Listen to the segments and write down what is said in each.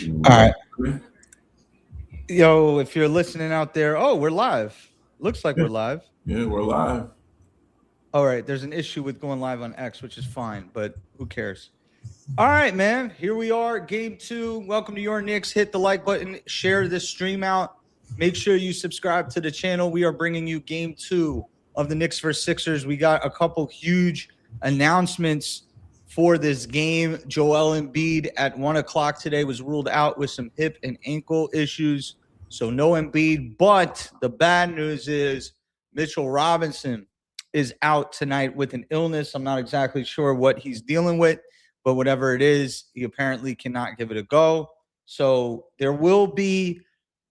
All right. Yo, if you're listening out there, we're live. Looks like we're live. Yeah, we're live. All right. There's an issue with going live on X, which is fine, but who cares? All right, man. Here we are. Game 2. Welcome to your Knicks. Hit the like button. Share this stream out. Make sure you subscribe to the channel. We are bringing you Game 2 of the Knicks vs. Sixers. We got a couple huge announcements for this game. Joel Embiid at 1 o'clock today was ruled out with some hip and ankle issues. So no Embiid. But the bad news is Mitchell Robinson is out tonight with an illness. I'm not exactly sure what he's dealing with, but whatever it is, he apparently cannot give it a go. So there will be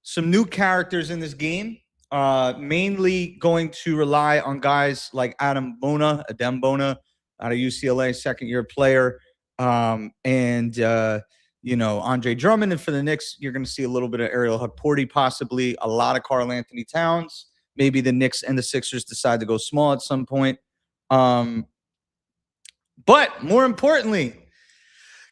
some new characters in this game, mainly going to rely on guys like Adem Bona out of UCLA, second-year player, and Andre Drummond. And for the Knicks, you're going to see a little bit of Ariel Hukporti, possibly a lot of Karl Anthony Towns. Maybe the Knicks and the Sixers decide to go small at some point. But more importantly,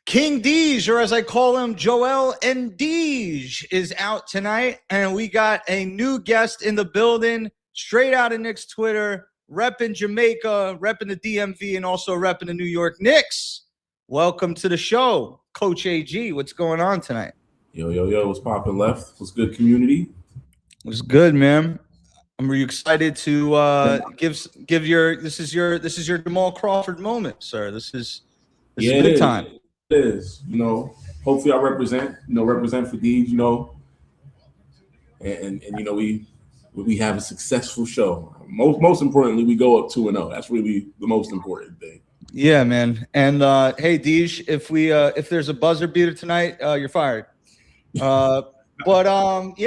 King Deej, or as I call him, Joel Embiid, is out tonight. And we got a new guest in the building, straight out of Knicks Twitter, repping Jamaica, repping the DMV, and also repping the New York Knicks. Welcome to the show, Coach AG. What's going on tonight? Yo. What's Poppa Left? What's good, community? What's good, man? I'm really excited to give your this is your Jamal Crawford moment, sir. This is big time. It is. Hopefully I represent for Deej, and we have a successful show. Most importantly, we go up 2-0. That's really the most important thing. Yeah, man. And hey, Deej, if there's a buzzer beater tonight, you're fired. Yeah,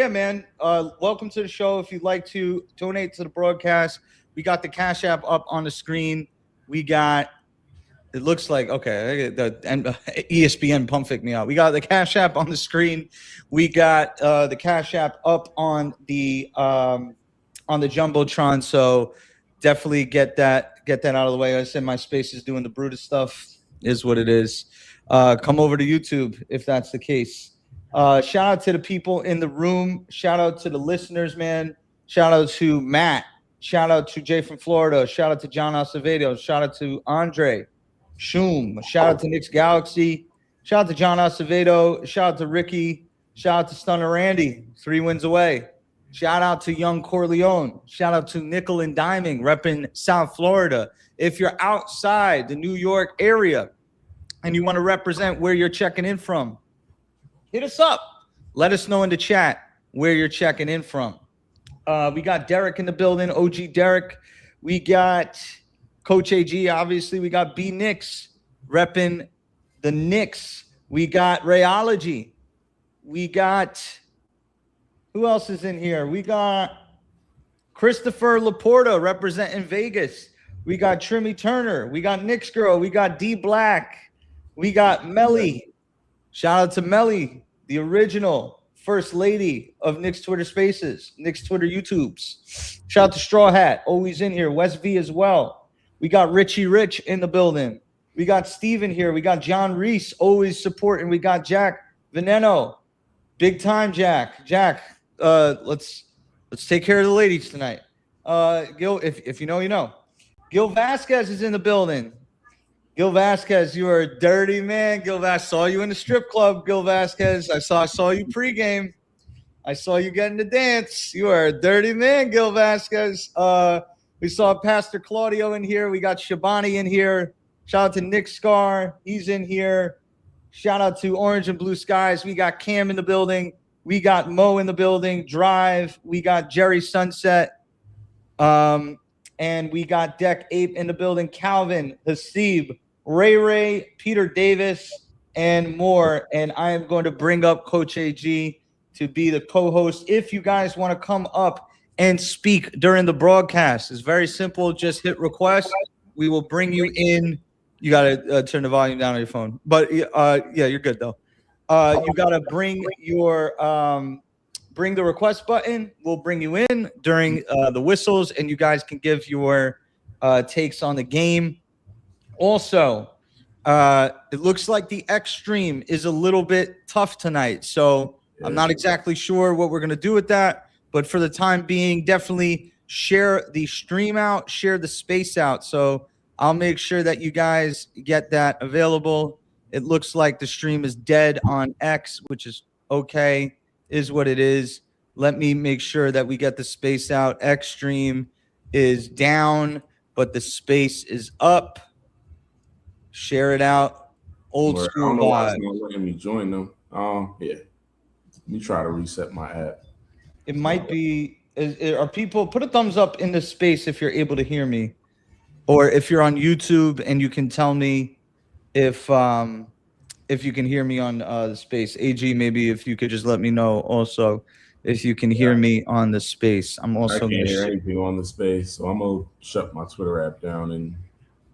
man. Welcome to the show. If you'd like to donate to the broadcast, we got the Cash App up on the screen. We got, it looks like, okay, ESPN pump fake me out. We got the Cash App on the screen. We got the Cash App up on the Jumbotron. So definitely get that out of the way. I said my space is doing the Brutus stuff, is what it is. Come over to YouTube if that's the case. Shout out to the people in the room. Shout out to the listeners, man. Shout out to Matt. Shout out to Jay from Florida. Shout out to John Acevedo. Shout out to Andre Shum. Shout out to Knicks Galaxy. Shout out to John Acevedo. Shout out to Ricky. Shout out to Stunner Randy. 3 wins away. Shout out to Young Corleone. Shout out to Nickel and Diming, repping South Florida. If you're outside the New York area and you want to represent where you're checking in from, hit us up. Let us know in the chat where you're checking in from. We got Derek in the building, OG Derek. We got Coach AG, obviously. We got B Knicks repping the Knicks. We got Rayology. We got, who else is in here? We got Christopher Laporta representing Vegas. We got Trimmy Turner. We got Knicks Girl. We got D Black. We got Melly. Shout out to Melly, the original first lady of Knicks Twitter Spaces, Knicks Twitter YouTubes. Shout out to Straw Hat, always in here. West V as well. We got Richie Rich in the building. We got Steven here. We got John Reese, always supporting. We got Jack Veneno. Big time, Jack. Jack, let's take care of the ladies tonight. Gil, if you know, you know. Gil Vasquez is in the building. Gil Vasquez, you are a dirty man. Gil Vasquez, saw you in the strip club, Gil Vasquez. I saw you pregame. I saw you getting the dance. You are a dirty man, Gil Vasquez. We saw Pastor Claudio in here. We got Shabani in here. Shout out to Nick Scar. He's in here. Shout out to Orange and Blue Skies. We got Cam in the building. We got Mo in the building. Drive. We got Jerry Sunset. And we got Deck Ape in the building. Calvin, Hasib, Ray, Peter Davis, and more. And I am going to bring up Coach AG to be the co-host. If you guys want to come up and speak during the broadcast, it's very simple. Just hit request. We will bring you in. You got to turn the volume down on your phone. But, yeah, you're good, though. You got to bring your bring the request button. We'll bring you in during the whistles, and you guys can give your takes on the game. Also, It looks like the X stream is a little bit tough tonight. So I'm not exactly sure what we're going to do with that. But for the time being, definitely share the stream out, share the space out. So I'll make sure that you guys get that available. It looks like the stream is dead on X, which is okay, is what it is. Let me make sure that we get the space out. X stream is down, but the space is up. Share it out. Old school I don't know why vibe. it's not letting me join them. Yeah. Let me try to reset my app. It might be. Are people put a thumbs up in the space if you're able to hear me, or if you're on YouTube and you can tell me if you can hear me on the space. AG, maybe if you could just let me know also if you can hear me on the space. I'm also I can't hear anything on the space, so I'm gonna shut my Twitter app down and.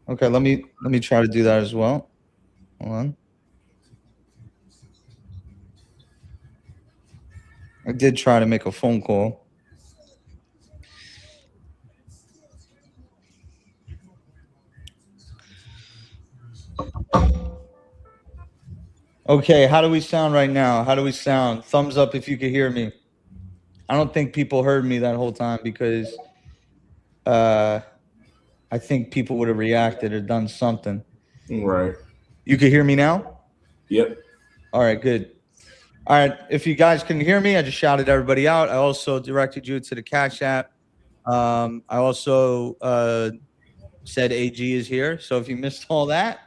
Okay, let me try to do that as well. Hold on. I did try to make a phone call. Okay, how do we sound right now? How do we sound? Thumbs up if you could hear me. I don't think people heard me that whole time because I think people would have reacted or done something. Right. You can hear me now? Yep. All right, good. All right, if you guys can hear me, I just shouted everybody out. I also directed you to the Cash App. I also said AG is here. So if you missed all that,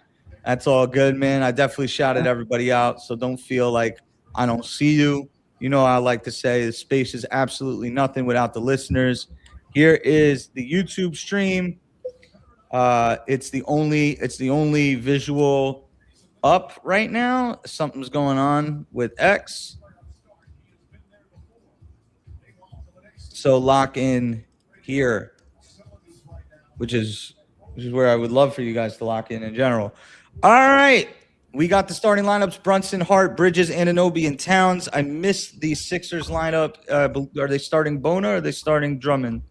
that's all good, man. I definitely shouted everybody out. So don't feel like I don't see you. You know, I like to say the space is absolutely nothing without the listeners. Here is the YouTube stream. It's the only visual up right now. Something's going on with X. So lock in here, which is where I would love for you guys to lock in general. All right. We got the starting lineups: Brunson, Hart, Bridges, Anunoby, and Towns. I missed the Sixers lineup. Are they starting Bona or are they starting Drummond?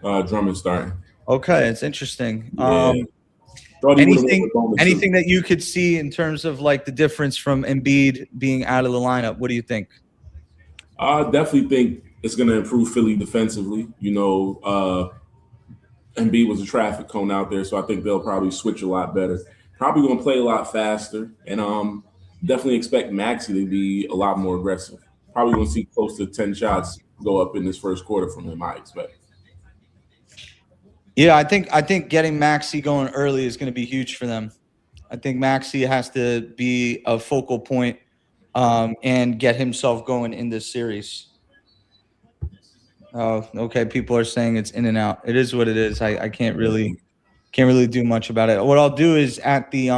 Drummond starting. Okay, it's interesting. Yeah. Anything that you could see in terms of like the difference from Embiid being out of the lineup? What do you think? I definitely think it's going to improve Philly defensively. You know, Embiid was a traffic cone out there, so I think they'll probably switch a lot better. Probably going to play a lot faster, and definitely expect Maxey to be a lot more aggressive. Probably going to see close to 10 shots go up in this first quarter from him, I expect. Yeah, I think getting Maxey going early is going to be huge for them. I think Maxey has to be a focal point and get himself going in this series. Oh, okay. People are saying it's in and out. It is what it is. I can't really do much about it. What I'll do is at the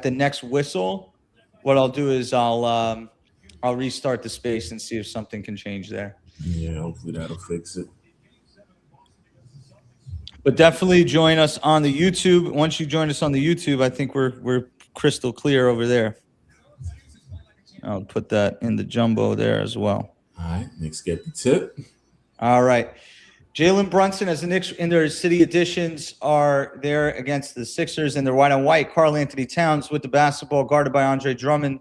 next whistle, what I'll do is I'll restart the space and see if something can change there. Yeah, hopefully that'll fix it. But definitely join us on the YouTube. Once you join us on the YouTube, I think we're crystal clear over there. I'll put that in the jumbo there as well. All right, Knicks get the tip. All right. Jalen Brunson, as the Knicks in their city editions, are there against the Sixers in their white on white. Karl Anthony Towns with the basketball, guarded by Andre Drummond.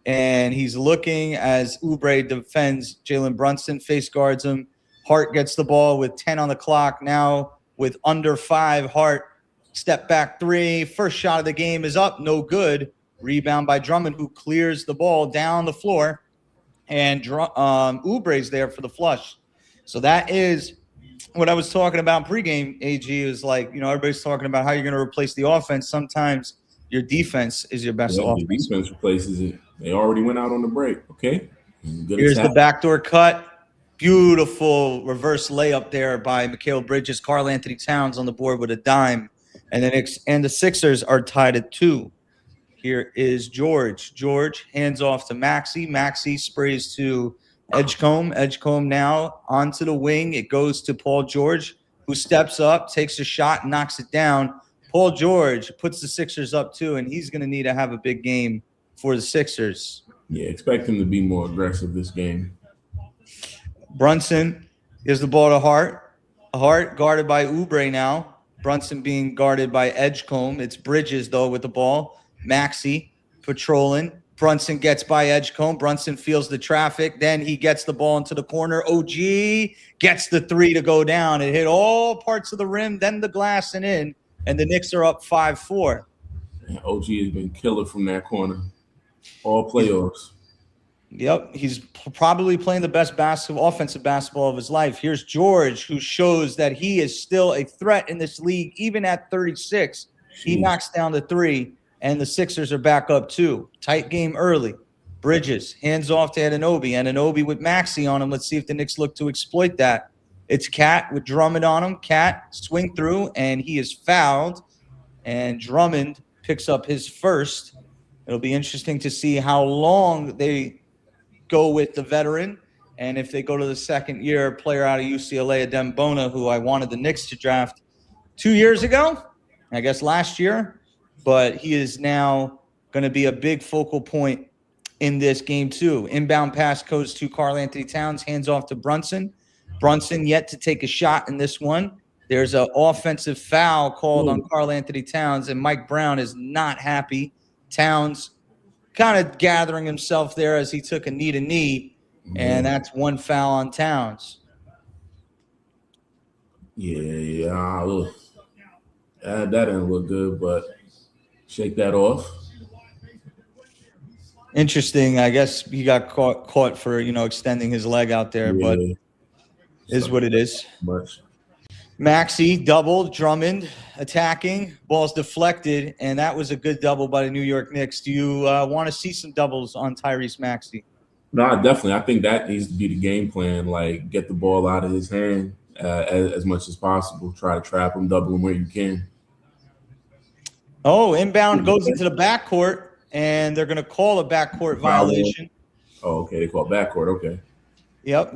And he's looking as Oubre defends Jalen Brunson, face guards him. Hart gets the ball with 10 on the clock. Now with under 5, Hart, step back 3. First shot of the game is up, no good. Rebound by Drummond, who clears the ball down the floor. And Oubre's there for the flush. So that is what I was talking about pregame, AG, is like, you know, everybody's talking about how you're going to replace the offense. Sometimes your defense is your best offense. The defense replaces it. They already went out on the break. Okay. Here's the backdoor cut. Beautiful reverse layup there by Mikal Bridges. Karl Anthony Towns on the board with a dime. And the Sixers are tied at 2. Here is George. George hands off to Maxey. Maxey sprays to Edgecombe. Edgecombe now onto the wing. It goes to Paul George, who steps up, takes a shot, knocks it down. Paul George puts the Sixers up 2, and he's going to need to have a big game for the Sixers. Yeah, expect him to be more aggressive this game. Brunson gives the ball to Hart. Hart guarded by Oubre now. Brunson being guarded by Edgecombe. It's Bridges, though, with the ball. Maxey patrolling. Brunson gets by Edgecombe. Brunson feels the traffic. Then he gets the ball into the corner. OG gets the three to go down. It hit all parts of the rim, then the glass and in. And the Knicks are up 5-4. And OG has been killer from that corner all playoffs. Yep, he's probably playing the best offensive basketball of his life. Here's George, who shows that he is still a threat in this league, even at 36. Jeez. He knocks down the three, and the Sixers are back up 2. Tight game early. Bridges, hands off to Anunoby. Anunoby with Maxey on him. Let's see if the Knicks look to exploit that. It's Cat with Drummond on him. Cat swing through, and he is fouled. And Drummond picks up his first. It'll be interesting to see how long they go with the veteran, and if they go to the second-year player out of UCLA, Adem Bona, who I wanted the Knicks to draft 2 years ago, I guess last year, but he is now going to be a big focal point in this game too. Inbound pass goes to Karl-Anthony Towns, hands off to Brunson. Brunson yet to take a shot in this one. There's an offensive foul called on Karl-Anthony Towns, and Mike Brown is not happy. Towns kind of gathering himself there as he took a knee, and that's one foul on Towns. Yeah. That didn't look good, but shake that off. Interesting. I guess he got caught for, extending his leg out there, but is what it is. Much. Maxey doubled, Drummond attacking, ball's deflected, and that was a good double by the New York Knicks. Do you want to see some doubles on Tyrese Maxey? No, definitely. I think that needs to be the game plan. Like, get the ball out of his hand as much as possible. Try to trap him, double him where you can. Oh, inbound goes into the backcourt, and they're going to call a backcourt violation. Oh, okay. They call it backcourt. Okay. Yep.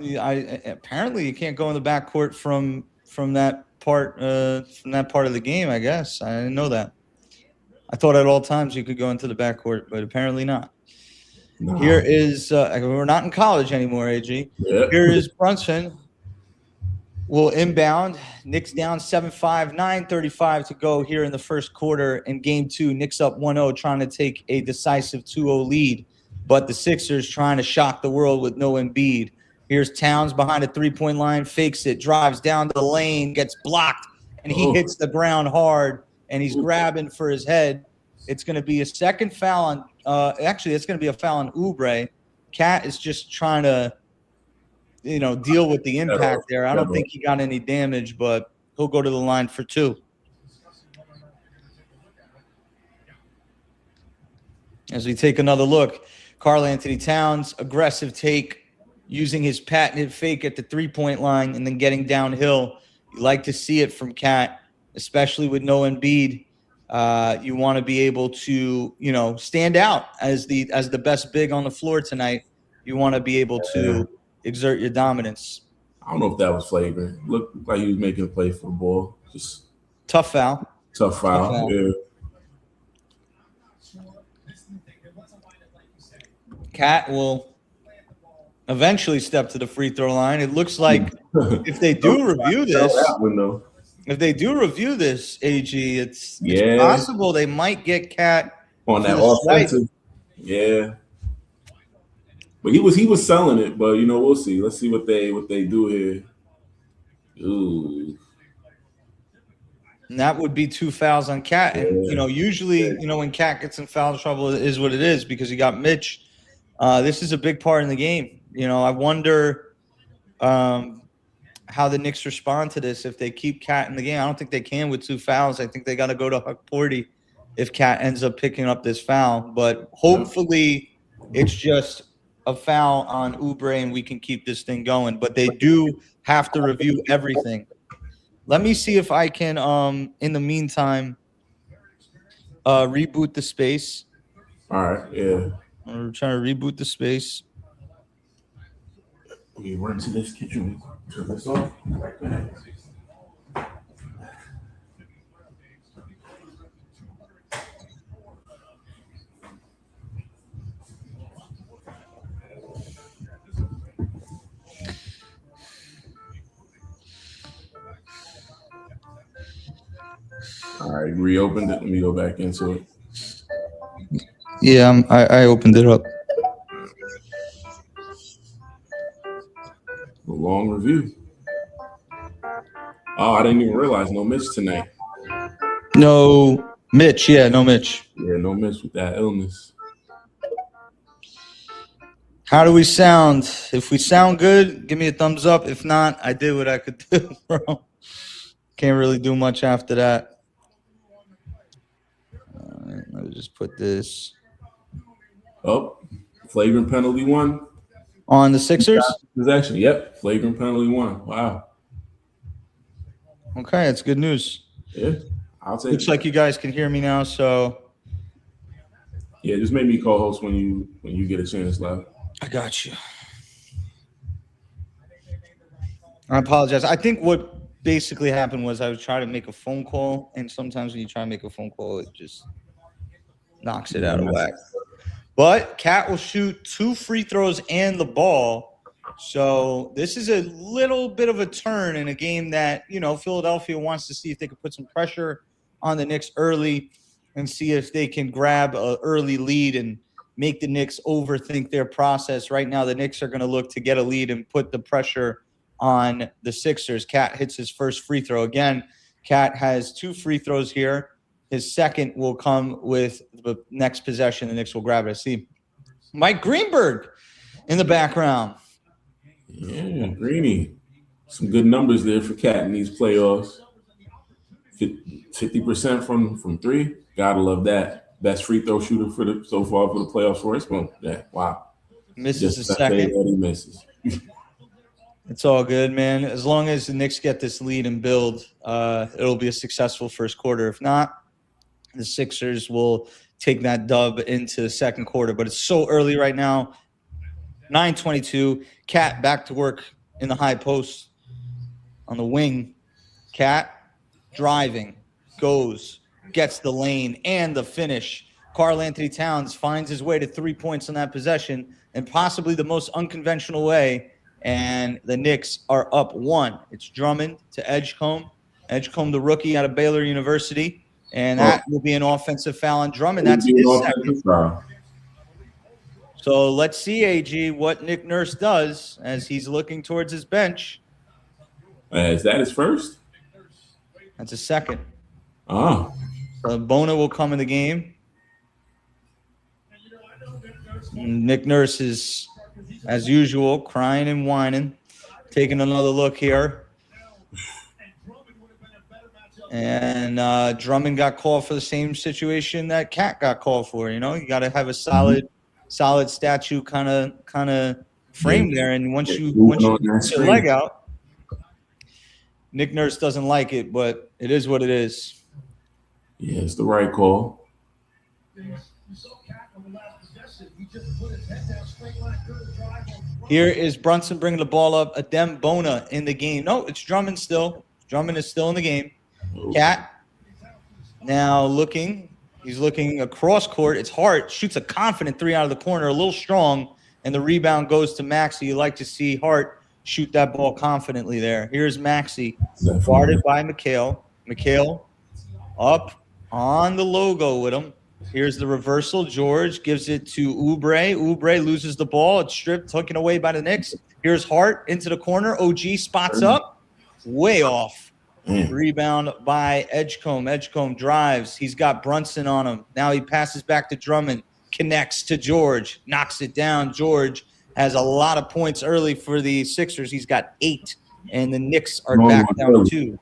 Apparently, you can't go in the backcourt from that part of the game, I guess. I didn't know that. I thought at all times you could go into the backcourt, but apparently not. No. Here is we're not in college anymore, AG. Yep. Here is Brunson. Will inbound. Knicks down 7-5, 9:35 to go here in the first quarter. In game 2, Knicks up 1-0, trying to take a decisive 2-0 lead. But the Sixers trying to shock the world with no Embiid. Here's Towns behind a three-point line, fakes it, drives down to the lane, gets blocked, and he hits the ground hard, and he's grabbing for his head. It's going to be a second foul on actually, it's going to be a foul on Oubre. Cat is just trying to, deal with the impact there. I don't think he got any damage, but he'll go to the line for 2. As we take another look, Karl-Anthony Towns, aggressive take, using his patented fake at the three-point line and then getting downhill. You like to see it from Cat, especially with no Embiid. You want to be able to, stand out as the best big on the floor tonight. You want to be able to exert your dominance. I don't know if that was flagrant. Looked like he was making a play for the ball. Just tough foul. Tough foul. Yeah. Cat will eventually step to the free throw line. It looks like if they do review this, AG, it's possible they might get Cat on that offensive. Yeah. But he was selling it, but we'll see. Let's see what they do here. Ooh. And that would be 2 fouls on Cat. And usually, when Cat gets in foul trouble, it is what it is because he got Mitch. This is a big part in the game. I wonder how the Knicks respond to this if they keep Cat in the game. I don't think they can with 2 fouls. I think they got to go to Huck Porty if Cat ends up picking up this foul. But hopefully it's just a foul on Oubre and we can keep this thing going. But they do have to review everything. Let me see if I can, in the meantime, reboot the space. All right, yeah. We're trying to reboot the space. We run to this kitchen. Turn this off. All right, reopened it. Let me go back into it. Yeah, I opened it up. A long review. Oh, I didn't even realize no Mitch tonight. No Mitch. Yeah, no Mitch. Yeah, no Mitch with that illness. How do we sound? If we sound good, give me a thumbs up. If not, I did what I could do, bro. Can't really do much after that. All right, let me just put this Oh, flagrant penalty one. on the Sixers. Possession. Yep, flagrant penalty one. Wow. Okay, that's good news. Yeah, I'll take Looks it. like you guys can hear me now, so Yeah, just make me co-host when you get a chance, Love. I got you. I apologize. I think what basically happened was I was trying to make a phone call, and sometimes when you try to make a phone call, it just knocks it out of whack. But Cat will shoot 2 free throws and the ball. So this is a little bit of a turn in a game that, Philadelphia wants to see if they can put some pressure on the Knicks early and see if they can grab an early lead and make the Knicks overthink their process. Right now, the Knicks are going to look to get a lead and put the pressure on the Sixers. Cat hits his first free throw. Again, Cat has 2 free throws here. His second will come with the next possession. The Knicks will grab it. I see Mike Greenberg in the background. Yeah, Greeny. Some good numbers there for Cat in these playoffs. 50% from 3. Gotta love that. Best free throw shooter so far for the playoffs for us. Well, yeah, wow. Misses Just a second. he misses. It's all good, man. As long as the Knicks get this lead and build, it'll be a successful first quarter. If not, the Sixers will take that dub into the second quarter. But it's so early right now. 9:22. Cat back to work in the high post on the wing. Cat driving, goes, gets the lane and the finish. Karl Anthony Towns finds his way to 3 points on that possession, and possibly the most unconventional way. And the Knicks are up 1. It's Drummond to Edgecombe. Edgecombe, the rookie out of Baylor University. And that will be an offensive foul on Drummond. That's his second. Foul. So let's see, AG, what Nick Nurse does as he's looking towards his bench. Is that his first? That's a second. Oh. So Bona will come in the game. Nick Nurse is, as usual, crying and whining. Taking another look here. And Drummond got called for the same situation that Cat got called for. You got to have a solid statue kind of frame there. And once you put your leg out, Nick Nurse doesn't like it, but it is what it is. Yeah, it's the right call. Here is Brunson bringing the ball up. Adem Bona in the game. No, it's Drummond still. Drummond is still in the game. Cat now he's looking across court. It's Hart, shoots a confident 3 out of the corner, a little strong, and the rebound goes to Maxey. You like to see Hart shoot that ball confidently there. Here's Maxey, guarded by McHale. McHale up on the logo with him. Here's the reversal. George gives it to Oubre. Oubre loses the ball. It's stripped, taken away by the Knicks. Here's Hart into the corner. OG spots up. Way off. Rebound by Edgecombe. Edgecombe drives. He's got Brunson on him. Now he passes back to Drummond. Connects to George. Knocks it down. George has a lot of points early for the Sixers. He's got 8. And the Knicks are back down 2.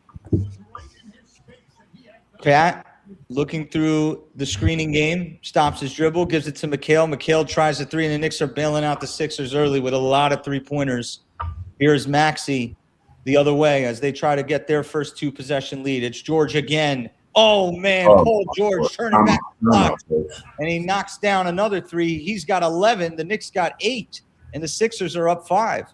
Cat looking through the screening game. Stops his dribble. Gives it to McHale. McHale tries a 3, and the Knicks are bailing out the Sixers early with a lot of 3-pointers. Here's Maxey. The other way as they try to get their first 2 possession lead. It's George again. Oh, man. Paul George turning back the clock. And he knocks down another 3. He's got 11. The Knicks got 8. And the Sixers are up 5.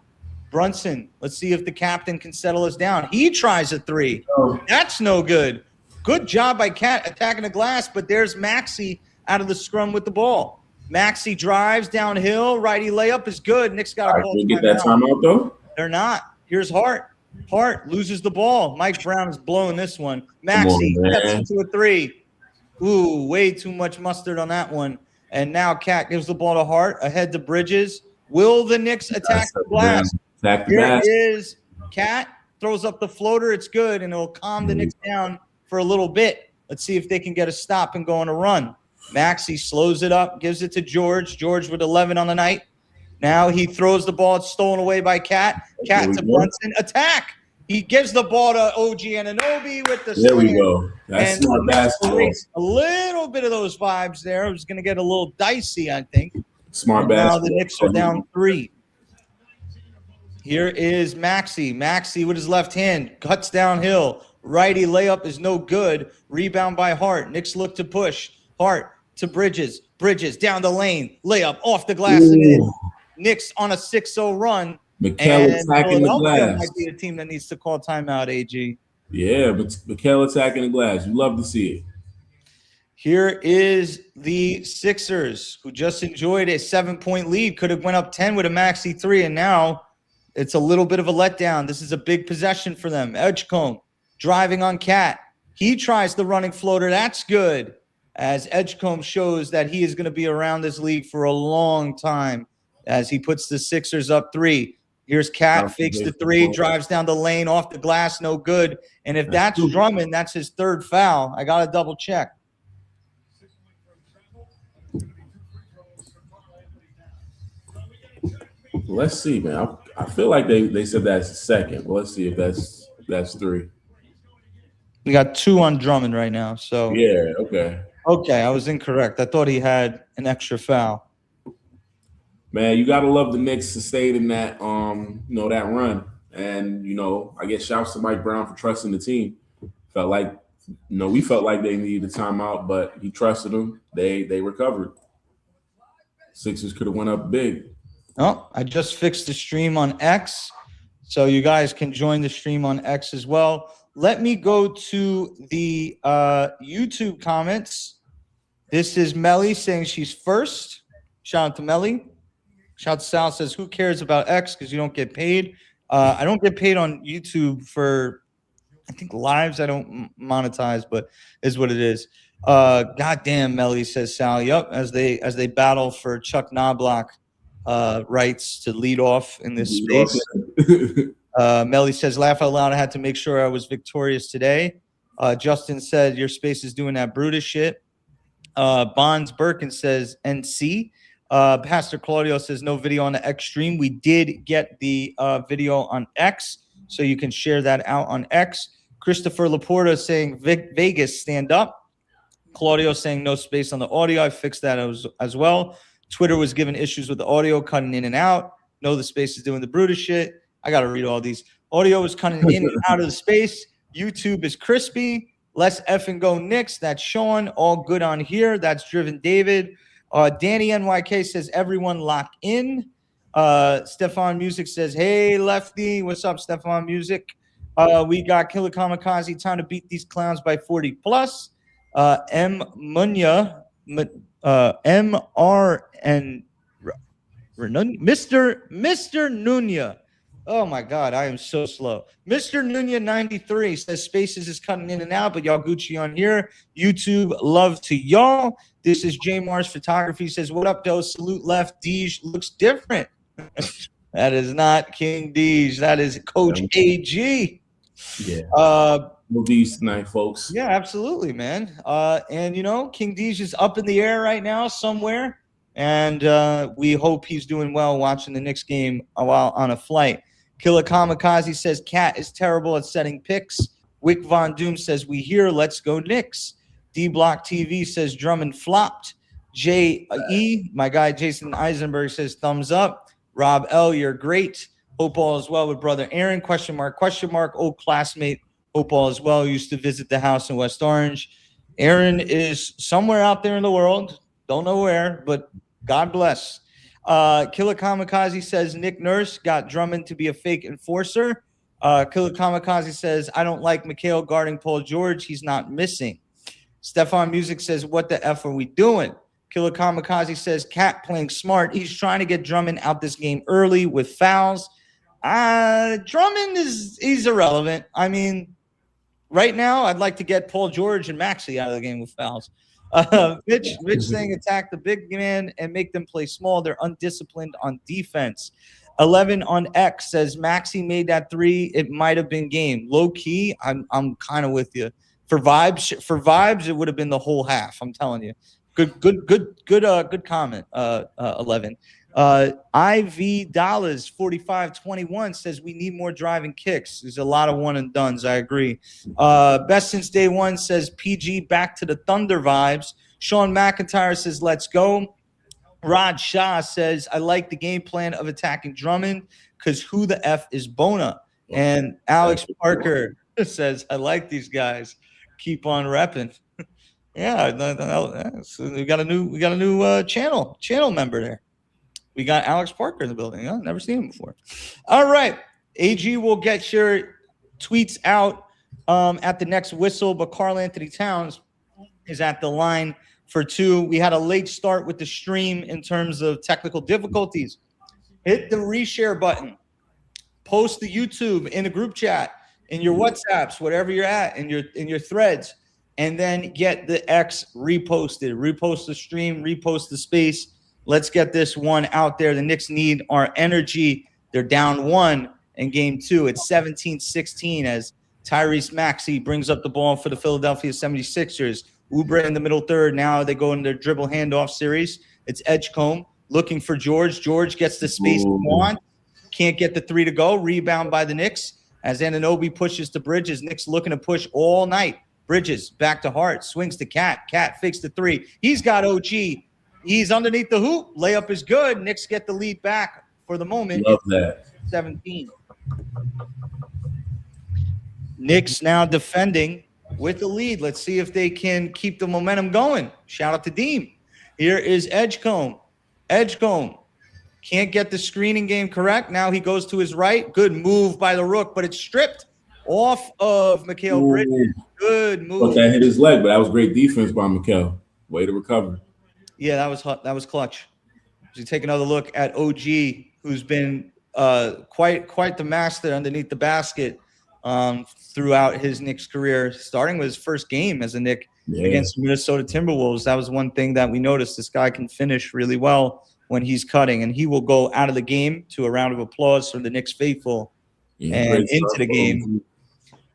Brunson, let's see if the captain can settle us down. He tries a 3. That's no good. Good job by Cat attacking the glass, but there's Maxey out of the scrum with the ball. Maxey drives downhill. Righty layup is good. Knicks got a call. Can we get that timeout, though? They're not. Here's Hart. Hart loses the ball. Mike Brown is blowing this one. Come on, Maxey steps man. into a three. Ooh, way too much mustard on that one. And now Cat gives the ball to Hart, ahead to Bridges. Will the Knicks attack the glass? Attack the Here glass. is Cat, throws up the floater. It's good, and it'll calm the Knicks down for a little bit. Let's see if they can get a stop and go on a run. Maxey slows it up, gives it to George. George with 11 on the night. Now he throws the ball. It's stolen away by Cat. Cat to Brunson. Attack. He gives the ball to OG Anunoby with the There we slam. go. That's smart basketball. A little bit of those vibes there. It was going to get a little dicey, I think. Smart basketball. Now the Knicks are down 3. Here is Maxey. Maxey with his left hand cuts downhill. Righty layup is no good. Rebound by Hart. Knicks look to push. Hart to Bridges. Bridges down the lane. Layup off the glass and in. Knicks on a 6-0 run. Mikel attacking the glass. Might be a team that needs to call timeout, AG. Yeah, but Mikel attacking the glass. You love to see it. Here is the Sixers, who just enjoyed a 7-point lead. Could have went up 10 with a Maxey 3, and now it's a little bit of a letdown. This is a big possession for them. Edgecombe driving on Cat. He tries the running floater. That's good, as Edgecombe shows that he is going to be around this league for a long time as he puts the Sixers up 3. Here's Cat, fakes the 3, drives down the lane, off the glass, no good. And if that's Drummond, that's his 3rd foul. I got to double check. Let's see, man. I feel like they said that's second. Well, let's see if that's 3. We got 2 on Drummond right now. So yeah, okay. Okay, I was incorrect. I thought he had an extra foul. Man, you gotta love the Knicks sustaining that that run. And I guess shouts to Mike Brown for trusting the team. Felt like we felt like they needed a timeout, but he trusted them. They recovered. Sixers could have went up big. Oh, I just fixed the stream on X, so you guys can join the stream on X as well. Let me go to the YouTube comments. This is Melly saying she's first. Shout out to Melly. Shout out to Sal, says, who cares about X because you don't get paid? I don't get paid on YouTube for, I think, lives. I don't monetize, but is what it is. Goddamn, Melly, says Sal. Yep, as they battle for Chuck Knobloch rights to lead off in this space. Melly says, laugh out loud. I had to make sure I was victorious today. Justin said, your space is doing that Brutus shit. Bonds Birkin says, NC. Pastor Claudio says, no video on the X stream. We did get the video on X, so you can share that out on X. Christopher Laporta saying, Vegas, stand up. Claudio saying, no space on the audio. I fixed that as well. Twitter was given issues with the audio, cutting in and out. No, the space is doing the Brutus shit. I got to read all these. Audio is cutting in and out of the space. YouTube is crispy. Let's effing go Knicks. That's Sean. All good on here. That's Driven David. Danny NYK says, everyone lock in. Stefan Music says, hey, Lefty. What's up, Stefan Music? We got Killer Kamikaze. Time to beat these clowns by 40 plus. M. Munya. MR and Mr. Nunya. Oh my God, I am so slow. Mr. Nunya 93 says Spaces is cutting in and out, but y'all Gucci on here. YouTube, love to y'all. This is J Mars Photography says, what up, though? Salute left. Deej looks different. That is not King Deej. That is Coach AG. Yeah. Movies tonight, folks. Yeah, absolutely, man. And King Deej is up in the air right now somewhere, and we hope he's doing well watching the Knicks game while on a flight. Killer Kamikaze says Cat is terrible at setting picks. Wick Von Doom says we here. Let's go Knicks. D Block TV says Drummond flopped. J.E. my guy Jason Eisenberg says thumbs up. Rob L, you're great. Hope all is well with brother Aaron. Question mark. Old classmate. Hope all is well. Used to visit the house in West Orange. Aaron is somewhere out there in the world. Don't know where, but God bless. Killer Kamikaze says Nick Nurse got Drummond to be a fake enforcer. Killer Kamikaze says, I don't like Mikhail guarding Paul George. He's not missing. Stefan Music says, what the F are we doing? Killer Kamikaze says, Cat playing smart. He's trying to get Drummond out this game early with fouls. Drummond he's irrelevant. I mean, right now, I'd like to get Paul George and Maxey out of the game with fouls. Mitch saying attack the big man and make them play small. They're undisciplined on defense. 11 on X says Maxey made that three. It might have been game. Low key, I'm kind of with you. For vibes, it would have been the whole half. I'm telling you. Good comment. 11. IV Dollars 4521 says we need more driving kicks. There's a lot of one and dones. I agree. Best since day one says PG back to the Thunder vibes. Sean McIntyre says let's go. Rod Shah says I like the game plan of attacking Drummond because who the F is Bona? And Alex Parker says I like these guys. Keep on repping. Yeah, so we got a new channel member there. We got Alex Parker in the building. I've never seen him before. All right. AG will get your tweets out at the next whistle, but Karl Anthony Towns is at the line for 2. We had a late start with the stream in terms of technical difficulties. Hit the reshare button. Post the YouTube in the group chat, in your WhatsApps, whatever you're at, in your threads, and then get the X reposted. Repost the stream, repost the space. Let's get this one out there. The Knicks need our energy. They're down 1 in game 2. It's 17-16 as Tyrese Maxey brings up the ball for the Philadelphia 76ers. Oubre in the middle third. Now they go in their dribble handoff series. It's Edgecombe looking for George. George gets the space he wants. Can't get the 3 to go. Rebound by the Knicks as Anunoby pushes to Bridges. Knicks looking to push all night. Bridges back to Hart. Swings to Cat. Cat fakes the 3. He's got OG. He's underneath the hoop. Layup is good. Knicks get the lead back for the moment. Love that. 17. Knicks now defending with the lead. Let's see if they can keep the momentum going. Shout out to Deem. Here is Edgecombe. Edgecombe can't get the screening game correct. Now he goes to his right. Good move by the Rook, but it's stripped off of Mikal Bridges. Good move. That hit his leg, but that was great defense by Mikal. Way to recover. Yeah, that was clutch. So you take another look at OG, who's been quite the master underneath the basket throughout his Knicks career, starting with his first game as a Knick against Minnesota Timberwolves. That was one thing that we noticed. This guy can finish really well when he's cutting, and he will go out of the game to a round of applause from the Knicks faithful. And into the game,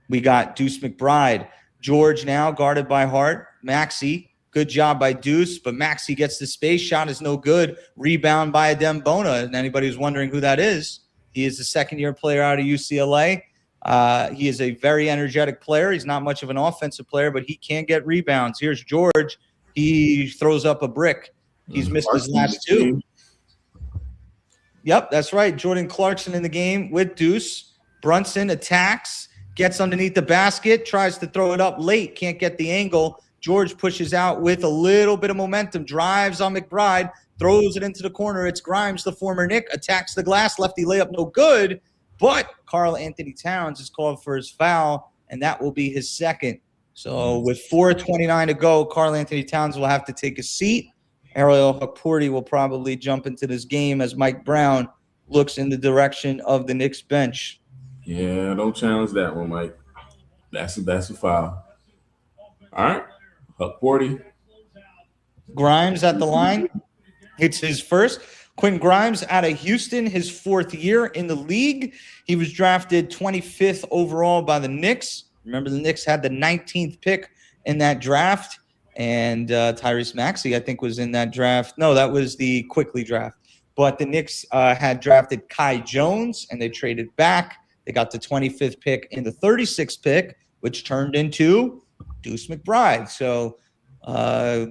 we got Deuce McBride. George now guarded by Hart. Maxey. Good job by Deuce, but Maxey gets the space. Shot is no good. Rebound by Adem Bona. And anybody who's wondering who that is, he is a second-year player out of UCLA. He is a very energetic player. He's not much of an offensive player, but he can get rebounds. Here's George. He throws up a brick. He's missed his last 2. Yep, that's right. Jordan Clarkson in the game with Deuce. Brunson attacks, gets underneath the basket, tries to throw it up late, can't get the angle. George pushes out with a little bit of momentum, drives on McBride, throws it into the corner. It's Grimes, the former Knick, attacks the glass, lefty layup, no good. But Karl Anthony Towns is called for his foul, and that will be his second. So with 4:29 to go, Karl Anthony Towns will have to take a seat. Ariel Hukporti will probably jump into this game as Mike Brown looks in the direction of the Knicks bench. Yeah, don't challenge that one, Mike. That's a foul. All right. Hukporti. Grimes at the line. It's his first. Quentin Grimes out of Houston, his 4th year in the league. He was drafted 25th overall by the Knicks. Remember, the Knicks had the 19th pick in that draft. And Tyrese Maxey, I think, was in that draft. No, that was the Quickly draft. But the Knicks had drafted Kai Jones, and they traded back. They got the 25th pick in the 36th pick, which turned into Deuce McBride. So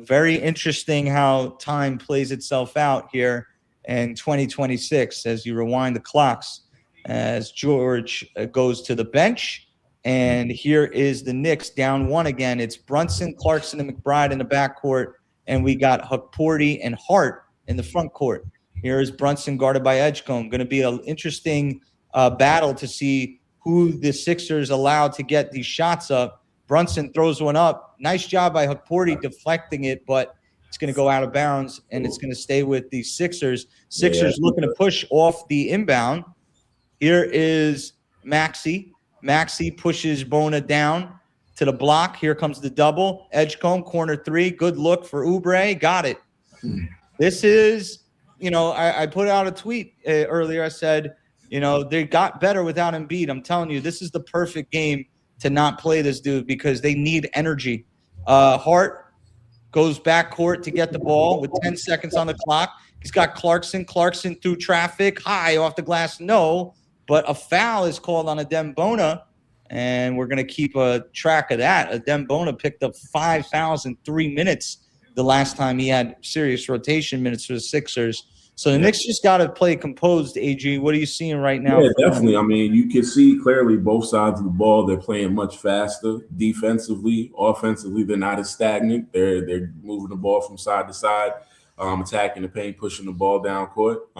very interesting how time plays itself out here in 2026 as you rewind the clocks as George goes to the bench. And here is the Knicks down 1 again. It's Brunson, Clarkson, and McBride in the backcourt. And we got Hukporti and Hart in the front court. Here is Brunson guarded by Edgecombe. Going to be an interesting battle to see who the Sixers allowed to get these shots up. Brunson throws one up. Nice job by Hukporti deflecting it, but it's going to go out of bounds, and it's going to stay with the Sixers. Sixers looking to push off the inbound. Here is Maxey. Maxey pushes Bona down to the block. Here comes the double. Edgecombe, corner three. Good look for Oubre. Got it. This is, I put out a tweet earlier. I said, they got better without Embiid. I'm telling you, this is the perfect game to not play this dude because they need energy. Hart goes backcourt to get the ball with 10 seconds on the clock. He's got Clarkson. Clarkson through traffic. High off the glass. No. But a foul is called on Adem Bona, and we're going to keep a track of that. Adem Bona picked up 5 fouls in 3 minutes the last time he had serious rotation minutes for the Sixers. So the Knicks just got to play composed, AG. What are you seeing right now? Yeah, definitely. I mean, you can see clearly both sides of the ball. They're playing much faster defensively. Offensively, they're not as stagnant. They're moving the ball from side to side, attacking the paint, pushing the ball down court.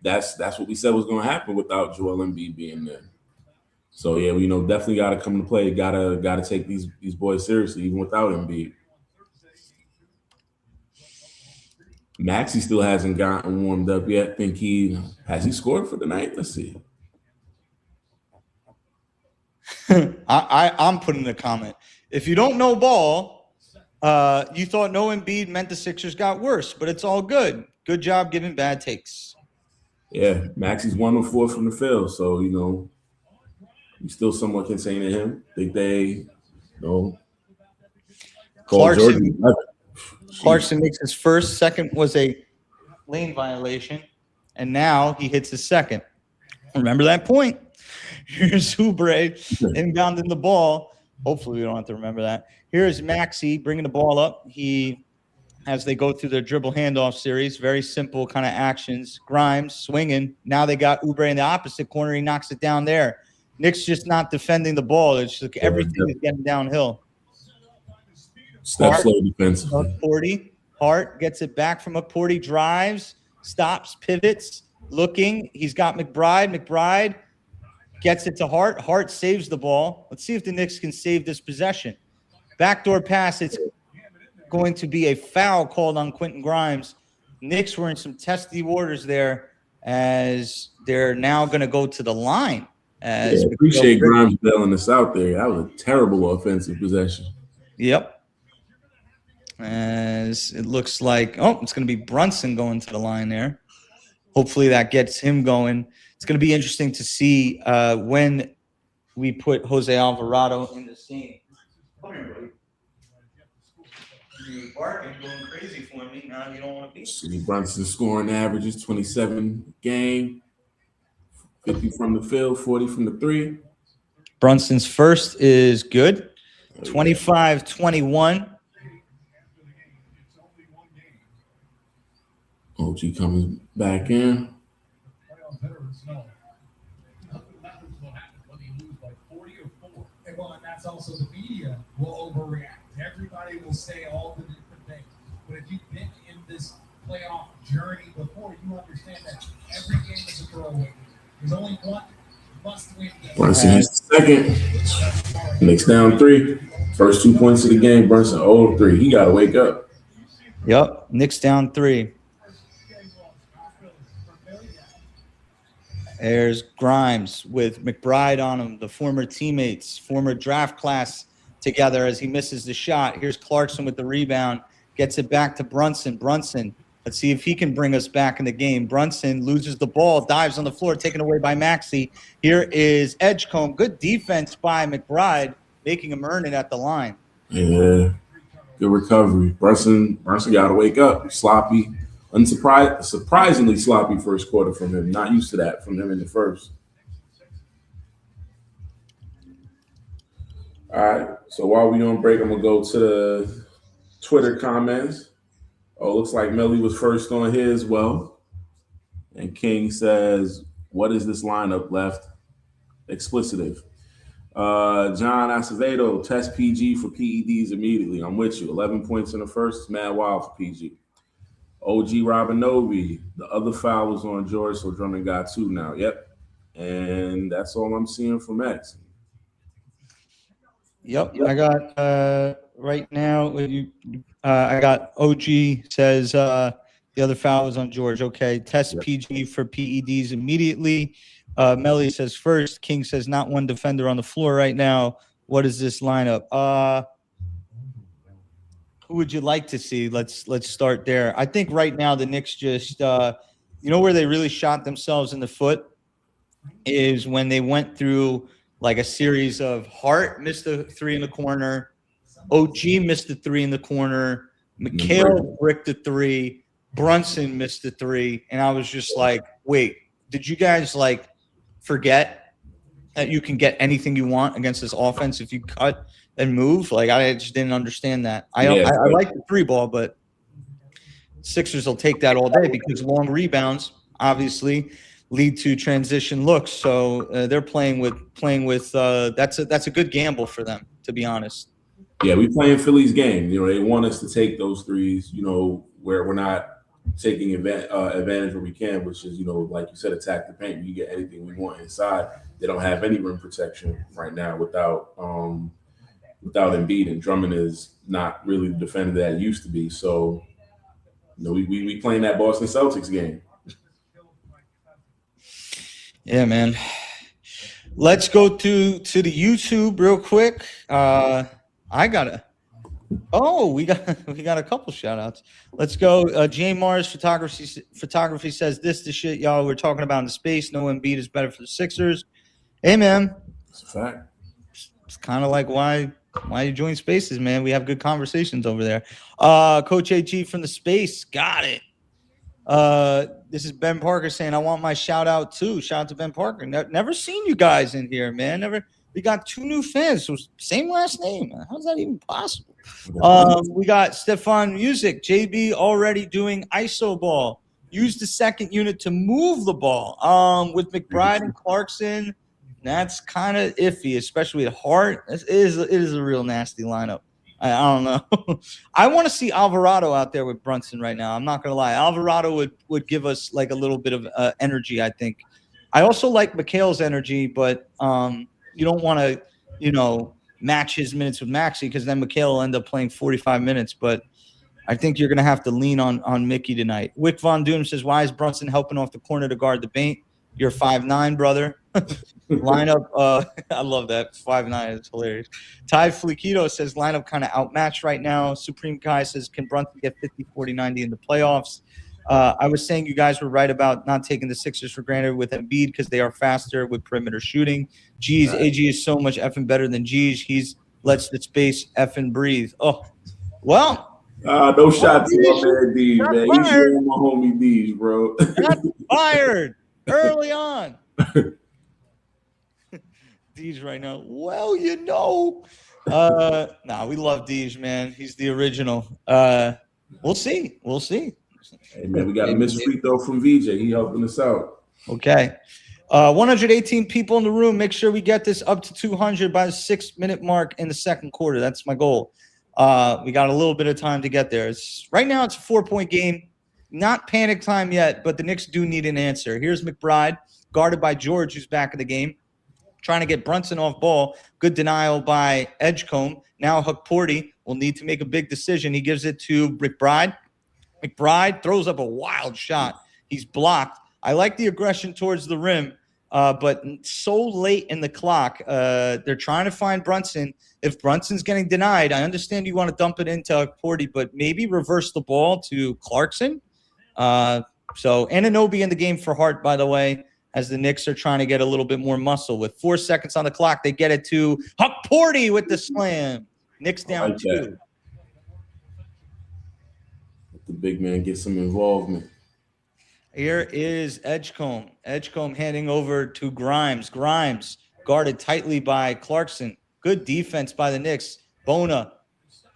That's what we said was going to happen without Joel Embiid being there. So yeah, definitely got to come to play. Got to take these boys seriously, even without Embiid. Maxey still hasn't gotten warmed up yet. Has he scored for the night? Let's see. I'm putting a comment. If you don't know ball, you thought no Embiid meant the Sixers got worse, but it's all good. Good job giving bad takes. Yeah, Maxey's 1 of 4 from the field, so you still somewhat can say to him. Think they, Clarkson makes his first. Second was a lane violation, and now he hits his second. Remember that point. Here's Oubre inbounding the ball. Hopefully we don't have to remember that. Here's Maxey bringing the ball up. As they go through their dribble handoff series, very simple kind of actions. Grimes swinging. Now they got Oubre in the opposite corner. He knocks it down there. Knicks just not defending the ball. It's just everything is getting downhill. Step slow defense. Hart gets it back from McPorty, drives, stops, pivots, looking. He's got McBride. McBride gets it to Hart. Hart saves the ball. Let's see if the Knicks can save this possession. Backdoor pass. It's going to be a foul called on Quentin Grimes. Knicks were in some testy waters there as they're now going to go to the line. Appreciate Grimes bailing us out there. That was a terrible offensive possession. Yep. As it looks like, it's going to be Brunson going to the line there. Hopefully that gets him going. It's going to be interesting to see when we put Jose Alvarado in the scene. Come here, buddy. You're barking, going crazy for me. Now you don't want to be. See, Brunson's scoring averages 27 game, 50 from the field, 40 from the three. Brunson's first is good. 25-21. OG coming back in. Well, and that's also the media will overreact. Everybody will say all the different things. But if you've been in this playoff journey before, you understand that every game is a throwaway. There's only one must-win game. Brunson is second. Knicks down 3. First 2 points of the game. Brunson 0-3. He got to wake up. Yep. Knicks down 3. There's Grimes with McBride on him, the former teammates, former draft class together as he misses the shot. Here's Clarkson with the rebound, gets it back to Brunson. Brunson, let's see if he can bring us back in the game. Brunson loses the ball, dives on the floor, taken away by Maxey. Here is Edgecombe. Good defense by McBride, making him earn it at the line. Yeah, good recovery. Brunson got to wake up. Sloppy. Surprisingly sloppy first quarter from him. Not used to that from him in the first. All right. So while we on break, I'm gonna go to the Twitter comments. Looks like Melly was first on his. Well, and King says, "What is this lineup left?" Explicitive. John Acevedo, test PG for PEDs immediately. I'm with you. 11 points in the first. It's mad wild for PG. OG Robinovi, the other foul was on George, so Drummond got 2 now. Yep. And that's all I'm seeing from X. Yep. I got right now, I got OG says the The other foul was on George. Okay. Test PG for PEDs immediately. Melly says first. King says not one defender on the floor right now. What is this lineup? Who would you like to see? Let's start there. I think right now the Knicks just where they really shot themselves in the foot is when they went through like a series of Hart missed the three in the corner, OG missed the three in the corner, McHale bricked the three, Brunson missed the three, and I was just like, wait, did you guys like forget that you can get anything you want against this offense if you cut and move? Like, I just didn't understand that. I like the three ball, but Sixers will take that all day because long rebounds obviously lead to transition looks. So they're playing with that's a good gamble for them, to be honest. Yeah, we playing Philly's game. They want us to take those threes, where we're not taking advantage where we can, which is, like you said, attack the paint. You get anything we want inside. They don't have any rim protection right now without Embiid, and Drummond is not really the defender that he used to be. So, we playing that Boston Celtics game. Yeah, man. Let's go to the YouTube real quick. We got a couple shout outs. Let's go. J Mars photography says this the shit y'all were talking about in the space. No Embiid is better for the Sixers. Hey man. That's a fact. It's kind of like why you join spaces, man. We have good conversations over there. Coach AG from the space. Got it. This is Ben Parker saying, I want my shout out too. Shout out to Ben Parker. Never seen you guys in here, man. Never. We got 2 new fans. So same last name. How's that even possible? We got Stefan Music. JB already doing ISO ball. Use the second unit to move the ball. With McBride and Clarkson, that's kind of iffy, especially at Hart. It is a real nasty lineup. I don't know. I want to see Alvarado out there with Brunson right now. I'm not going to lie. Alvarado would give us like a little bit of energy, I think. I also like McHale's energy, but you don't want to, match his minutes with Maxey because then McHale will end up playing 45 minutes. But I think you're going to have to lean on Mickey tonight. Wick Von Doom says, why is Brunson helping off the corner to guard the paint? You're 5'9", brother. Lineup, I love that. 5'9", it's hilarious. Ty Fliquito says lineup kind of outmatched right now. Supreme Kai says, can Brunson get 50, 40, 90 in the playoffs? I was saying you guys were right about not taking the Sixers for granted with Embiid because they are faster with perimeter shooting. Geez, AG is so much effing better than Geez. He's lets the space effing breathe. Oh, well. No shot to my man Deej, man. You should my homie Deej, bro. That's fired early on. Deej right now. Well, we love Deej, man. He's the original. We'll see. Hey, man, we got a missed free throw from VJ. He helping us out. Okay. 118 people in the room. Make sure we get this up to 200 by the 6-minute mark in the second quarter. That's my goal. We got a little bit of time to get there. Right now, it's a 4-point game. Not panic time yet, but the Knicks do need an answer. Here's McBride, guarded by George, who's back in the game, trying to get Brunson off ball. Good denial by Edgecombe. Now Huckporty will need to make a big decision. He gives it to McBride. McBride throws up a wild shot. He's blocked. I like the aggression towards the rim, but so late in the clock, they're trying to find Brunson. If Brunson's getting denied, I understand you want to dump it into Huckporty, but maybe reverse the ball to Clarkson. So Anunoby in the game for Hart, by the way, as the Knicks are trying to get a little bit more muscle. With 4 seconds on the clock, they get it to Huckporty with the slam. Knicks down 2. The big man get some involvement. Here is Edgecombe. Edgecombe handing over to Grimes. Grimes guarded tightly by Clarkson. Good defense by the Knicks. Bona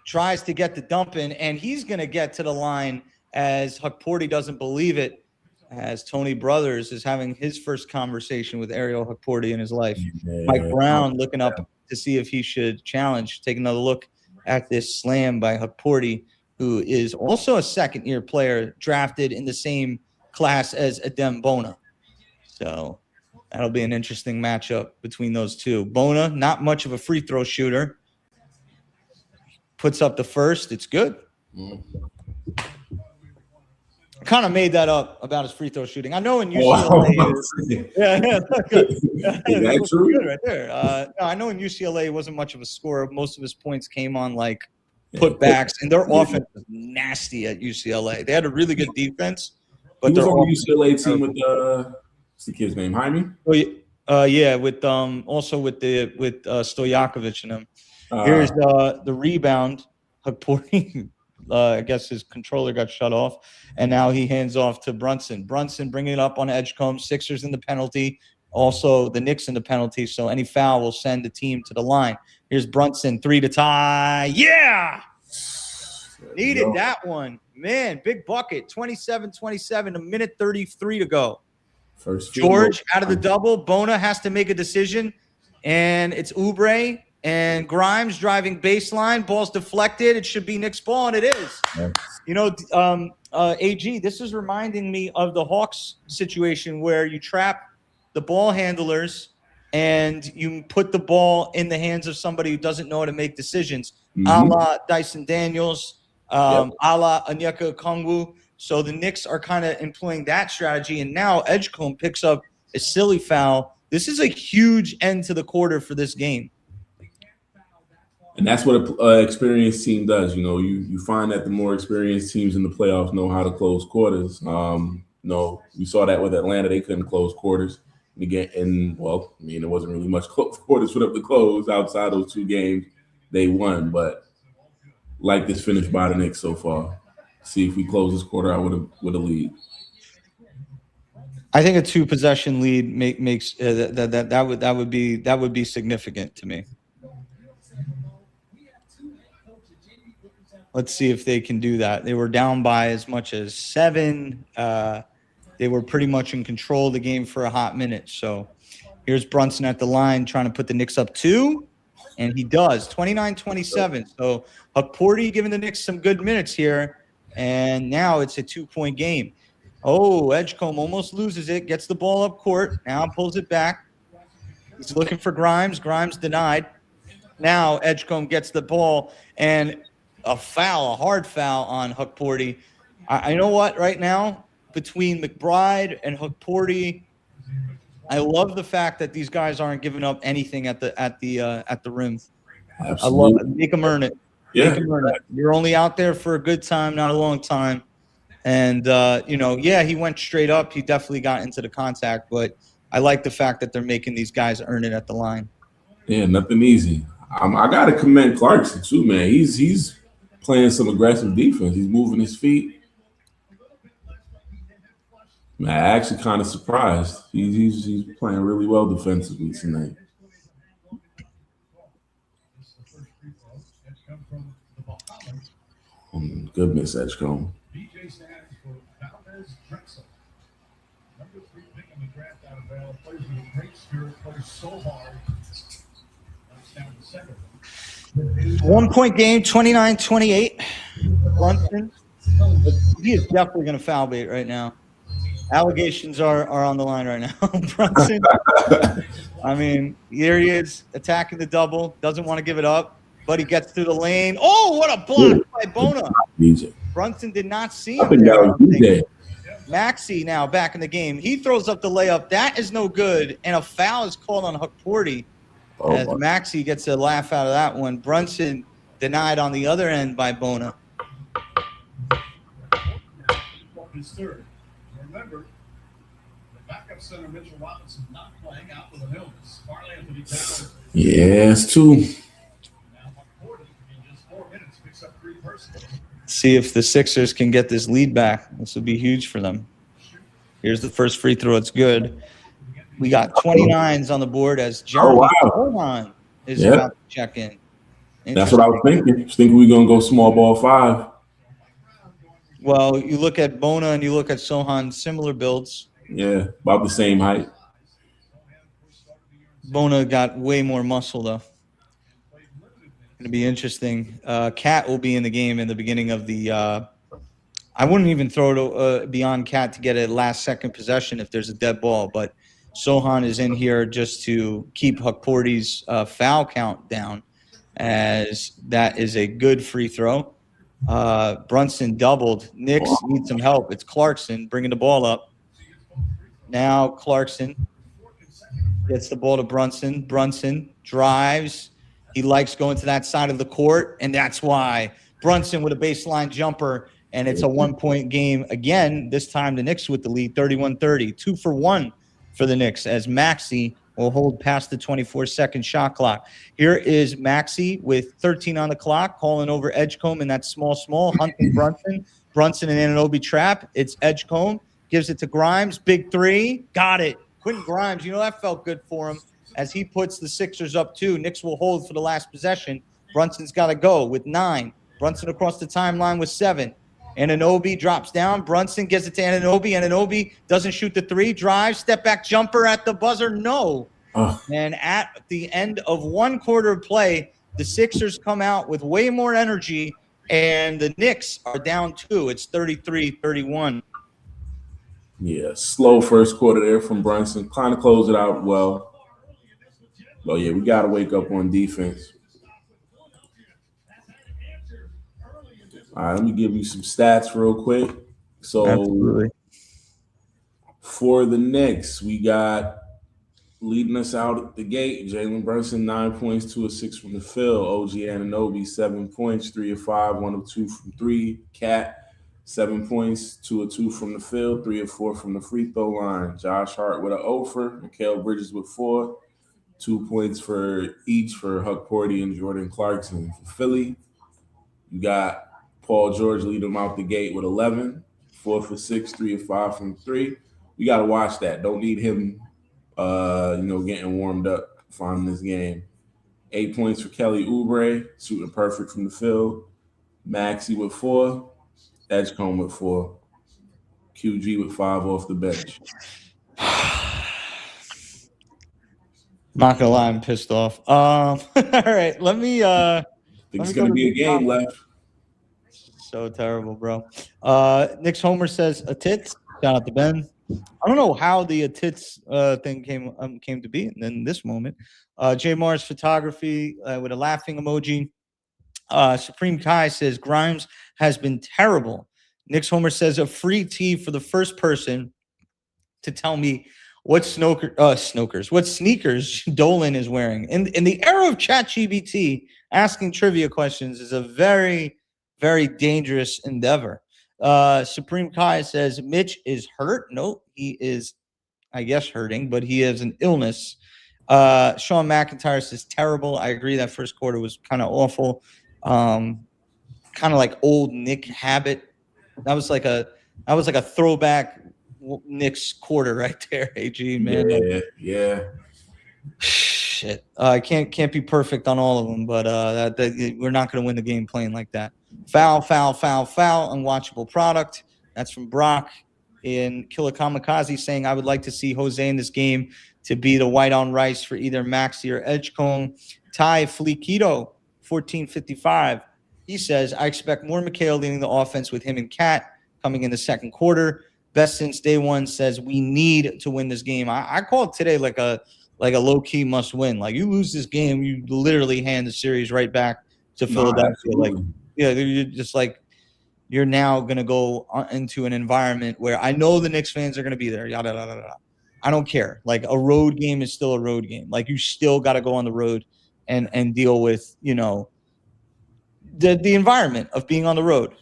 tries to get the dump in, and he's going to get to the line as Huckporty doesn't believe it, as Tony Brothers is having his first conversation with Ariel Huckporty in his life. Yeah. Mike Brown looking up to see if he should challenge. Take another look at this slam by Huckporty, who is also a second-year player drafted in the same class as Adem Bona. So that'll be an interesting matchup between those two. Bona, not much of a free throw shooter. Puts up the first. It's good. I kind of made that up about his free throw shooting. I know in Oh, UCLA, is that true? good right there. No, I know in UCLA he wasn't much of a scorer. Most of his points came on like putbacks, and their offense was nasty at UCLA. They had a really good defense, but he was their on the UCLA team with what's the kid's name? Jaime? yeah, with also with Stojakovic and them. Here's the rebound. Hukporti, I guess his controller got shut off, and now he hands off to Brunson. Brunson bringing it up on Edgecombe. Sixers in the penalty. Also, the Knicks in the penalty. So any foul will send the team to the line. Here's Brunson, 3 to tie. Yeah! Needed that one. Man, big bucket. 27-27, a minute 33 to go. First George out of the double. Bona has to make a decision, and it's Oubre and Grimes driving baseline. Ball's deflected. It should be Knicks ball, and it is. Yes. You know, AG, this is reminding me of the Hawks situation where you trap the ball handlers and you put the ball in the hands of somebody who doesn't know how to make decisions, a la Dyson Daniels, a la Onyeka Okongwu. So the Knicks are kind of employing that strategy, and now Edgecombe picks up a silly foul. This is a huge end to the quarter for this game. And that's what an experienced team does. You know, you find that the more experienced teams in the playoffs know how to close quarters. No, we saw that with Atlanta. They couldn't close quarters. And well, I mean, there wasn't really much quarters for them to close outside those 2 games. They won, but like this finish by the Knicks so far. See if we close this quarter out with a lead. I think a 2-possession lead makes that would be significant to me. Let's see if they can do that. They were down by as much as 7. They were pretty much in control of the game for a hot minute. So here's Brunson at the line trying to put the Knicks up 2, and he does. 29-27. So Hukporti giving the Knicks some good minutes here, and now it's a 2-point game. Oh, Edgecombe almost loses it, gets the ball up court, now pulls it back. He's looking for Grimes. Grimes denied. Now Edgecombe gets the ball, and a hard foul on Hukporti. I know what, right now, between McBride and Hukporti, I love the fact that these guys aren't giving up anything at the rim. Absolutely. I love it. Make them earn it. Yeah. Make them earn it. You're only out there for a good time, not a long time. And, he went straight up. He definitely got into the contact, but I like the fact that they're making these guys earn it at the line. Yeah, nothing easy. I got to commend Clarkson, too, man. He's playing some aggressive defense. He's moving his feet. Man, I'm actually kind of surprised. He's playing really well defensively tonight. Good miss, Edgecombe. DJ stands for Valdez Drexel. Number 3 pick in the draft out of Bell. Plays with a great spirit. Plays so hard. That's down the second. 1-point game, 29-28. Brunson. He is definitely going to foul bait right now. Allegations are on the line right now. Brunson, I mean, here he is attacking the double. Doesn't want to give it up, but he gets through the lane. Oh, what a block by Bona. Brunson did not see him. Maxey now back in the game. He throws up the layup. That is no good, and a foul is called on Hukporti as Maxey gets a laugh out of that one. Brunson denied on the other end by Bona. His third. Remember, the backup center Mitchell Robinson not playing out with an illness. Yes, too. Now, Hukporti in just 4 minutes picks up 3 personals. See if the Sixers can get this lead back. This would be huge for them. Here's the first free throw. It's good. We got 29s on the board as Jeremy Sohan is about to check in. That's what I was thinking. I was thinking we were going to go small ball 5. Well, you look at Bona and you look at Sohan, similar builds. Yeah, about the same height. Bona got way more muscle, though. Going to be interesting. Cat will be in the game in the beginning of the I wouldn't even throw it beyond Cat to get a last-second possession if there's a dead ball, but Sohan is in here just to keep Hukporti's foul count down, as that is a good free throw. Brunson doubled. Knicks need some help. It's Clarkson bringing the ball up. Now Clarkson gets the ball to Brunson. Brunson drives. He likes going to that side of the court, and that's why Brunson with a baseline jumper, and it's a 1-point game again. This time the Knicks with the lead, 31-30. 2 for 1 for the Knicks as Maxey will hold past the 24-second shot clock. Here is Maxey with 13 on the clock, calling over Edgecombe in that small, hunting Brunson. Brunson and Anunoby trap. It's Edgecombe. Gives it to Grimes. Big three. Got it. Quentin Grimes, that felt good for him as he puts the Sixers up 2. Knicks will hold for the last possession. Brunson's got to go with 9. Brunson across the timeline with 7. Anunoby drops down. Brunson gives it to Anunoby. Anunoby doesn't shoot the 3. Drive. Step back jumper at the buzzer. No. And at the end of 1 quarter of play, the Sixers come out with way more energy, and the Knicks are down 2. It's 33-31. Yeah, slow first quarter there from Brunson. Kind of closed it out well. But, yeah, we got to wake up on defense. All right, let me give you some stats real quick. So, Absolutely. For the Knicks, we got leading us out at the gate, Jalen Brunson, 9 points, 2 of 6 from the field. OG Anunoby, 7 points, 3 of 5, 1 of 2 from 3. Cat, 7 points, 2 of 2 from the field, 3 of 4 from the free throw line. Josh Hart with an 0 for, Mikal Bridges with 4, 2 points for each for Huck Porty and Jordan Clarkson. For Philly, you got Paul George leading them out the gate with 11, 4 for 6, 3 of 5 from 3. We got to watch that. Don't need him, getting warmed up finding this game. 8 points for Kelly Oubre, shooting perfect from the field. Maxey with 4. Edgecombe with 4. QG with 5 off the bench. Not gonna lie, I'm pissed off. All right, let me. I think it's gonna be a game left. So terrible, bro. Nick's Homer says a tits. Shout out to Ben. I don't know how the tits thing came to be in this moment. J Mars Photography with a laughing emoji. Supreme Kai says Grimes has been terrible. Nick's Homer says a free tee for the first person to tell me what what sneakers Dolan is wearing. In the era of ChatGPT, asking trivia questions is a very, very dangerous endeavor. Supreme Kai says Mitch is hurt. No, he is, I guess, hurting, but he has an illness. Sean McIntyre says terrible. I agree that first quarter was kind of awful. Kind of like old Nick habit. That was like a throwback Knicks quarter right there. AG, man. Yeah. Shit. Can't be perfect on all of them, but we're not going to win the game playing like that. Foul. Unwatchable product. That's from Brock in Killer Kamikaze saying, I would like to see Jose in this game to be the white on rice for either Maxey or Edgecombe. Ty Fleekito, 1455. He says, I expect more Mikal leading the offense with him and Cat coming in the second quarter. Best since day one says we need to win this game. I call it today like a low-key must win. Like you lose this game, you literally hand the series right back to Philadelphia. You're just like you're now going to go into an environment where I know the Knicks fans are going to be there. Yada, yada, yada. I don't care. Like a road game is still a road game. Like you still got to go on the road and deal with, the environment of being on the road.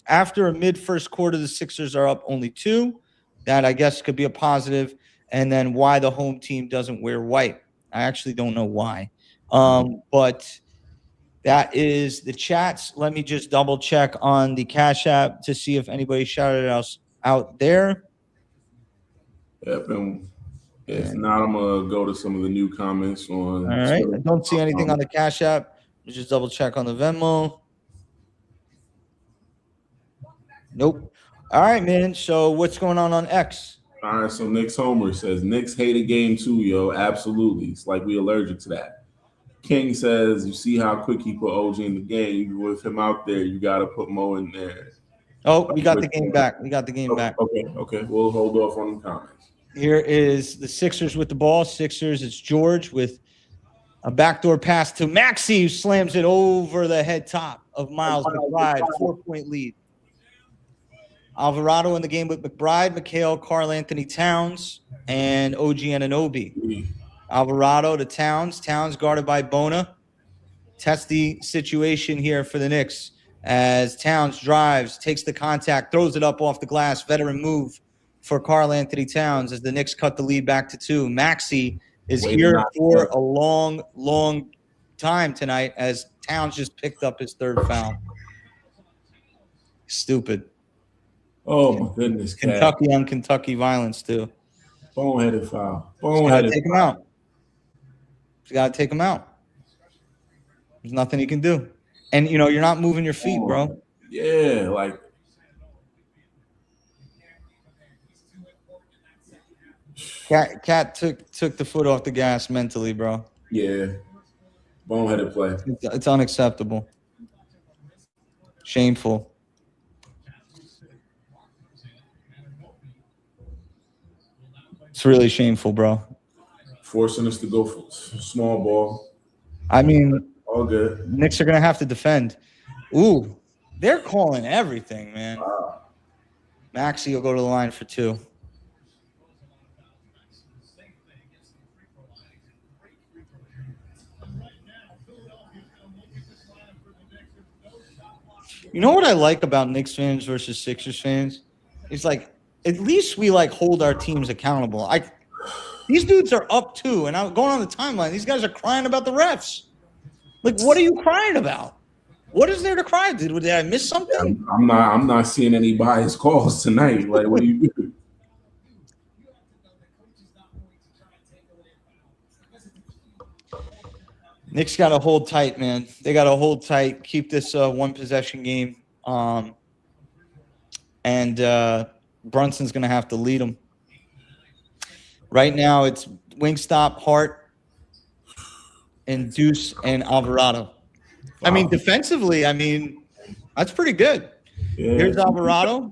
After a mid-first quarter, the Sixers are up only 2. That, I guess, could be a positive. And then why the home team doesn't wear white. I actually don't know why. But that is the chats. Let me just double-check on the Cash App to see if anybody shouted us out there. Yep, and if not, I'm going to go to some of the new comments on. All right. I don't see anything on the Cash App. Let's just double-check on the Venmo. Nope. All right, man. So what's going on X? All right, so Nick's Homer says, Knicks hate a game too, yo. Absolutely. It's like we allergic to that. King says, you see how quick he put OG in the game. With him out there, you got to put Mo in there. Oh, we got the game back. Okay. We'll hold off on the comments. Here is the Sixers with the ball. Sixers, it's George with A backdoor pass to Maxey, who slams it over the head top of Miles McBride. 4-point lead. Alvarado in the game with McBride, McHale, Karl Anthony Towns, and OG Anunoby. Alvarado to Towns. Towns guarded by Bona. Testy situation here for the Knicks as Towns drives, takes the contact, throws it up off the glass. Veteran move for Karl Anthony Towns as the Knicks cut the lead back to 2. Maxey is here for a long, long time tonight as Towns just picked up his 3rd foul. Stupid. Oh, my goodness. Kentucky on Kentucky violence, too. Boneheaded foul. Boneheaded. Take him out. You got to take him out. There's nothing you can do. And, you know, you're not moving your feet, bro. Yeah, like. Cat took the foot off the gas mentally, bro. Yeah. Boneheaded play. It's unacceptable. Shameful. It's really shameful, bro. Forcing us to go for small ball. I mean, all good. Knicks are going to have to defend. Ooh, they're calling everything, man. Wow. Maxey will go to the line for 2. You know what I like about Knicks fans versus Sixers fans? It's like, at least we like hold our teams accountable. These dudes are up 2, and I'm going on the timeline. These guys are crying about the refs. Like, what are you crying about? What is there to cry? Did I miss something? I'm not seeing any biased calls tonight. Like, what do you do? Knicks got to hold tight, man. They got to hold tight, keep this one possession game. And Brunson's going to have to lead them. Right now, it's Wingstop, Hart, and Deuce, and Alvarado. Wow. I mean, defensively, that's pretty good. Yeah. Here's Alvarado.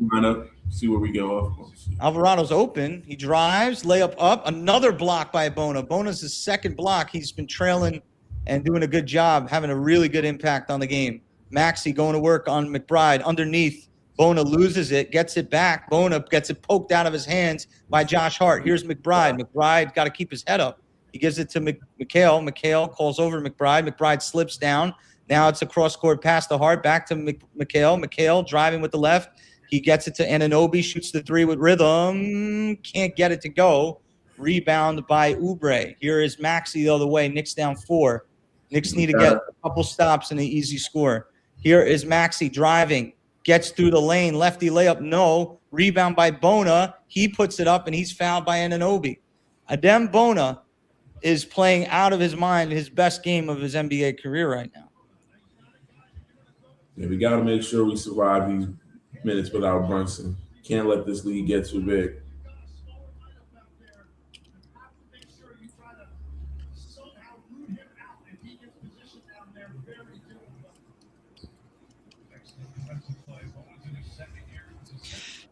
See where we go. Alvarado's open. He drives, layup up. Another block by Bona. Bona's his 2nd block. He's been trailing and doing a good job, having a really good impact on the game. Maxey going to work on McBride. Underneath, Bona loses it, gets it back. Bona gets it poked out of his hands by Josh Hart. Here's McBride. McBride got to keep his head up. He gives it to McHale. McHale calls over McBride. McBride slips down. Now it's a cross-court pass to Hart. Back to McHale. McHale driving with the left. He gets it to Anunoby. Shoots the 3 with rhythm. Can't get it to go. Rebound by Oubre. Here is Maxey the other way. Knicks down 4. Knicks need to get a couple stops and an easy score. Here is Maxey driving. Gets through the lane. Lefty layup, no. Rebound by Bona. He puts it up, and he's fouled by Anunoby. Adem Bona is playing out of his mind, his best game of his NBA career right now. Yeah, we got to make sure we survive these minutes without Brunson. Can't let this lead get too big.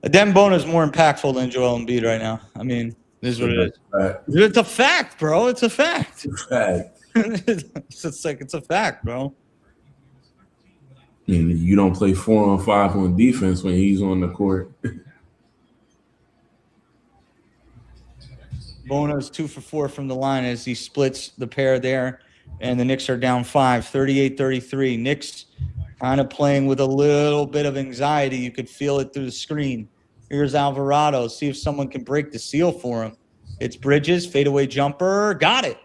Adem Bona is more impactful than Joel Embiid right now. I mean, this is what it is. It's a fact, bro. It's a fact. It's a fact. It's a fact, bro. And you don't play 4-on-5 on defense when he's on the court. Bona is 2 for 4 from the line as he splits the pair there. And the Knicks are down 5, 38-33. Knicks kind of playing with a little bit of anxiety. You could feel it through the screen. Here's Alvarado. See if someone can break the seal for him. It's Bridges, fadeaway jumper. Got it.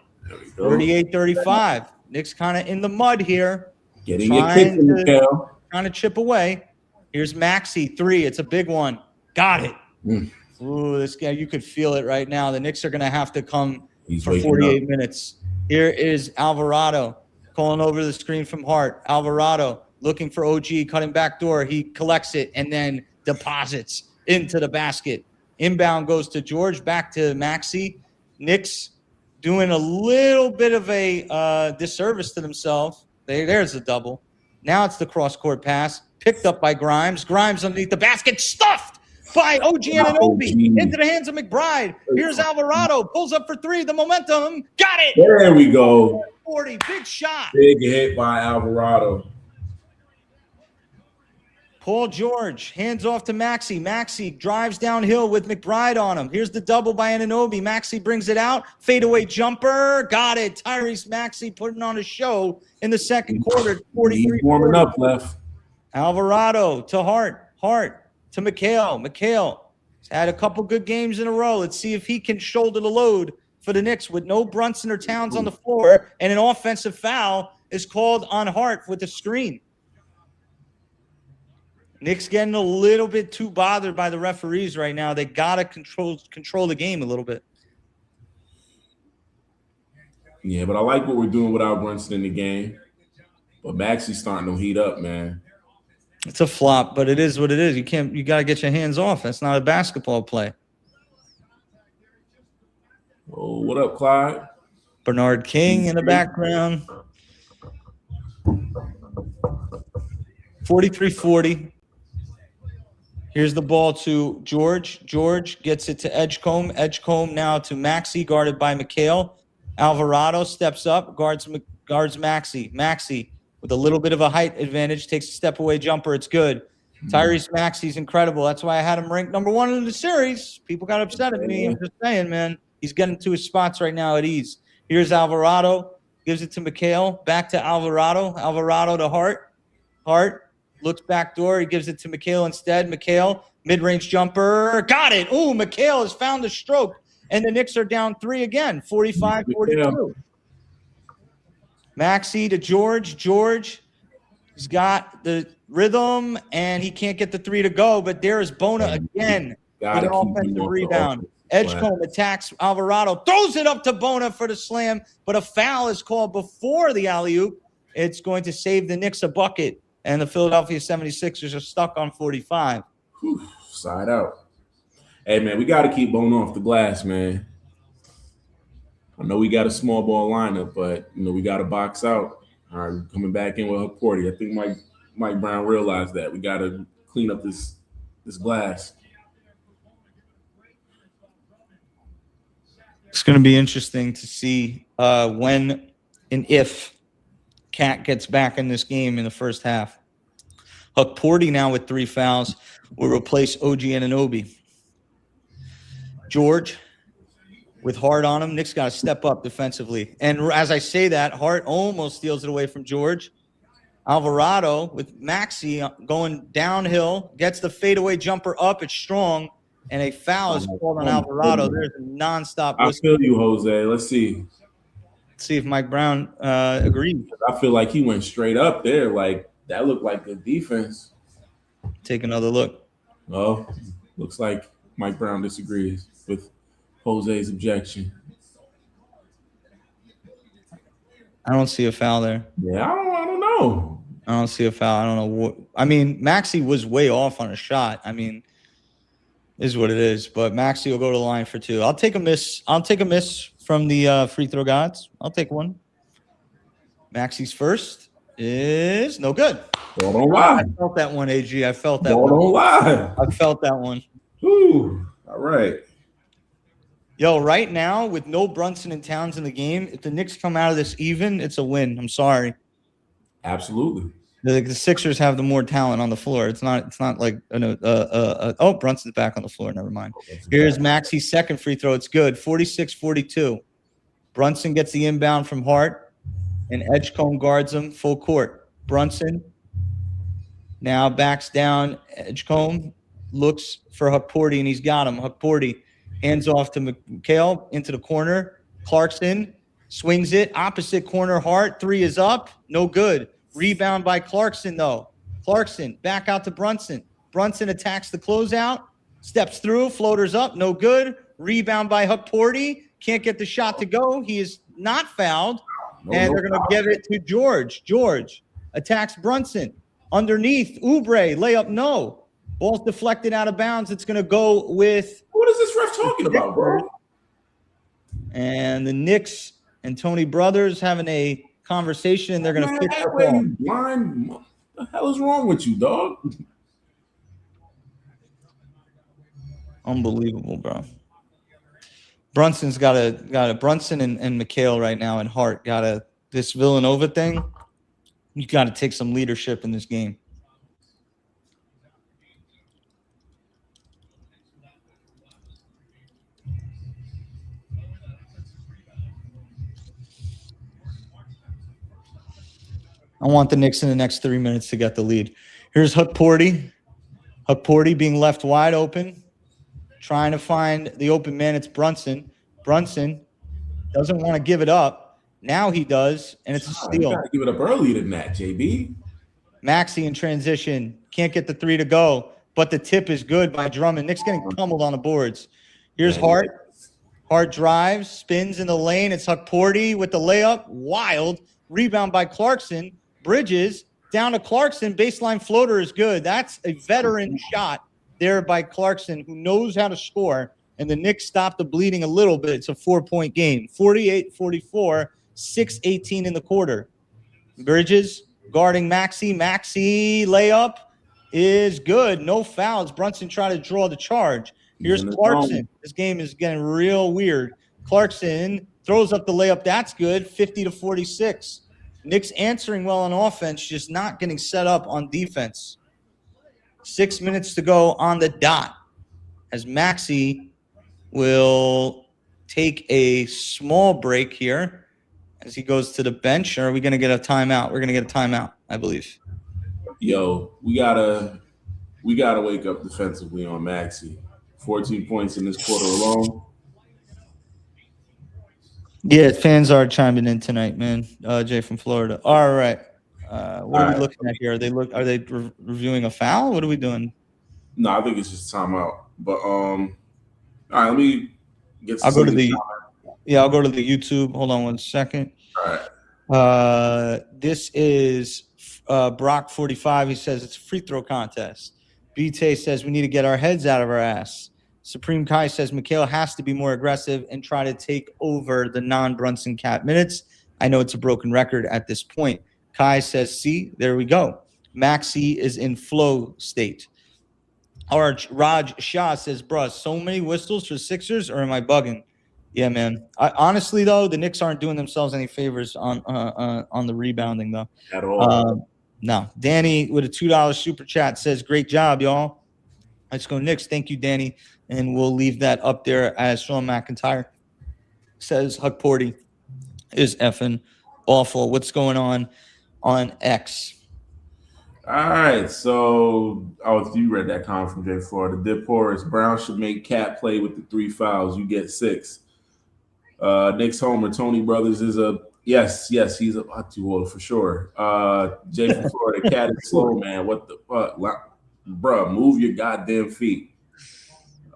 38-35. Knicks kind of in the mud here. Getting your kick in the tail. Trying to chip away. Here's Maxey, 3. It's a big one. Got it. Ooh, this guy, you could feel it right now. The Knicks are going to have to come for 48 minutes. Here is Alvarado calling over the screen from Hart. Alvarado looking for OG, cutting back door. He collects it and then deposits into the basket. Inbound goes to George, back to Maxey. Knicks doing a little bit of a disservice to themselves. There's a double. Now it's the cross-court pass, picked up by Grimes. Grimes underneath the basket, stuffed by OG Anunoby into the hands of McBride. Here's Alvarado, pulls up for 3, the momentum. Got it! There we go. 40. Big shot. Big hit by Alvarado. Paul George hands off to Maxey. Maxey drives downhill with McBride on him. Here's the double by Anunoby. Maxey brings it out. Fadeaway jumper. Got it. Tyrese Maxey putting on a show in the second quarter. 43. He's warming up left. Alvarado to Hart. Hart to McHale. McHale has had a couple good games in a row. Let's see if he can shoulder the load for the Knicks with no Brunson or Towns on the floor. And an offensive foul is called on Hart with the screen. Knicks getting a little bit too bothered by the referees right now. They got to control the game a little bit. Yeah, but I like what we're doing without Brunson in the game. But Maxey's starting to heat up, man. It's a flop, but it is what it is. You got to get your hands off. That's not a basketball play. Oh, what up, Clyde? Bernard King in the background. 43-40. Here's the ball to George. George gets it to Edgecombe. Edgecombe now to Maxey, guarded by McHale. Alvarado steps up, guards Maxey. Maxey with a little bit of a height advantage, takes a step-away jumper. It's good. Tyrese Maxey's incredible. That's why I had him ranked number 1 in the series. People got upset at me. I'm just saying, man. He's getting to his spots right now at ease. Here's Alvarado. Gives it to McHale. Back to Alvarado. Alvarado to Hart. Hart. Looks back door. He gives it to McHale instead. McHale, mid-range jumper. Got it. Ooh, McHale has found the stroke. And the Knicks are down 3 again, 45-42. Maxey to George. George, he's got the rhythm, and he can't get the 3 to go. But there is Bona again with an offensive rebound. Edgecombe attacks Alvarado. Throws it up to Bona for the slam. But a foul is called before the alley-oop. It's going to save the Knicks a bucket. And the Philadelphia 76ers are stuck on 45. Whew, side out. Hey, man, we got to keep Bona off the glass, man. I know we got a small ball lineup, but, we got to box out. All right, we're coming back in with Hukporty. I think Mike Brown realized that. We got to clean up this glass. It's going to be interesting to see when and if Cat gets back in this game in the first half. Hukporty now with 3 fouls will replace OG Anunoby. George with Hart on him. Knicks got to step up defensively. And as I say that, Hart almost steals it away from George. Alvarado with Maxey going downhill, gets the fadeaway jumper up. It's strong, and a foul is called on Alvarado. There's a nonstop. I feel you, Jose. Let's see. See if Mike Brown agrees. I feel like he went straight up there. Like, that looked like good defense. Take another look. Oh, looks like Mike Brown disagrees with Jose's objection. I don't see a foul there. Yeah, I don't know. I don't see a foul. I don't know what. I mean, Maxey was way off on a shot. I mean, is what it is. But Maxey will go to the line for 2. I'll take a miss. From the free throw gods. I'll take one. Maxey's first is no good. Don't lie. I felt that one, AG. I felt that one. Don't lie. I felt that one. Ooh, all right. Yo, right now, with no Brunson and Towns in the game, if the Knicks come out of this even, it's a win. I'm sorry. Absolutely. The Sixers have the more talent on the floor. It's not like oh, Brunson's back on the floor. Never mind. Here's Maxey's second free throw. It's good. 46-42. Brunson gets the inbound from Hart, and Edgecombe guards him full court. Brunson now backs down. Edgecombe looks for Hukporty, and he's got him. Hukporty hands off to McHale into the corner. Clarkson swings it. Opposite corner, Hart. 3 is up. No good. Rebound by Clarkson, though. Clarkson back out to Brunson. Brunson attacks the closeout. Steps through. Floaters up. No good. Rebound by Hukporty. Can't get the shot to go. He is not fouled. And they're going to give it to George. George attacks Brunson. Underneath. Oubre. Layup. No. Ball's deflected out of bounds. It's going to go with. What is this ref talking about, bro? And the Knicks and Tony Brothers having a conversation, and they're going to fix the ball. Blind. What the hell is wrong with you, dog? Unbelievable, bro. Brunson's got a Brunson and McHale right now, and Hart got to this Villanova thing, you got to take some leadership in this game. I want the Knicks in the next 3 minutes to get the lead. Here's Hukporty. Hukporty being left wide open, trying to find the open man. It's Brunson. Brunson doesn't want to give it up. Now he does, and it's a steal. You got to give it up earlier than that, JB. Maxey in transition. Can't get the three to go, but the tip is good by Drummond. Knicks getting pummeled on the boards. Here's Hart. Hart drives, spins in the lane. It's Hukporty with the layup. Wild. Rebound by Clarkson. Bridges down to Clarkson. Baseline floater is good. That's a veteran shot there by Clarkson, who knows how to score. And the Knicks stopped the bleeding a little bit. It's a 4-point game. 48-44, 6:18 in the quarter. Bridges guarding Maxey. Maxey layup is good. No fouls. Brunson tried to draw the charge. Here's Clarkson. This game is getting real weird. Clarkson throws up the layup. That's good. 50-46. Knicks answering well on offense, just not getting set up on defense. 6 minutes to go on the dot as Maxey will take a small break here as he goes to the bench. Or are we going to get a timeout? We're going to get a timeout, I believe. Yo, we gotta wake up defensively on Maxey. 14 points in this quarter alone. Yeah, fans are chiming in tonight, man. Jay from Florida. All right. What are we looking at here? Are they reviewing a foul? What are we doing? No, I think it's just timeout. But all right, let me get. I'll go to the YouTube. Hold on 1 second. All right. This is Brock 45. He says it's a free throw contest. BT says we need to get our heads out of our ass. Supreme Kai says Mikhail has to be more aggressive and try to take over the non-Brunson Cat minutes. I know it's a broken record at this point. Kai says, see, there we go. Maxey is in flow state. Raj Shah says, bruh, so many whistles for Sixers, or am I bugging? Yeah, man. Honestly, though, the Knicks aren't doing themselves any favors on the rebounding, though. At all. No. Danny with a $2 super chat says, great job, y'all. Let's go Knicks. Thank you, Danny. And we'll leave that up there as Sean McIntyre says Hukporty is effing awful. What's going on X? All right. So, you read that comment from Jay Florida. Dip Horace. Brown should make Cat play with the 3 fouls. You get 6. Knicks homer. Tony Brothers is a yes. He's a too old for sure. Jay from Florida. Cat is slow, man. What the fuck? Bruh, move your goddamn feet.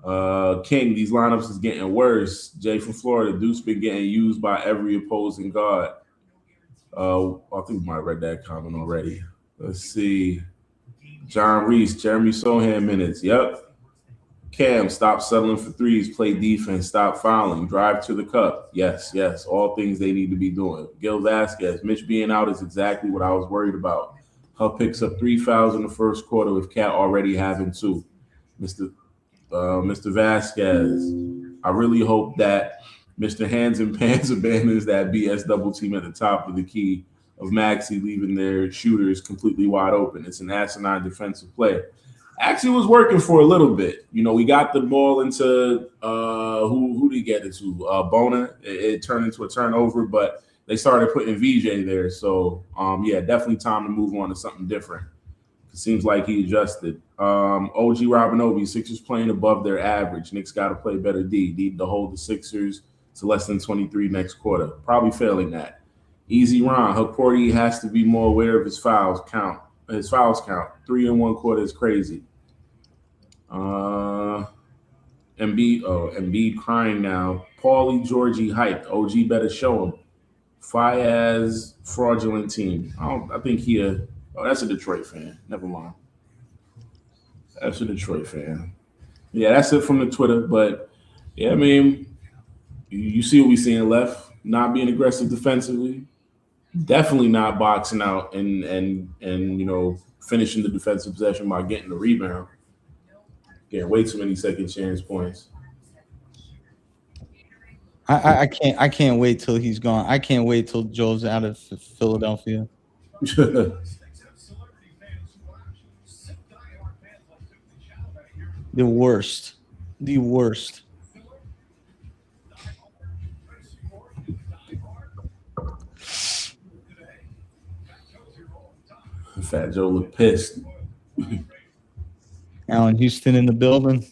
King, these lineups is getting worse. Jay from Florida, Deuce been getting used by every opposing guard. I think we might have read that comment already. Let's see. John Reese, Jeremy Sohan minutes. Yep. Cam, stop settling for threes. Play defense. Stop fouling. Drive to the cup. Yes. All things they need to be doing. Gil Vasquez, Mitch being out is exactly what I was worried about. Huff picks up 3 fouls in the first quarter with Cat already having 2. Mr. Vasquez, I really hope that Mr. Hands and Pants abandons that BS double team at the top of the key of Maxey leaving their shooters completely wide open. It's an asinine defensive play. Actually was working for a little bit. You know, we got the ball into who did he get it to? Bona. It turned into a turnover, but they started putting VJ there. So definitely time to move on to something different. It seems like he adjusted. OG Robinobi, Sixers playing above their average. Knicks got to play better D. Need to hold the Sixers to less than 23 next quarter. Probably failing that. Easy Ron. Hukporty has to be more aware of his fouls count. 3 in 1 quarter is crazy. Embiid crying now. Paulie Georgie hyped. OG better show him. Fiaz fraudulent team. I think that's a Detroit fan. Never mind. That's a Detroit fan. Yeah, that's it from the Twitter. But yeah, I mean, you see what we seeing left. Not being aggressive defensively. Definitely not boxing out and finishing the defensive possession by getting the rebound. Getting way too many second chance points. I can't wait till he's gone. I can't wait till Joe's out of Philadelphia. The worst. The worst. Fat Joe looked pissed. Allen Houston in the building.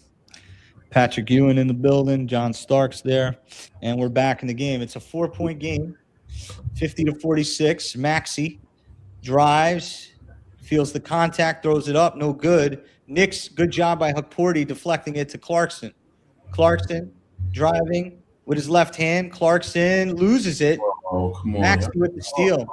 Patrick Ewing in the building. John Starks there. And we're back in the game. It's a 4-point game. 50-46. Maxey drives, feels the contact, throws it up. No good. Knicks, good job by Hukporti deflecting it to Clarkson. Clarkson driving with his left hand. Clarkson loses it. Oh, come on. Maxey with the steal.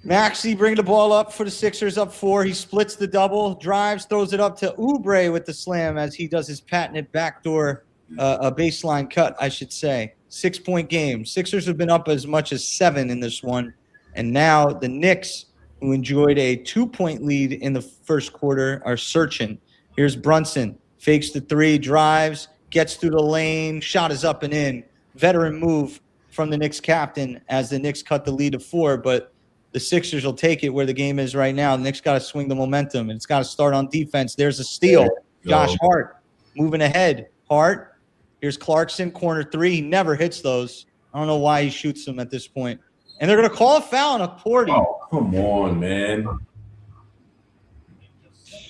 Maxey bring the ball up for the Sixers, up 4. He splits the double, drives, throws it up to Oubre with the slam as he does his patented backdoor a baseline cut, I should say. 6-point game. Sixers have been up as much as 7 in this one. And now the Knicks, who enjoyed a 2-point lead in the first quarter, are searching. Here's Brunson. Fakes the 3, drives, gets through the lane. Shot is up and in. Veteran move from the Knicks captain as the Knicks cut the lead to 4. But the Sixers will take it where the game is right now. The Knicks got to swing the momentum. And it's got to start on defense. There's a steal. Josh Hart moving ahead. Hart. Here's Clarkson, corner 3. He never hits those. I don't know why he shoots them at this point. And they're going to call a foul on Hukporti. Oh, come on, man.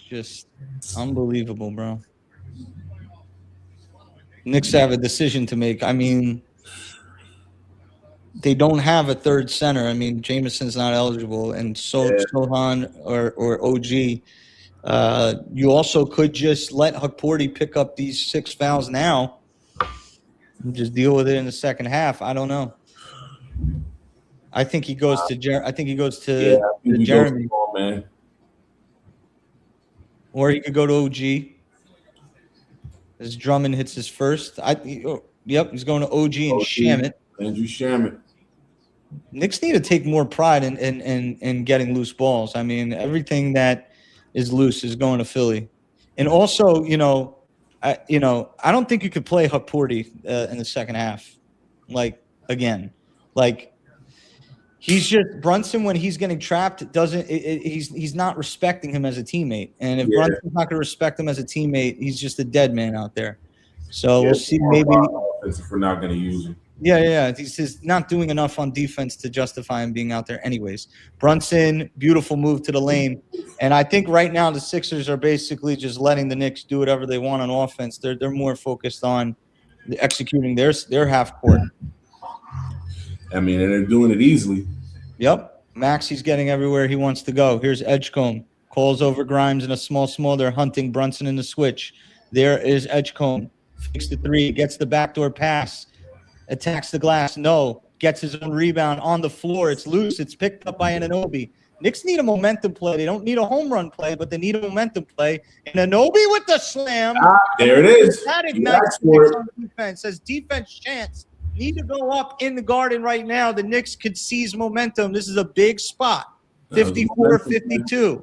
Just unbelievable, bro. Knicks have a decision to make. I mean, they don't have a third center. I mean, Jameson's not eligible, and Sohan or OG. You also could just let Hukporti pick up these 6 fouls now and just deal with it in the second half. I don't know. I think he goes to Jeremy, man. or he could go to OG. As Drummond hits his first, he's going to OG and Shamet. Andrew Shamet. Knicks need to take more pride in getting loose balls. I mean, everything that is loose is going to Philly. And also, I don't think you could play Hukporti in the second half. He's just Brunson when he's getting trapped. He's not respecting him as a teammate. And if Brunson's not going to respect him as a teammate, he's just a dead man out there. So we'll see. Maybe if we're not going to use him. Yeah. He's not doing enough on defense to justify him being out there anyways. Brunson, beautiful move to the lane. And I think right now the Sixers are basically just letting the Knicks do whatever they want on offense. They're more focused on executing their half court. I mean, and they're doing it easily. Yep. Maxey's getting everywhere he wants to go. Here's Edgecombe. Calls over Grimes in a small. They're hunting Brunson in the switch. There is Edgecombe. Fakes the 3. Gets the backdoor pass. Attacks the glass. No. Gets his own rebound on the floor. It's loose. It's picked up by Anunoby. Knicks need a momentum play. They don't need a home run play, but they need a momentum play. And Anunoby with the slam. There it is. That ignites Knicks on defense. As defense chance. Need to go up in the Garden right now. The Knicks could seize momentum. This is a big spot. 54-52.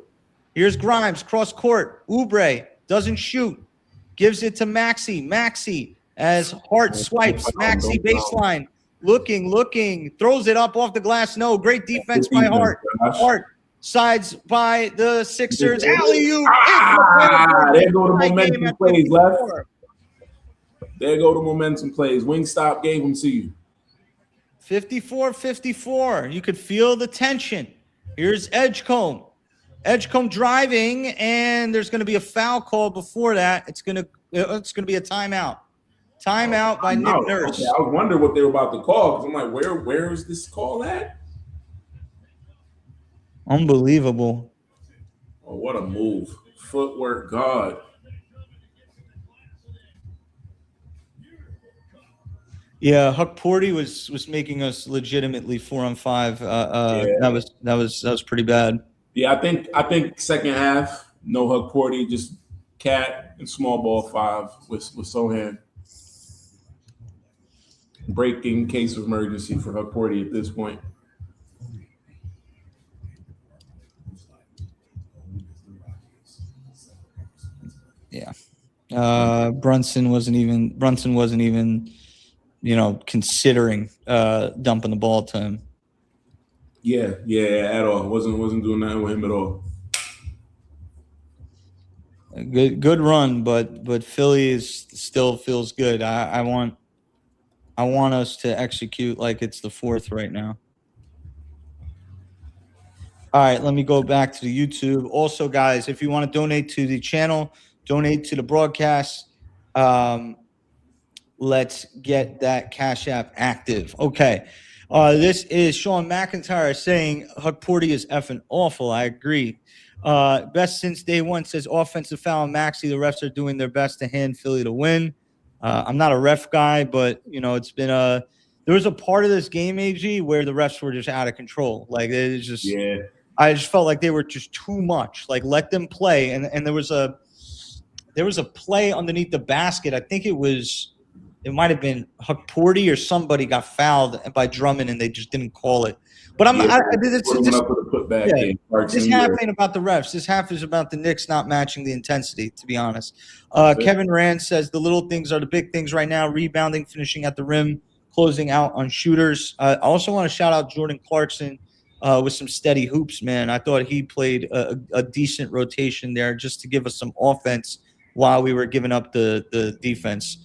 Here's Grimes, cross court. Oubre doesn't shoot. Gives it to Maxey. Maxey as Hart swipes. Maxey baseline. Looking. Throws it up off the glass. No, great defense by Hart. Hart sides by the Sixers. Alley-oop. There go the momentum plays left. There go the momentum plays. Wingstop gave them to you. 54-54. You could feel the tension. Here's Edgecombe. Edgecombe driving, and there's going to be a foul call before that. It's going to be a timeout. Timeout by Nick Nurse. Okay, I was wondering what they were about to call because I'm like, where is this call at? Unbelievable. Oh, what a move. Footwork, God. Yeah, Hukporti was making us legitimately 4-on-5. That was pretty bad. Yeah, I think second half, no Hukporti, just Cat and small ball 5 with Sohan. Break in case of emergency for Hukporti at this point. Yeah. Brunson wasn't even, considering dumping the ball to him. Yeah, at all. Wasn't doing nothing with him at all. Good run, but Philly still feels good. I want us to execute like it's the fourth right now. All right, let me go back to the YouTube. Also, guys, if you want to donate to the channel, donate to the broadcast. Let's get that Cash App active. Okay. This is Sean McIntyre saying Huck Porty is effing awful. I agree. Best since day one says offensive foul on Maxey. The refs are doing their best to hand Philly to win. I'm not a ref guy, but it's been there was a part of this game, AG, where the refs were just out of control. Like it's just I just felt like they were just too much. Like let them play. And there was a play underneath the basket. I think it might have been Huck Porty or somebody got fouled by Drummond and they just didn't call it. But this half ain't about the refs. This half is about the Knicks not matching the intensity, to be honest. Kevin Rand says the little things are the big things right now. Rebounding, finishing at the rim, closing out on shooters. I also want to shout out Jordan Clarkson with some steady hoops, man. I thought he played a decent rotation there just to give us some offense while we were giving up the defense.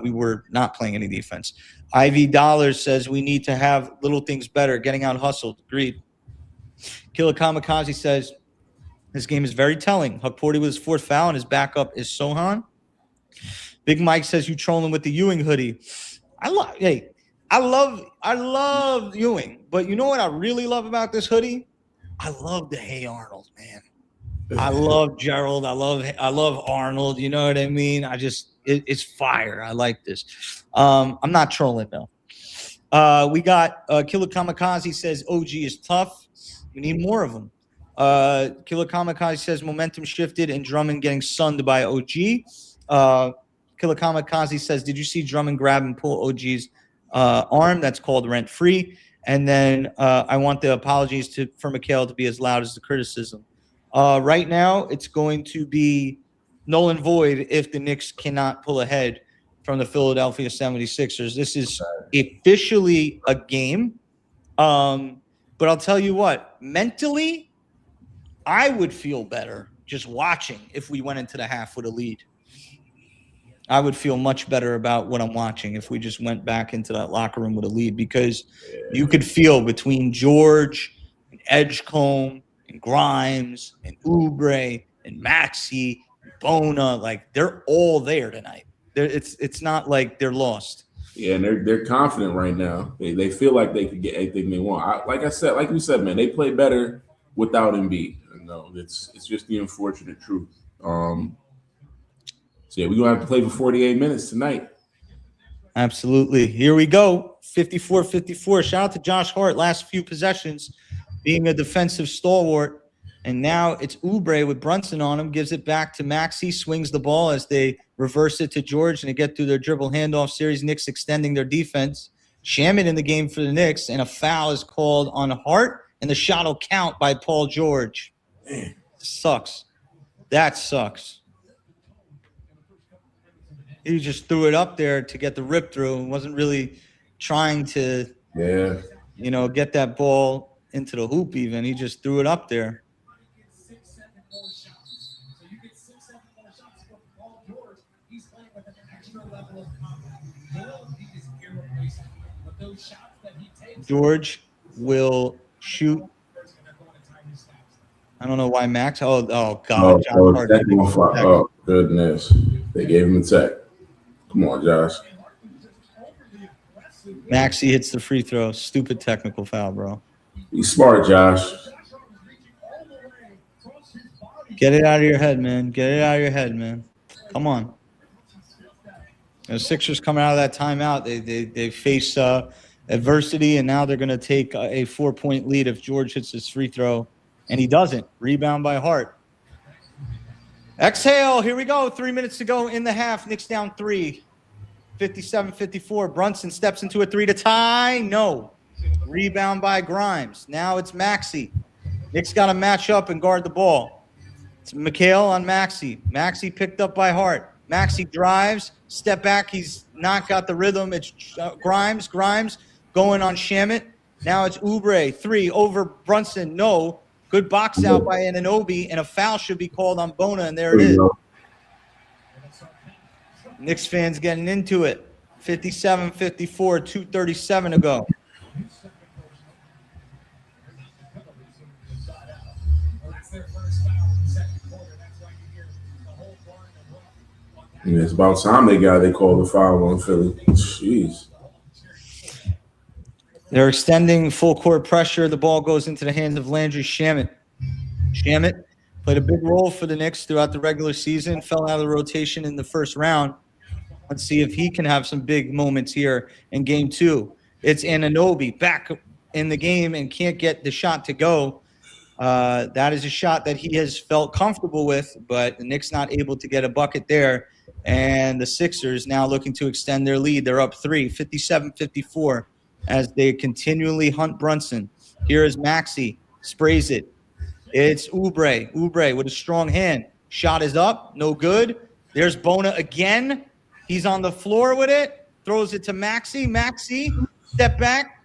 We were not playing any defense. Ivy Dollars says we need to have little things better, getting out hustled. Agreed. Killer Kamikaze says this game is very telling. Huck Porty with his fourth foul and his backup is Sohan. Big Mike says you trolling with the Ewing hoodie. I love Ewing, but you know what I really love about this hoodie? I love the Hey Arnold, man. I love Gerald. I love Arnold. You know what I mean? It's fire. I like this. I'm not trolling though. We got Killer Kamikaze says OG is tough. We need more of them. Killer Kamikaze says momentum shifted and Drummond getting sunned by OG. Killer Kamikaze says, did you see Drummond grab and pull OG's arm? That's called rent free. And then I want the apologies for Mikhail to be as loud as the criticism. Right now, it's going to be null and void if the Knicks cannot pull ahead from the Philadelphia 76ers. This is officially a game. But I'll tell you what, mentally, I would feel better just watching if we went into the half with a lead. I would feel much better about what I'm watching if we just went back into that locker room with a lead, because you could feel between George and Edgecombe and Grimes and Oubre and Maxey and Bona, like they're all there tonight. It's not like they're lost. Yeah, and they're confident right now. They feel like they could get anything they want. Like we said, man, they play better without Embiid. It's just the unfortunate truth. So yeah, we're gonna have to play for 48 minutes tonight. Absolutely. Here we go. 54-54. Shout out to Josh Hart. Last few possessions being a defensive stalwart. And now it's Oubre with Brunson on him. Gives it back to Maxey. Swings the ball as they reverse it to George and they get through their dribble handoff series. Knicks extending their defense. Shaman in the game for the Knicks. And a foul is called on Hart. And the shot will count by Paul George. Man, sucks. That sucks. He just threw it up there to get the rip through and wasn't really trying to, get that ball into the hoop even. He just threw it up there. George will shoot. I don't know why Max. Oh God. Oh, goodness. They gave him a tech. Come on, Josh. Maxey hits the free throw. Stupid technical foul, bro. Be smart, Josh. Get it out of your head, man. Come on. The Sixers coming out of that timeout. They face adversity, and now they're going to take a 4-point lead if George hits his free throw, and he doesn't. Rebound by Hart. Exhale. Here we go. 3 minutes to go in the half. Knicks down 3. 57-54. Brunson steps into a 3 to tie. No. Rebound by Grimes. Now it's Maxey. Knicks got to match up and guard the ball. It's Mikhail on Maxey. Maxey picked up by Hart. Maxey drives, step back. He's not got the rhythm. It's Grimes going on Shamit. Now it's Oubre. 3 over Brunson. No. Good box out by Anunoby, and a foul should be called on Bona, and there it is. Knicks fans getting into it. 57-54, 2:37 to go. Yeah, it's about time they called the foul on Philly. Jeez. They're extending full court pressure. The ball goes into the hands of Landry Shamit. Shamit played a big role for the Knicks throughout the regular season, fell out of the rotation in the first round. Let's see if he can have some big moments here in game 2. It's Anunoby back in the game and can't get the shot to go. That is a shot that he has felt comfortable with, but the Knicks not able to get a bucket there. And the Sixers now looking to extend their lead. They're up 3, 57-54, as they continually hunt Brunson. Here is Maxey, sprays it. It's Oubre. Oubre with a strong hand. Shot is up, no good. There's Bona again. He's on the floor with it. Throws it to Maxey. Maxey, step back.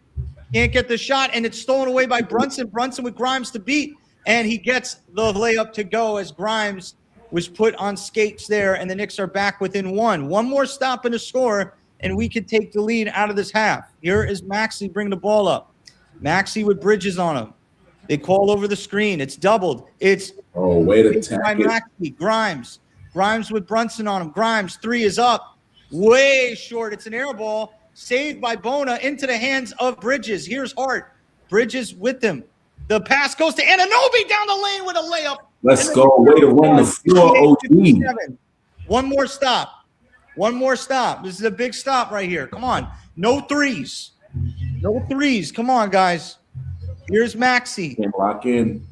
Can't get the shot, and it's stolen away by Brunson. Brunson with Grimes to beat, and he gets the layup to go as Grimes was put on skates there, and the Knicks are back within 1. One more stop in the score, and we could take the lead out of this half. Here is Maxey bringing the ball up. Maxey with Bridges on him. They call over the screen. It's doubled. It's way to tack it. Maxey. Grimes with Brunson on him. Grimes, 3 is up. Way short. It's an air ball. Saved by Bona into the hands of Bridges. Here's Hart. Bridges with him. The pass goes to Anunoby down the lane with a layup. Let's go. Way to run the floor, OG. One more stop. This is a big stop right here. Come on. No threes. Come on, guys. Here's Maxey. Can't lock in.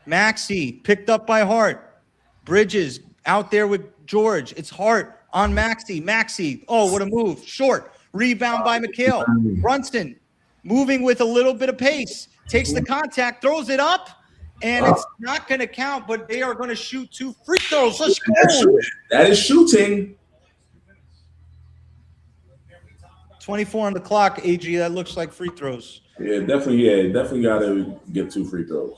Maxey picked up by Hart. Bridges out there with George. It's Hart on Maxey. Maxey. Oh, what a move. Short. Rebound by McHale. Brunson moving with a little bit of pace. Takes the contact, throws it up, and it's not going to count, but they are going to shoot 2 free throws. Let's go. That is shooting. 24 on the clock, AG. That looks like free throws. Yeah, definitely got to get 2 free throws.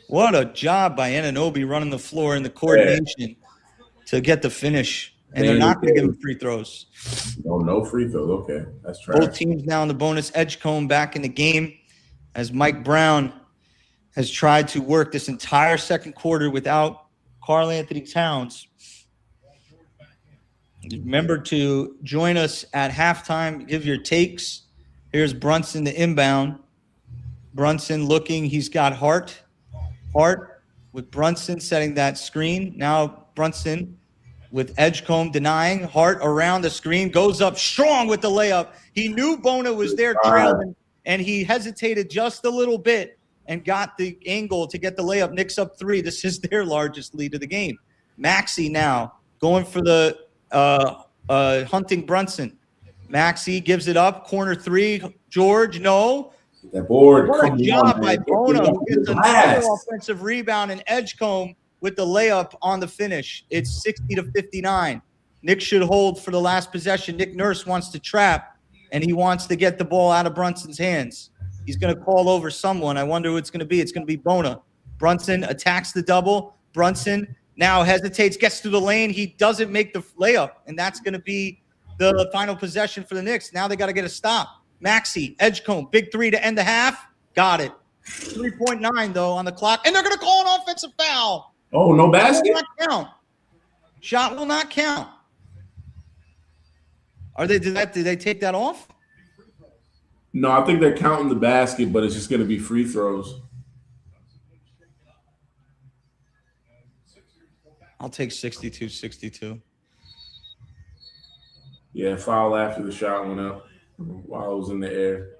What a job by Anunoby running the floor and the coordination to get the finish. And they're not going to give him free throws. No free throws. Okay, that's trash. Both teams now in the bonus. Edgecombe back in the game as Mike Brown has tried to work this entire second quarter without Karl Anthony Towns. Remember to join us at halftime. Give your takes. Here's Brunson, the inbound. Brunson looking. He's got Hart. Hart with Brunson setting that screen. Now Brunson with Edgecombe denying. Hart around the screen. Goes up strong with the layup. He knew Bona was there trailing, and he hesitated just a little bit and got the angle to get the layup. Knicks up 3. This is their largest lead of the game. Maxey now going for the hunting Brunson. Maxey gives it up. Corner 3. George, no. That board. What a job by Bona, who gets another offensive rebound, and Edgecombe with the layup on the finish. It's 60-59. Nick should hold for the last possession. Nick Nurse wants to trap, and he wants to get the ball out of Brunson's hands. He's going to call over someone. I wonder who it's going to be. It's going to be Bona. Brunson attacks the double. Brunson now hesitates, gets through the lane. He doesn't make the layup, and that's going to be the final possession for the Knicks. Now they got to get a stop. Maxey, Edgecombe, big 3 to end the half. Got it. 3.9, though, on the clock. And they're going to call an offensive foul. Oh, no basket? Shot will not count. Did they take that off? No, I think they're counting the basket, but it's just going to be free throws. I'll take 62-62. Yeah, foul after the shot went up while it was in the air.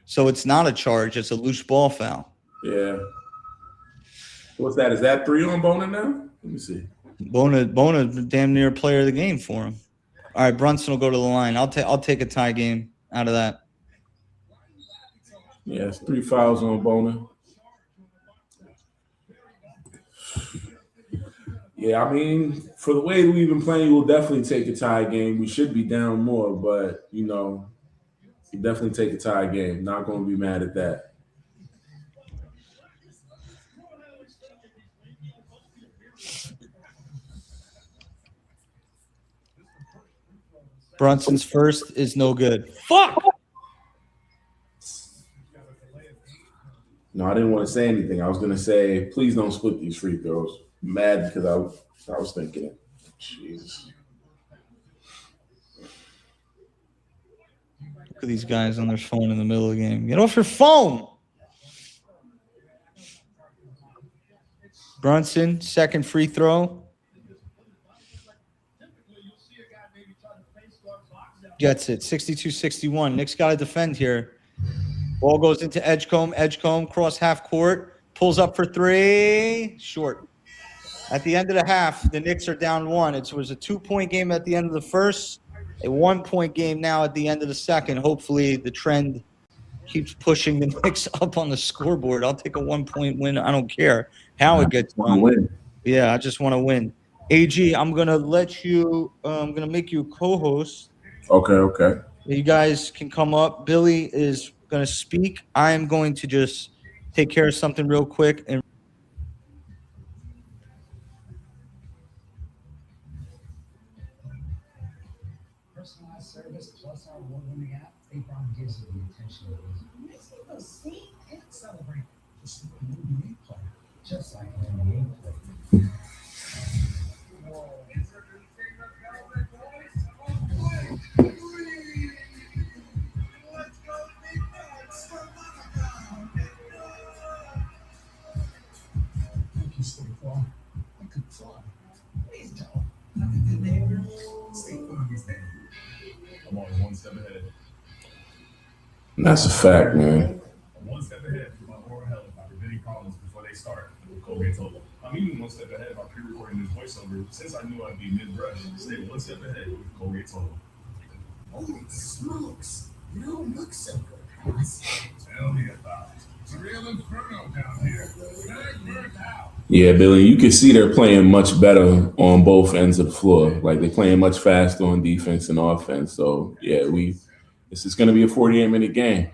So it's not a charge. It's a loose ball foul. Yeah. What's that? Is that 3 on Bona now? Let me see. Bona damn near player of the game for him. All right, Brunson will go to the line. I'll take a tie game out of that. Yeah, it's 3 fouls on Bona. Yeah, I mean, for the way we've been playing, we'll definitely take a tie game. We should be down more, but, we'll definitely take a tie game. Not going to be mad at that. Brunson's first is no good. Fuck! No, I didn't want to say anything. I was going to say, please don't split these free throws. I'm mad because I was thinking it. Jesus. Look at these guys on their phone in the middle of the game. Get off your phone! Brunson, second free throw. Gets it, 62-61. Knicks got to defend here. Ball goes into Edgecombe, cross half court, pulls up for three, short. At the end of the half, the Knicks are down 1. It was a 2-point game at the end of the first, a 1-point game now at the end of the second. Hopefully the trend keeps pushing the Knicks up on the scoreboard. I'll take a 1-point win. I don't care how it gets done. Yeah, I just want to win. AG, I'm going to let you I'm going to make you a co-host. Okay. You guys can come up. Billy is going to speak. I am going to just take care of something real quick. And personalized service plus our award-winning app, Paypal gives you the attention it is. Makes me feel seen and celebrate. Just like an NBA player. Just like an NBA player. Stay fly. I could fly. Please don't. Not a good neighbor. Stay fly. I'm always one step ahead. That's a fact, man. I'm one step ahead for my oral health by preventing problems before they start. Colgate told them. I'm even one step ahead by pre-recording this voiceover since I knew I'd be mid-brush. Stay one step ahead with Colgate told them. Holy smokes. You don't look so good, Ross. Tell me about it. It's a real inferno down here. Yeah, Billy, you can see they're playing much better on both ends of the floor. Like they're playing much faster on defense and offense. So yeah, this is going to be a 48-minute game. I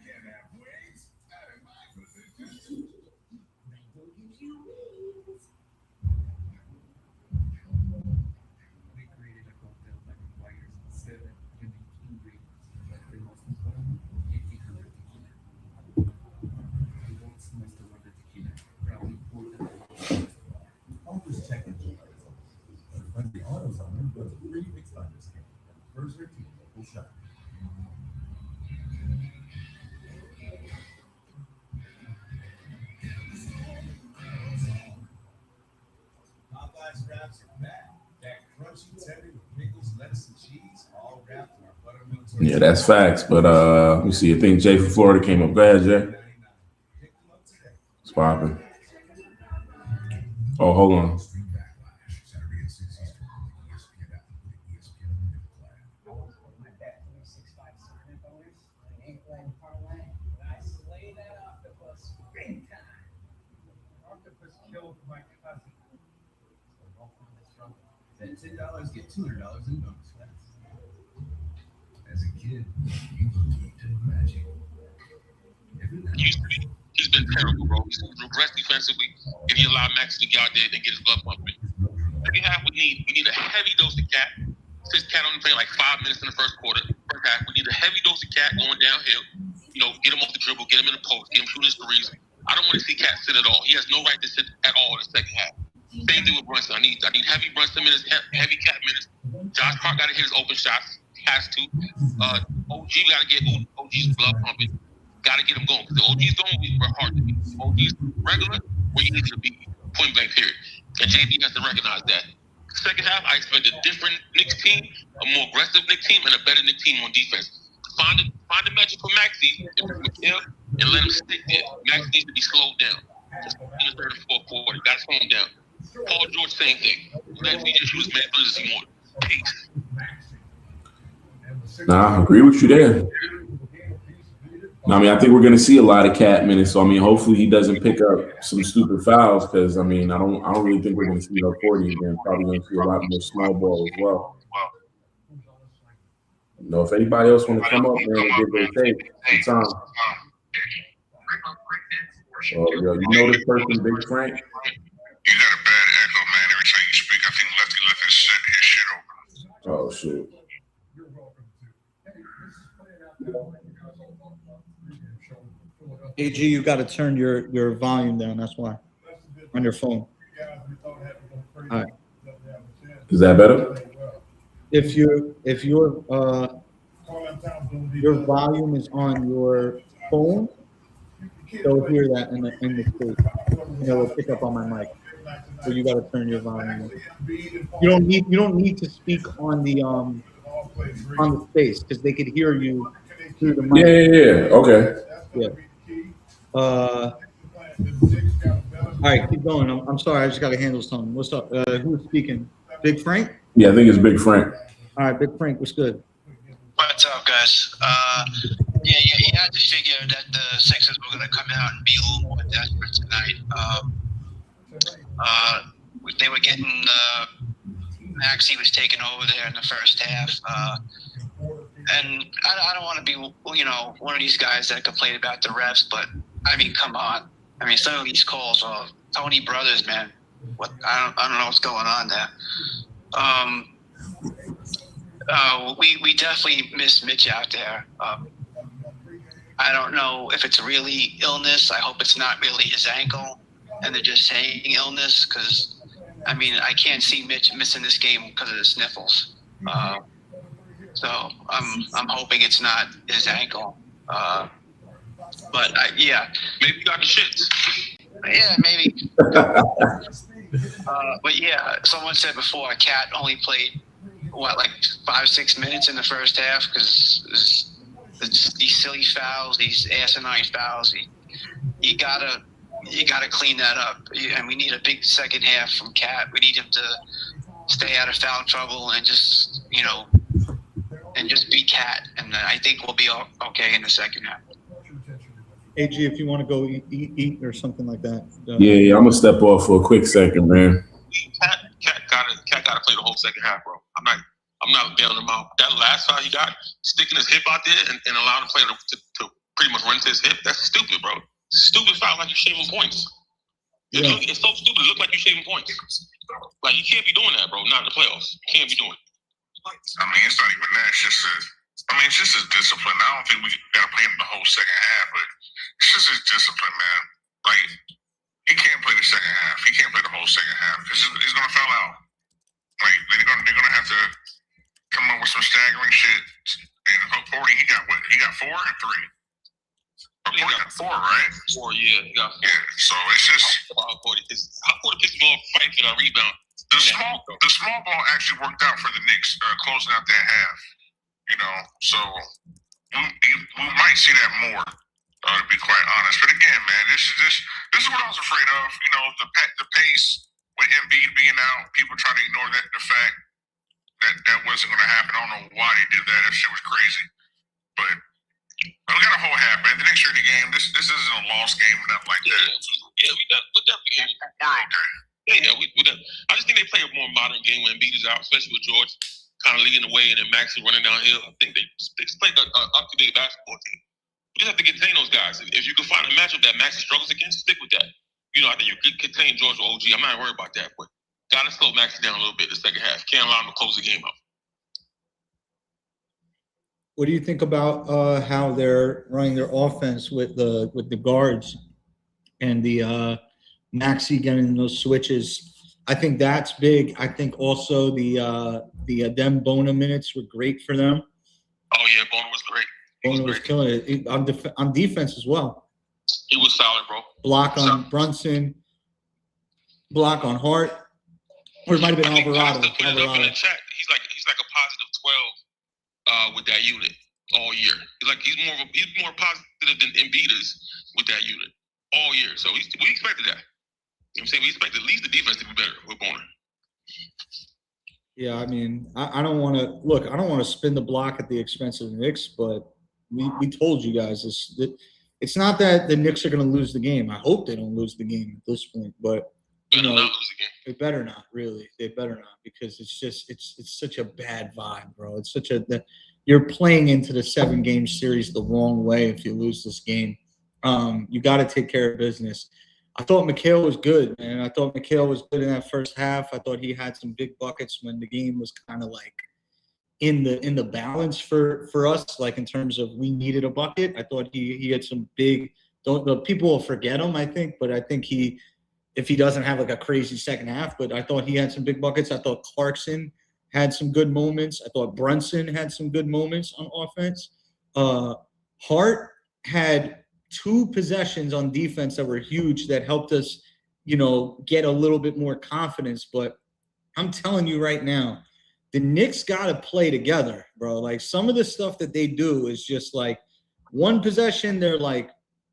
can't have wings. That is my position. We created a cocktail that requires 7 unique ingredients, but the most important, 1800 tequila. We don't smoke the word tequila. Proud important. Always check it. When the AutoZone goes to 3 mixed items here. First or two, we'll shop. Popeyes wraps are back. That crunchy teddy with pickles, lettuce, and cheese, all wrapped in our buttermilk tortilla. Yeah, that's facts. But let me see. I think Jay from Florida came up. Go ahead, Jay. It's popping. Oh, hold on. Then $10 get $200 in bonus bets. As a kid, you believed in magic. He's been terrible, bro. He's regressed defensively, and he allowed Max to get out there and get his blood pumping. Second half, we need a heavy dose of Cat. Since Cat only played like 5 minutes in the first quarter. First half, we need a heavy dose of Cat going downhill. Get him off the dribble, get him in the post, get him shooting his threes. I don't want to see Cat sit at all. He has no right to sit at all in the second half. Same thing with Brunson. I need heavy Brunson minutes, heavy Cat minutes. Josh Hart got to hit his open shots. Has to. OG got to get OG's blood pumping. Got to get him going. Because the OG's going where hard to be. OG's regular, where you need to be. Point blank, period. And JD has to recognize that. Second half, I expect a different Knicks team, a more aggressive Knicks team, and a better Knicks team on defense. Find the magic for Maxey and let him stick there. Max needs to be slowed down. Just in the third and fourth quarter. Got to slow him down. Paul George, same thing. Let me just use as many bullets as he wants. Peace. Nah, I agree with you there. I mean, I think we're going to see a lot of Cat minutes. So, I mean, hopefully he doesn't pick up some stupid fouls because, I mean, I don't really think we're going to see no 40 again. Probably going to see a lot more small ball as well. You know, if anybody else want to come up, man, and give their take, some time. Oh, yo, you know this person, Big Frank? You got a bad echo, man. Every time you speak, I think Lefty left his shit open. Oh, shit. AG, you got to turn your volume down. That's why on your phone. All right. Is that better? If your volume is on your phone, they'll hear that in the state. And it'll pick up on my mic. So you got to turn your volume up. You don't need to speak on the space because they could hear you through the mic. Yeah. Okay. Yeah. All right, keep going. I'm sorry, I just got to handle something. What's up? Who's speaking? Big Frank? Yeah, I think it's Big Frank. All right, Big Frank, what's good? What's up, guys? You had to figure that the Sixers were going to come out and be a little more desperate tonight. They were getting Maxey was taking over there in the first half. And I don't want to be, one of these guys that complain about the refs, but I mean, come on. I mean, some of these calls are Tony Brothers, man. I don't know what's going on there. We definitely miss Mitch out there. I don't know if it's really illness. I hope it's not really his ankle, and they're just saying illness because, I mean, I can't see Mitch missing this game because of the sniffles. So I'm hoping it's not his ankle. But maybe you got the shits. Yeah, maybe. But yeah, someone said before, Cat only played like 5-6 minutes in the first half because these silly fouls, these asinine fouls. You gotta clean that up, and we need a big second half from Cat. We need him to stay out of foul trouble and just be Cat, and I think we'll be okay in the second half. AG, if you want to go eat or something like that. Yeah, I'm gonna step off for a quick second, man. Cat gotta play the whole second half, bro. I'm not bailing him out. That last foul he got, sticking his hip out there and allowing the player to pretty much run to his hip, that's stupid, bro. Stupid foul, like you shaving points. It's so stupid. It look like you shaving points. Like you can't be doing that, bro. Not in the playoffs. You can't be doing it. I mean, it's not even that. It's just his discipline. I don't think we gotta play him the whole second half, but it's just his discipline, man. Like he can't play the second half. He can't play the whole second half because he's gonna foul out. Like they're gonna have to come up with some staggering shit. And Hope 40, he got what? He got 4 or 3? He got 4, right? 4, yeah. He got 4. Yeah. So it's just how 40 pissed me off fight for that rebound. The small ball actually worked out for the Knicks, closing out that half. So we might see that more, to be quite honest. But again, man, this is what I was afraid of. The pace with Embiid being out, people try to ignore the fact that wasn't going to happen. I don't know why they did that. That shit was crazy. But we got a whole half, man. The Knicks are in the game. This isn't a lost game or nothing like that. Yeah, we're definitely in. We're okay. Yeah, we I just think they play a more modern game when Embiid is out, especially with George kind of leading the way and then Maxey running downhill. I think they play an up-to-date basketball team. We just have to contain those guys. If you can find a matchup that Maxey struggles against, stick with that. I think you could contain George or OG. I'm not worried about that, but got to slow Maxey down a little bit in the second half. Can't allow him to close the game out. What do you think about how they're running their offense with the guards and the Maxey getting those switches? I think that's big. I think also the Bona minutes were great for them. Oh yeah, Bona was great. Bona was killing it on defense as well. He was solid, bro. Block on Brunson, block on Hart, or it might have been Alvarado. Put it up in the chat. He's like a positive 12 with that unit all year. He's more positive than Embiid is with that unit all year. So we expected that. You know what I'm saying? We expected at least the defense to be better with Bona. Yeah, I mean, I don't want to look. I don't want to spin the block at the expense of the Knicks, but we told you guys this. That it's not that the Knicks are going to lose the game. I hope they don't lose the game at this point, but you Better know, not lose again. they better not. Really, they better not because it's such a bad vibe, bro. It's such a you're playing into the 7-game series the wrong way if you lose this game. You got to take care of business. I thought McHale was good, man. I thought McHale was good in that first half. I thought he had some big buckets when the game was kind of like in the balance for us, like in terms of we needed a bucket. I thought he had some big. Don't the people will forget him, I think, but I think if he doesn't have like a crazy second half, but I thought he had some big buckets. I thought Clarkson had some good moments. I thought Brunson had some good moments on offense. Hart had 2 possessions on defense that were huge that helped us, get a little bit more confidence. But I'm telling you right now, the Knicks got to play together, bro. Like some of the stuff that they do is just like one possession, they're like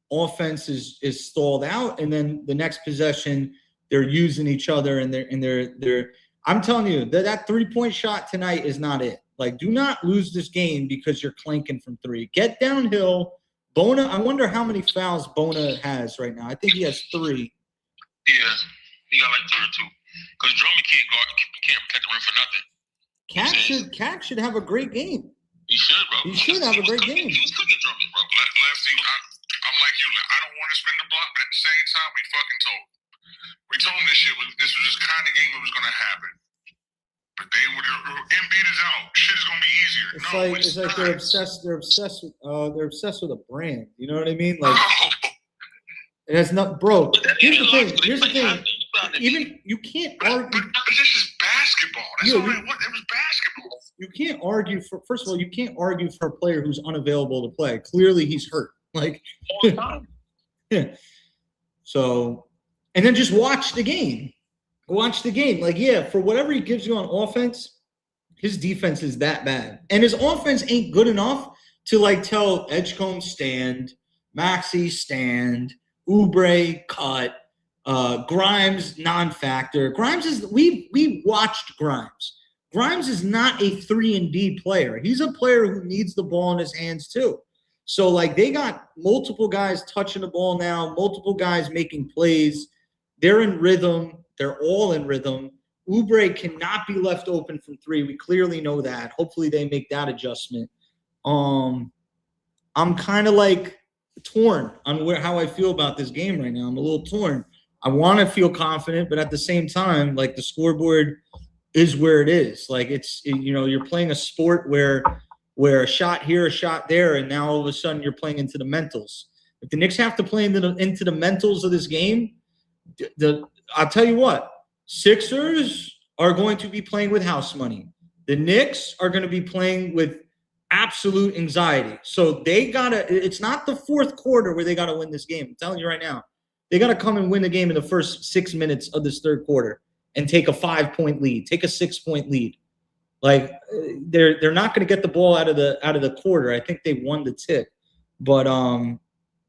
offense is stalled out, and then the next possession they're using each other and they're I'm telling you that 3-point shot tonight is not it. Like, do not lose this game because you're clanking from 3. Get downhill. Bona, I wonder how many fouls Bona has right now. I think he has 3. Yeah, he got like 3 or 2. Because Drummond can't protect the rim for nothing. Cat should have a great game. He should, bro. He should have a great game. He was cooking Drummond, bro. Lefty, I'm like you. I don't want to spin the block, but at the same time, we fucking told him. We told him this was just kind of game that was going to happen. But Embiid is out. Shit is gonna be easier. It's like they're obsessed. They're obsessed with a brand. You know what I mean? Like it has not, bro. Here's the thing. Even you can't argue. But this is basketball. That's all I want. It was basketball. You can't argue for. First of all, you can't argue for a player who's unavailable to play. Clearly, he's hurt. Like, yeah. So, and then just watch the game. Watch the game. Like, yeah, for whatever he gives you on offense, his defense is that bad. And his offense ain't good enough to, like, tell Edgecombe stand, Maxey stand, Oubre cut, Grimes non-factor. Grimes is – we watched Grimes. Grimes is not a 3-and-D player. He's a player who needs the ball in his hands too. So, like, they got multiple guys touching the ball now, multiple guys making plays. They're in rhythm. They're all in rhythm. Oubre cannot be left open from 3. We clearly know that. Hopefully they make that adjustment. I'm kind of like torn on how I feel about this game right now. I'm a little torn. I want to feel confident, but at the same time, like the scoreboard is where it is. Like you're playing a sport where a shot here, a shot there, and now all of a sudden you're playing into the mentals. If the Knicks have to play into the mentals of this game, I'll tell you what, Sixers are going to be playing with house money. The Knicks are going to be playing with absolute anxiety. So it's not the fourth quarter where they got to win this game. I'm telling you right now, they got to come and win the game in the first 6 minutes of this third quarter and take a 5-point lead, take a 6-point lead. Like they're not going to get the ball out of the quarter. I think they won the tip, but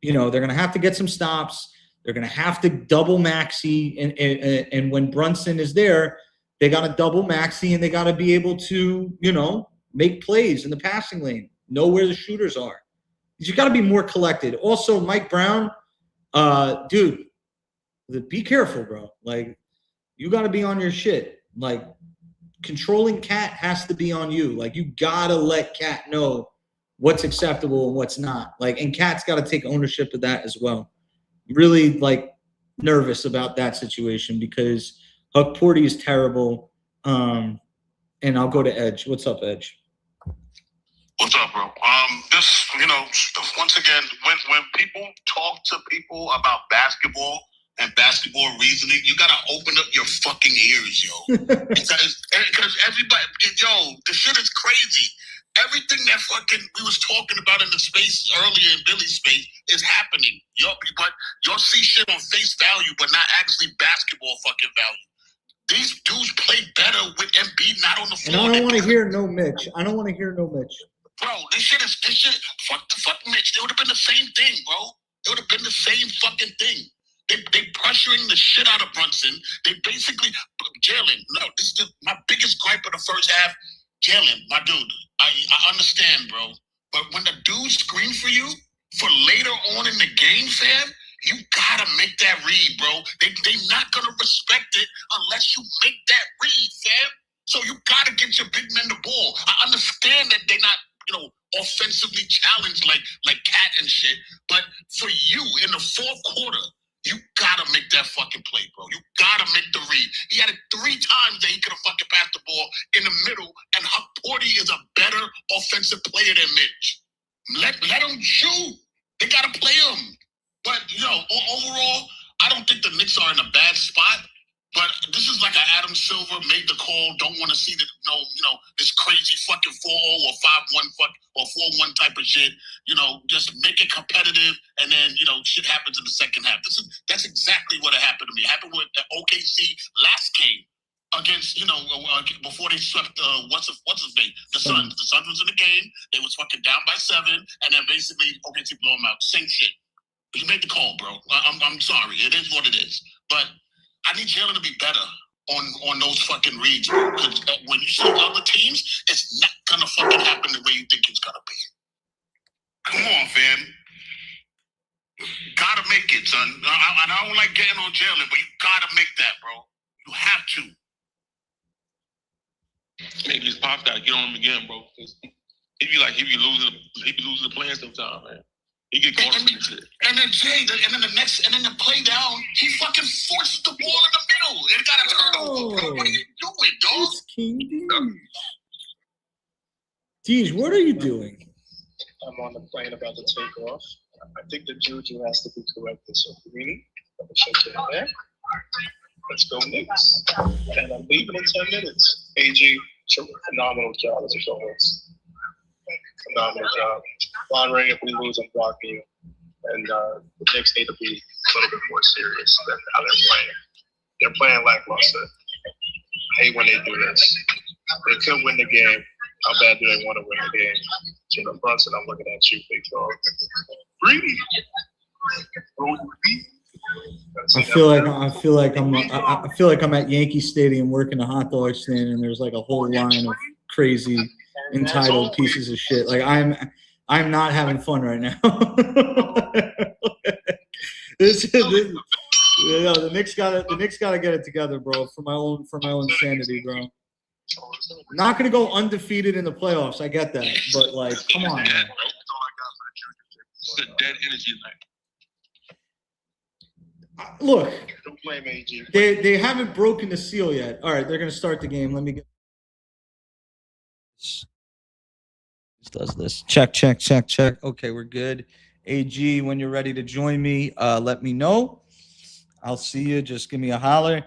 they're going to have to get some stops. They're going to have to double Maxey, and when Brunson is there, they got to double Maxey, and they got to be able to, make plays in the passing lane, know where the shooters are. You got to be more collected. Also, Mike Brown, dude, be careful, bro. Like, you got to be on your shit. Like, controlling Cat has to be on you. Like, you got to let Cat know what's acceptable and what's not. Like, and Cat's got to take ownership of that as well. Really, like, nervous about that situation because Huck Porty is terrible. And I'll go to Edge. What's up, Edge? What's up, bro? Once again, when people talk to people about basketball and basketball reasoning, you gotta open up your fucking ears, yo. because everybody, the shit is crazy. Everything that we was talking about in the space earlier in Billy's space is happening. Y'all see shit on face value, but not actually basketball fucking value. These dudes play better with Embiid not on the floor. And I don't want to hear no Mitch. Bro, this shit. Fuck Mitch. It would have been the same thing, bro. It would have been the same fucking thing. They pressuring the shit out of Brunson. They basically, Jalen, no, this is my biggest gripe happened the first half, Jalen, my dude, I understand, bro. But when the dude screams for you for later on in the game, fam, you gotta make that read, bro. They not gonna respect it unless you make that read, fam. So you gotta get your big men the ball. I understand that they're not, offensively challenged like Cat and shit. But for you in the fourth quarter, you gotta make that fucking play, bro. You gotta make the read. He had it 3 times that he could have fucking passed the ball in the middle, and Porty is a better offensive player than Mitch. Let him shoot. They gotta play him. But overall, I don't think the Knicks are in a bad spot. But this is like an Adam Silver made the call. Don't want to see this crazy fucking 4-0 or 5-1 or 4-1 type of shit. Just make it competitive, and then shit happens in the second half. That's exactly what happened to me. It happened with the OKC last game against before they swept what's his name, the Suns. The Suns was in the game. They was fucking down by 7, and then basically OKC blow them out. Same shit. You made the call, bro. I'm sorry. It is what it is. But I need Jalen to be better on those fucking reads, bro. Because when you see other teams, it's not gonna fucking happen the way you think it's gonna be. Come on, fam. Gotta make it, son. I don't like getting on Jalen, but you gotta make that, bro. You have to. Maybe his pops gotta get on him again, bro. He be losing the plan sometimes, man. He get caught up in this shit. And then the play down, he fucking forces the ball in the middle. It got a turnover, bro. What are you doing, dog? It's King Deej, what are you doing? I'm on the plane about to take off. I think the juju has to be corrected. So, Greeny, let me check in there. Let's go, Knicks. And I'm leaving in 10 minutes. AG, phenomenal job as always. Phenomenal job. Ray, if we lose, I'm blocking you. And the Knicks need to be a little bit more serious than how they're playing. They're playing lackluster. I hate when they do this. They could win the game. How bad do they want to win the game? Jalen Brunson, I'm looking at you, big dog. Greedy. I feel like I'm at Yankee Stadium working a hot dog stand, and there's like a whole line of crazy entitled pieces of shit. Like I'm not having fun right now. The Knicks gotta get it together, bro. For my own sanity, bro. Not gonna go undefeated in the playoffs. I get that, but like, come on. Man. It's a dead energy night. Look, don't blame AG. They haven't broken the seal yet. All right, they're gonna start the game. Let me get. This does this. Check. Okay, we're good. AG, when you're ready to join me, let me know. I'll see you. Just give me a holler.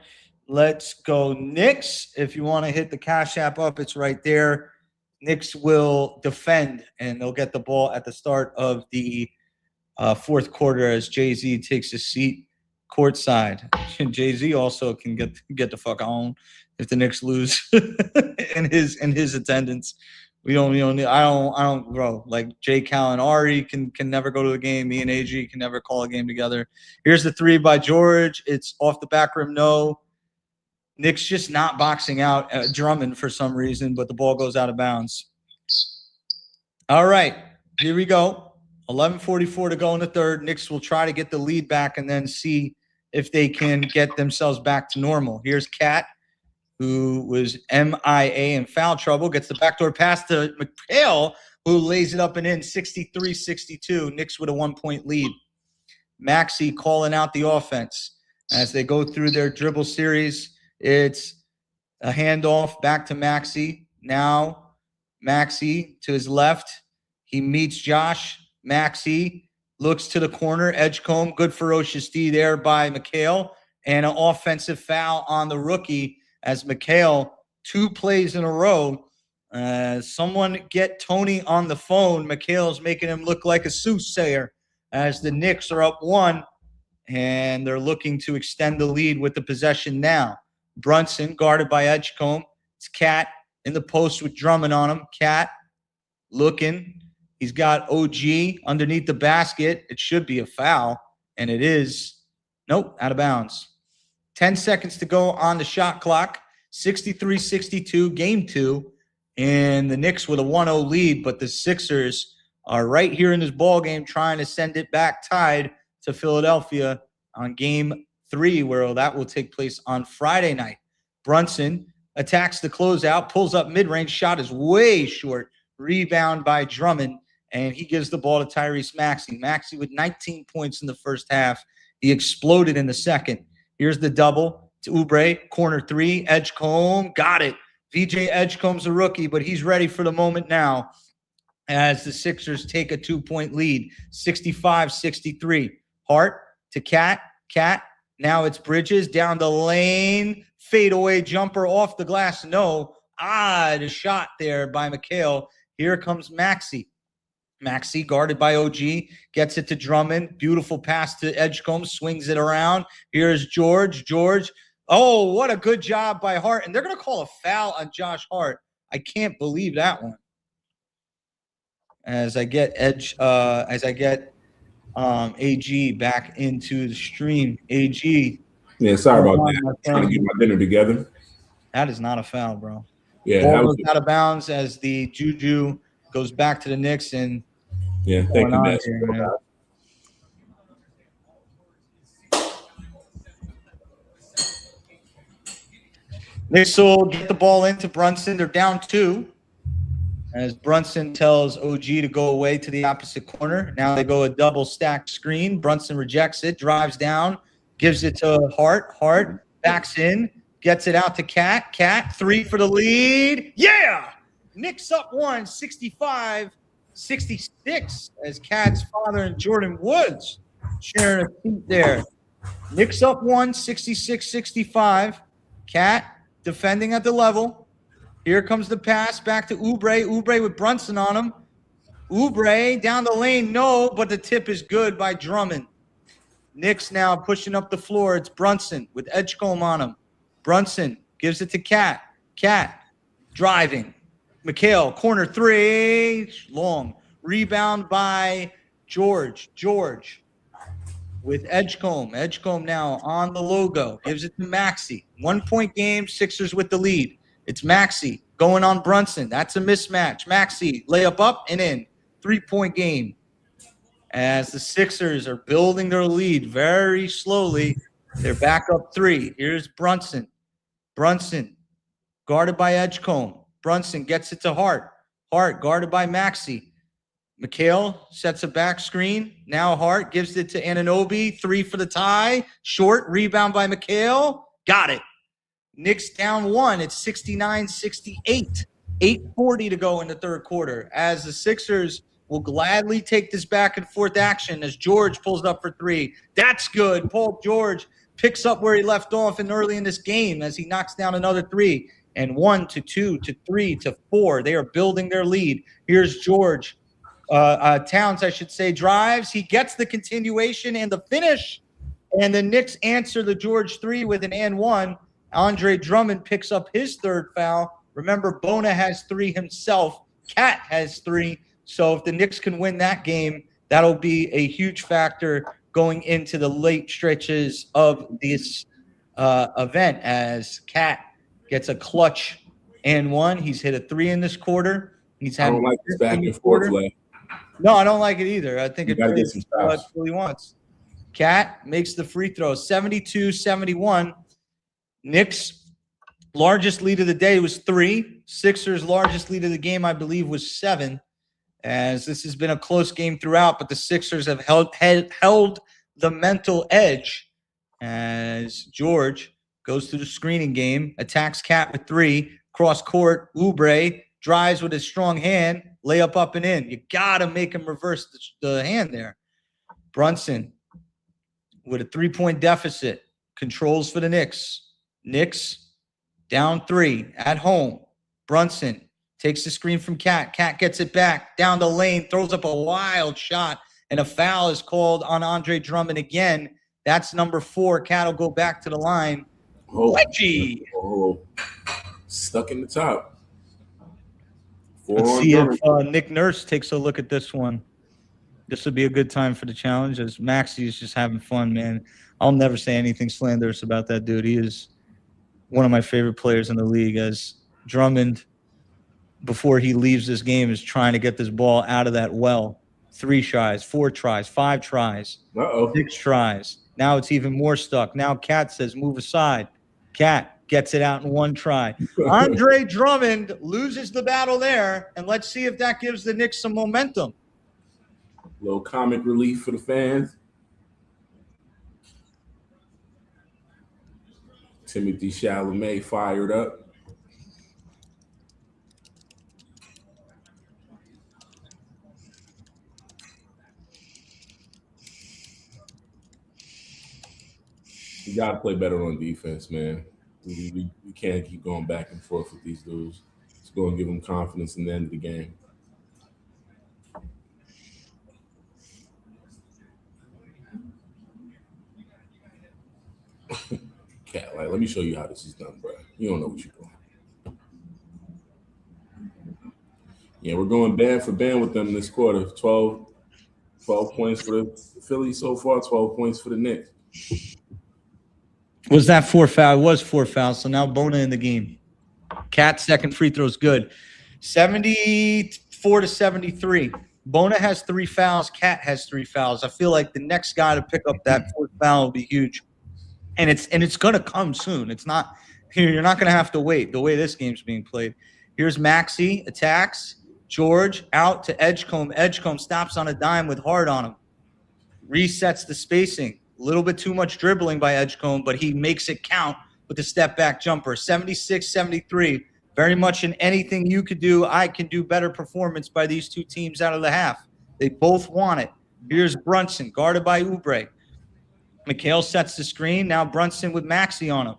Let's go Knicks. If you want to hit the Cash App up, it's right there. Knicks will defend, and they'll get the ball at the start of the fourth quarter as Jay-Z takes his seat courtside. Jay-Z also can get the fuck on if the Knicks lose in his attendance. I don't, bro. Like Jay Cal and Ari can never go to the game. Me and AG can never call a game together. Here's the three by George. It's off the back rim. No. Knicks just not boxing out Drummond for some reason, but the ball goes out of bounds. All right, here we go. 11:44 to go in the third. Knicks will try to get the lead back and then see if they can get themselves back to normal. Here's Cat, who was MIA in foul trouble, gets the backdoor pass to McHale, who lays it up and in 63-62. Knicks with a 1-point lead. Maxey calling out the offense as they go through their dribble series. It's a handoff back to Maxey. Now Maxey to his left. He meets Josh. Maxey looks to the corner. Edgecombe, good ferocious D there by McHale. And an offensive foul on the rookie as McHale, 2 plays in a row. Someone get Tony on the phone. McHale's making him look like a soothsayer as the Knicks are up 1. And they're looking to extend the lead with the possession now. Brunson guarded by Edgecombe. It's Cat in the post with Drummond on him. Cat looking. He's got OG underneath the basket. It should be a foul, and it is. Nope, out of bounds. 10 seconds to go on the shot clock. 63-62, game 2. And the Knicks with a 1-0 lead, but the Sixers are right here in this ball game trying to send it back tied to Philadelphia on game 3, where that will take place on Friday night. Brunson attacks the closeout, pulls up mid-range, shot is way short, rebound by Drummond, and he gives the ball to Tyrese Maxey. Maxey with 19 points in the first half. He exploded in the second. Here's the double to Oubre, corner 3, Edgecombe, got it. VJ Edgecombe's a rookie, but he's ready for the moment now as the Sixers take a 2-point lead, 65-63. Hart to Cat. Cat, now it's Bridges down the lane. Fadeaway jumper off the glass. No. The shot there by McHale. Here comes Maxey. Maxey guarded by OG. Gets it to Drummond. Beautiful pass to Edgecombe. Swings it around. Here's George. Oh, what a good job by Hart. And they're going to call a foul on Josh Hart. I can't believe that one. As I get AG back into the stream. AG. Yeah, sorry about that. Trying to get my dinner together. That is not a foul, bro. Yeah, ball goes out of bounds as the Juju goes back to the Knicks. And yeah, thank you, man. Knicks will get the ball into Brunson. They're down 2. As Brunson tells OG to go away to the opposite corner. Now they go a double stack screen. Brunson rejects it, drives down, gives it to Hart. Hart backs in, gets it out to Cat. Cat, 3 for the lead. Yeah! Knicks up 1, 65-66, as Cat's father and Jordan Woods sharing a seat there. Knicks up 1, 66-65. Cat defending at the level. Here comes the pass back to Oubre. Oubre with Brunson on him. Oubre down the lane. No, but the tip is good by Drummond. Knicks now pushing up the floor. It's Brunson with Edgecombe on him. Brunson gives it to Cat. Cat driving. McHale, corner 3. Long. Rebound by George. George with Edgecombe. Edgecombe now on the logo. Gives it to Maxey. 1-point game. Sixers with the lead. It's Maxey going on Brunson. That's a mismatch. Maxey, layup up and in. 3-point game. As the Sixers are building their lead very slowly. They're back up 3. Here's Brunson. Brunson guarded by Edgecombe. Brunson gets it to Hart. Hart guarded by Maxey. McHale sets a back screen. Now Hart gives it to Anunoby. 3 for the tie. Short. Rebound by McHale. Got it. Knicks down 1. It's 69-68. 8:40 to go in the third quarter. As the Sixers will gladly take this back and forth action as George pulls up for 3. That's good. Paul George picks up where he left off early in this game as he knocks down another 3. And 1 to 2 to 3 to 4. They are building their lead. Here's George. Towns, I should say, drives. He gets the continuation and the finish. And the Knicks answer the George 3 with an and 1. Andre Drummond picks up his 3rd foul. Remember, Bona has 3 himself. Cat has 3. So if the Knicks can win that game, that'll be a huge factor going into the late stretches of this event as Cat gets a clutch and 1. He's hit a 3 in this quarter. He's had I don't like this back and forth play. No, I don't like it either. I think it's what he wants. Cat makes the free throw, 72-71. Knicks' largest lead of the day was 3. Sixers' largest lead of the game, I believe, was 7. As this has been a close game throughout, but the Sixers have held the mental edge as George goes through the screening game, attacks Cat with 3, cross court, Oubre drives with his strong hand, layup up and in. You got to make him reverse the hand there. Brunson with a 3-point deficit, controls for the Knicks. Knicks down 3 at home. Brunson takes the screen from Cat. Cat gets it back down the lane, throws up a wild shot, and a foul is called on Andre Drummond again. That's number 4. Cat will go back to the line. Wedgie. Stuck in the top. Let's see if Nick Nurse takes a look at this one. This would be a good time for the challenge as Maxey is just having fun, man. I'll never say anything slanderous about that dude. He is one of my favorite players in the league, as Drummond, before he leaves this game, is trying to get this ball out of that well. 3 tries, 4 tries, 5 tries, 6 tries. Now it's even more stuck. Now Cat says, move aside. Cat gets it out in 1 try. Andre Drummond loses the battle there, and let's see if that gives the Knicks some momentum. Little comic relief for the fans. Timothy Chalamet fired up. We got to play better on defense, man. We can't keep going back and forth with these dudes. Let's go and give them confidence in the end of the game. Cat, like, let me show you how this is done, bro. You don't know what you're doing. Yeah, we're going band for band with them this quarter. 12 points for the Phillies so far, 12 points for the Knicks. Was that 4 foul? It was 4 fouls. So now Bona in the game. Cat's second free throw is good. 74-73. Bona has 3 fouls. Cat has 3 fouls. I feel like the next guy to pick up that 4th foul will be huge. And it's gonna come soon. It's not here. You're not gonna have to wait the way this game's being played. Here's Maxey, attacks. George out to Edgecombe. Edgecombe stops on a dime with Hard on him. Resets the spacing. A little bit too much dribbling by Edgecombe, but he makes it count with the step back jumper. 76-73. Very much in anything you could do, I can do better performance by these 2 teams out of the half. They both want it. Here's Brunson, guarded by Oubre. McHale sets the screen. Now Brunson with Maxey on him.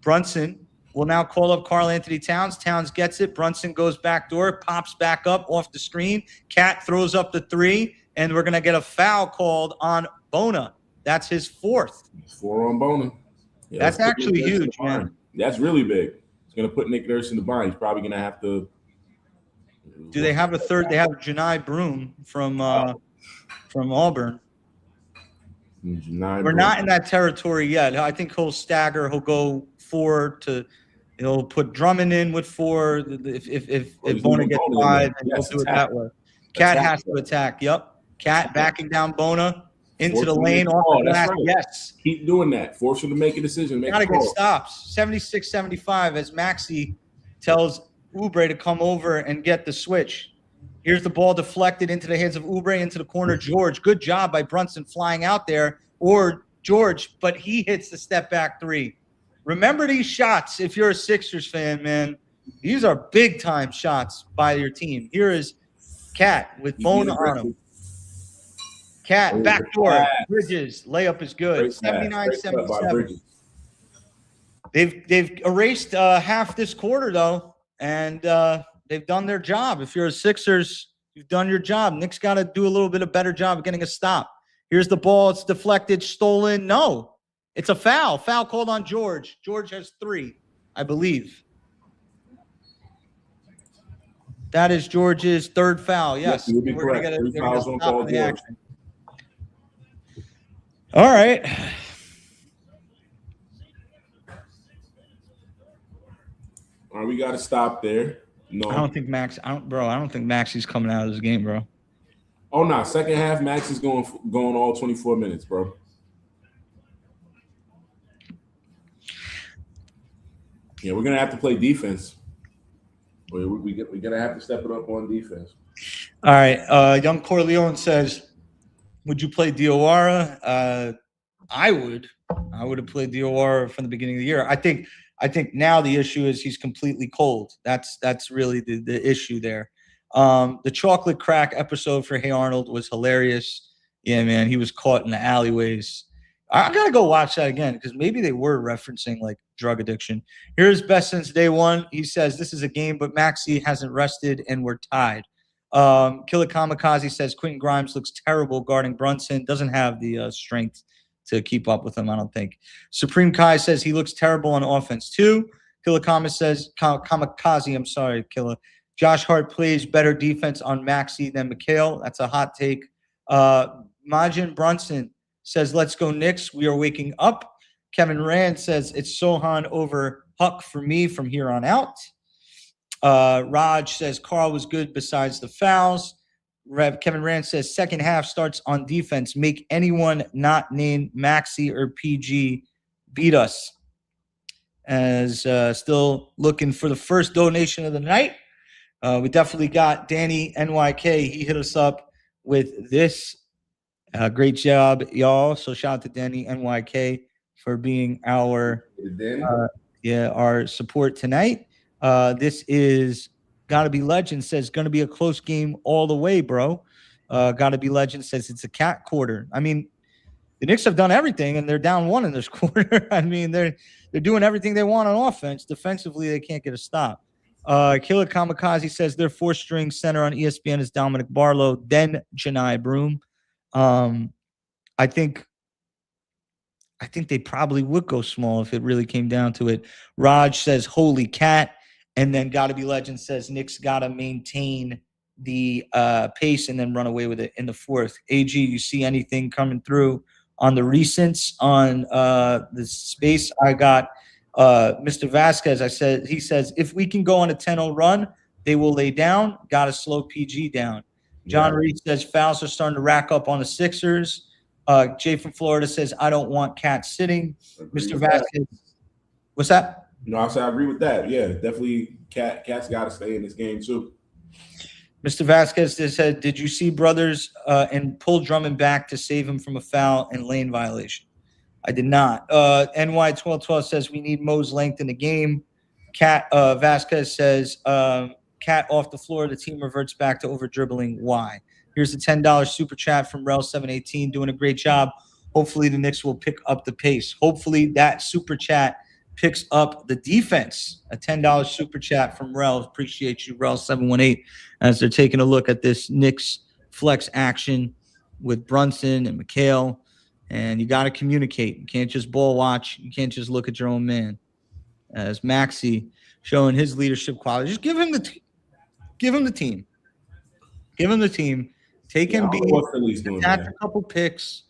Brunson will now call up Karl Anthony Towns. Towns gets it. Brunson goes back door, pops back up off the screen. Cat throws up the 3, and we're going to get a foul called on Bona. That's his 4th. 4 on Bona. Yeah, that's actually huge, man. That's really big. It's going to put Nick Nurse in the bind. He's probably going to have to. Do they have a third? They have Janai Broom from Auburn. We're not in that territory yet. I think he'll stagger. He'll go 4 to. He'll put Drummond in with 4. If Bona gets 5, and he'll do it that way. Cat has to attack. Yep. Cat backing down Bona. Into the lane off the glass. Right. Yes. Keep doing that. Force him to make a decision. Got to get stops. 76-75 as Maxey tells Oubre to come over and get the switch. Here's the ball deflected into the hands of Oubre into the corner. George. Good job by Brunson flying out there. Or George, but he hits the step back 3. Remember these shots if you're a Sixers fan, man. These are big time shots by your team. Here is Cat with Bona on him. Cat, backdoor, Bridges, layup is good. 79-77. They've erased half this quarter, though, and they've done their job. If you're a Sixers, you've done your job. Knicks got to do a little bit of better job of getting a stop. Here's the ball. It's deflected, stolen. No, it's a foul. Foul called on George. George has 3, I believe. That is George's 3rd foul. Yes, we're going to get 3 fouls on Paul George. Action. All right. All right, we got to stop there. No, I don't think Maxey's coming out of this game, bro. Oh no, second half, Max is going all 24 minutes, bro. Yeah, we're gonna have to play defense. We're gonna have to step it up on defense. All right. Young Corleone says, would you play Diawara? I would have played Diawara from the beginning of the year. I think now the issue is he's completely cold. That's really the issue there. The chocolate crack episode for Hey Arnold was hilarious. Yeah, man, he was caught in the alleyways. I gotta go watch that again because maybe they were referencing like drug addiction. Here's best since day one. He says this is a game, but Maxey hasn't rested and we're tied. Killer Kamikaze says Quentin Grimes looks terrible guarding Brunson. Doesn't have the strength to keep up with him, I don't think. Supreme Kai says he looks terrible on offense too. Killer Kamikaze, I'm sorry, Killer. Josh Hart plays better defense on Maxey than McHale. That's a hot take. Majin Brunson says, let's go Knicks. We are waking up. Kevin Rand says it's Sohan over Huck for me from here on out. Raj says Carl was good besides the fouls. Kevin Rand says second half starts on defense. Make anyone not named Maxi or PG beat us. As still looking for the first donation of the night. We definitely got Danny NYK. He hit us up with this. Great job, y'all. So shout out to Danny NYK for being our our support tonight. This is Gotta Be Legend says gonna be a close game all the way, bro. Gotta Be Legend says it's a cat quarter. I mean, the Knicks have done everything and they're down one in this quarter. I mean, they're doing everything they want on offense. Defensively, they can't get a stop. Killer Kamikaze says their four-string center on ESPN is Dominic Barlow, then Janai Broom. I think they probably would go small if it really came down to it. Raj says, holy cat. And then Gotta Be Legend says Knicks got to maintain the pace and then run away with it in the fourth. AG, you see anything coming through on the recents on the space? I got Mr. Vasquez. He says, if we can go on a 10-0 run, they will lay down. Got to slow PG down. John Reed says fouls are starting to rack up on the Sixers. Jay from Florida says, I don't want Cat sitting. Mr. Vasquez. What's that? No, I said I agree with that. Yeah, definitely Cat's got to stay in this game too. Mr. Vasquez said, did you see brothers and pull Drummond back to save him from a foul and lane violation? I did not. NY1212 says we need Mo's length in the game. Vasquez says, Cat off the floor. The team reverts back to over dribbling. Why? Here's a $10 super chat from Rel718 doing a great job. Hopefully the Knicks will pick up the pace. Hopefully that super chat picks up the defense. A $10 super chat from Rel. Appreciate you, Rel718, as they're taking a look at this Knicks flex action with Brunson and McHale. And you got to communicate. You can't just ball watch. You can't just look at your own man. As Maxi showing his leadership quality, just give him the team. Give him the team. Give him the team. Take him catch a couple picks,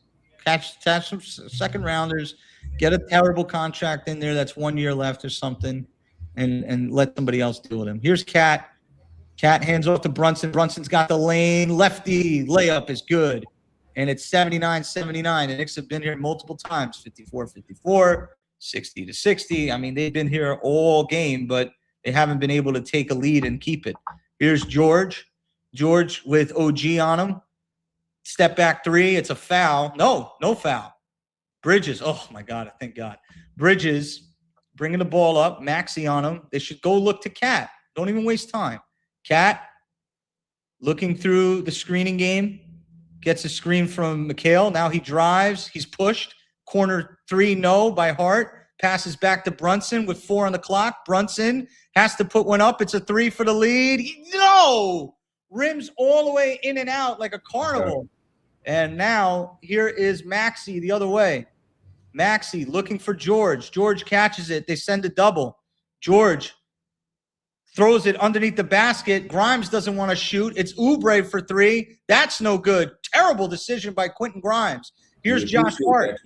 catch some second rounders, get a terrible contract in there that's 1 year left or something, and let somebody else deal with him. Here's Cat. Cat hands off to Brunson. Brunson's got the lane. Lefty layup is good. And it's 79-79. The Knicks have been here multiple times, 54-54, 60-60. I mean, they've been here all game, but they haven't been able to take a lead and keep it. Here's George. George with OG on him. Step back three. It's a foul. No foul. Bridges. Oh, my God. Thank God. Bridges bringing the ball up. Maxi on him. They should go look to Cat. Don't even waste time. Cat looking through the screening game. Gets a screen from McHale. Now he drives. He's pushed. Corner three, no, by Hart. Passes back to Brunson with 4 on the clock. Brunson has to put one up. It's a 3 for the lead. No! Rims all the way in and out like a carnival. And now here is Maxi the other way. Maxi looking for George. George catches it. They send a double. George throws it underneath the basket. Grimes doesn't want to shoot. It's Oubre for 3. That's no good. Terrible decision by Quentin Grimes. Here's Josh Hart.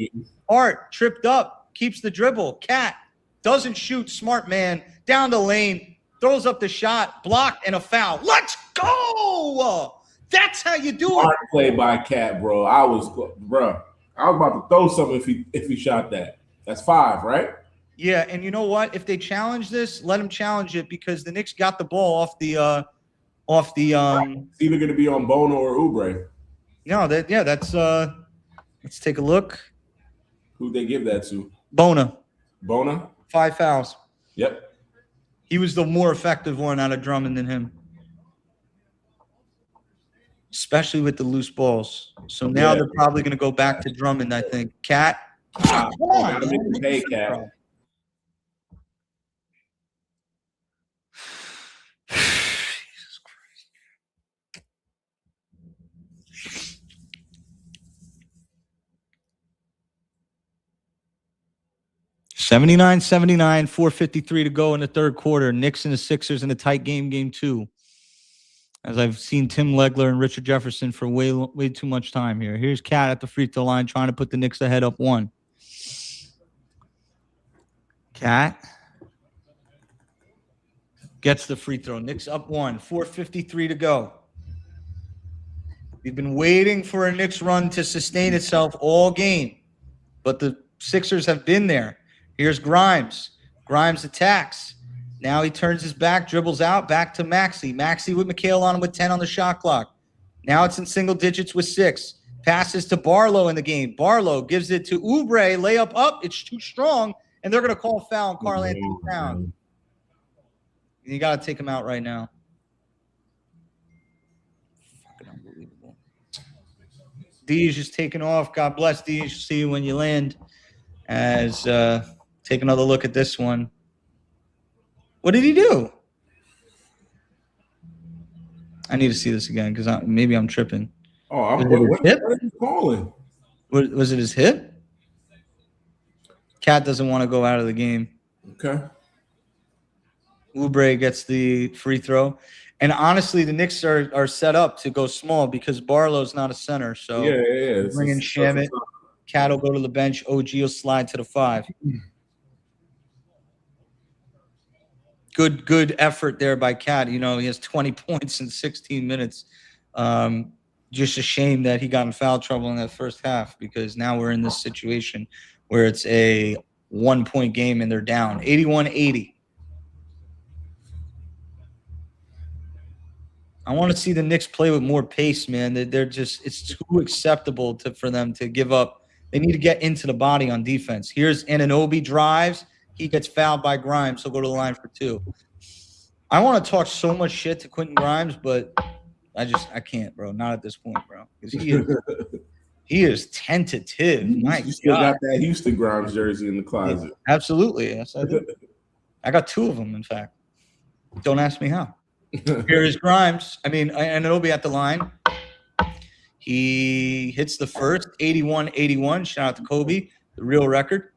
Hart tripped up, keeps the dribble. Cat doesn't shoot. Smart man. Down the lane. Throws up the shot. Blocked and a foul. Let's go! That's how you do it. Hard play by Cat, bro. I was about to throw something if he shot that. That's 5, right? Yeah, and you know what? If they challenge this, let them challenge it because the Knicks got the ball off the It's either going to be on Bono or Oubre. No, that's let's take a look. Who'd they give that to? Bona. 5 fouls. Yep. He was the more effective one out of Drummond than him. Especially with the loose balls. So now they're probably going to go back to Drummond, I think. Cat. Come on. Hey, Cat. 79-79, 4:53 to go in the third quarter. Knicks and the Sixers in a tight game 2. As I've seen Tim Legler and Richard Jefferson for way too much time here. Here's Cat at the free throw line trying to put the Knicks ahead up 1. Cat gets the free throw. Knicks up 1, 4:53 to go. We've been waiting for a Knicks run to sustain itself all game, but the Sixers have been there. Here's Grimes. Grimes attacks. Now he turns his back, dribbles out, back to Maxey. Maxey with McHale on him with 10 on the shot clock. Now it's in single digits with 6. Passes to Barlow in the game. Barlow gives it to Oubre. Layup up. It's too strong, and they're going to call a foul on Karl-Anthony Towns. You got to take him out right now. Fucking unbelievable. Deej is taking off. God bless Deej. See you when you land. As take another look at this one. What did he do? I need to see this again because maybe I'm tripping. Oh, what are you calling? Was it his hip? Cat doesn't want to go out of the game. Okay. Oubre gets the free throw. And honestly, the Knicks are set up to go small because Barlow's not a center. So yeah. Bring in Shamit. Cat will go to the bench. OG will slide to the 5. Good effort there by Cat. You know, he has 20 points in 16 minutes. Just a shame that he got in foul trouble in that first half because now we're in this situation where it's a 1-point game and they're down 81-80. I want to see the Knicks play with more pace, man. They're just, it's too acceptable for them to give up. They need to get into the body on defense. Here's Anunoby drives. He gets fouled by Grimes. He'll go to the line for 2. I want to talk so much shit to Quentin Grimes, but I can't, bro. Not at this point, bro. Because he is tentative. You still got that Houston Grimes jersey in the closet. Yeah, absolutely. Yes, I do. I got 2 of them, in fact. Don't ask me how. Here is Grimes. Anunoby at the line. He hits the first, 81-81. Shout out to Kobe, the real record.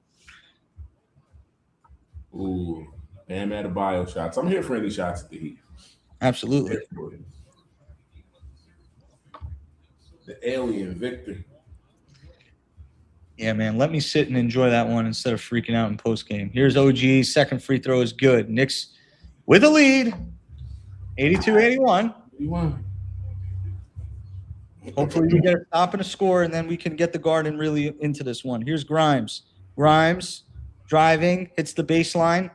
Ooh, Bam Adebayo shots. I'm here for any shots at the Heat. Absolutely. The alien Victor. Yeah, man. Let me sit and enjoy that one instead of freaking out in post game. Here's OG. Second free throw is good. Knicks with a lead, 82-81. Hopefully we get a stop and a score, and then we can get the Garden really into this one. Here's Grimes. Grimes driving, hits the baseline.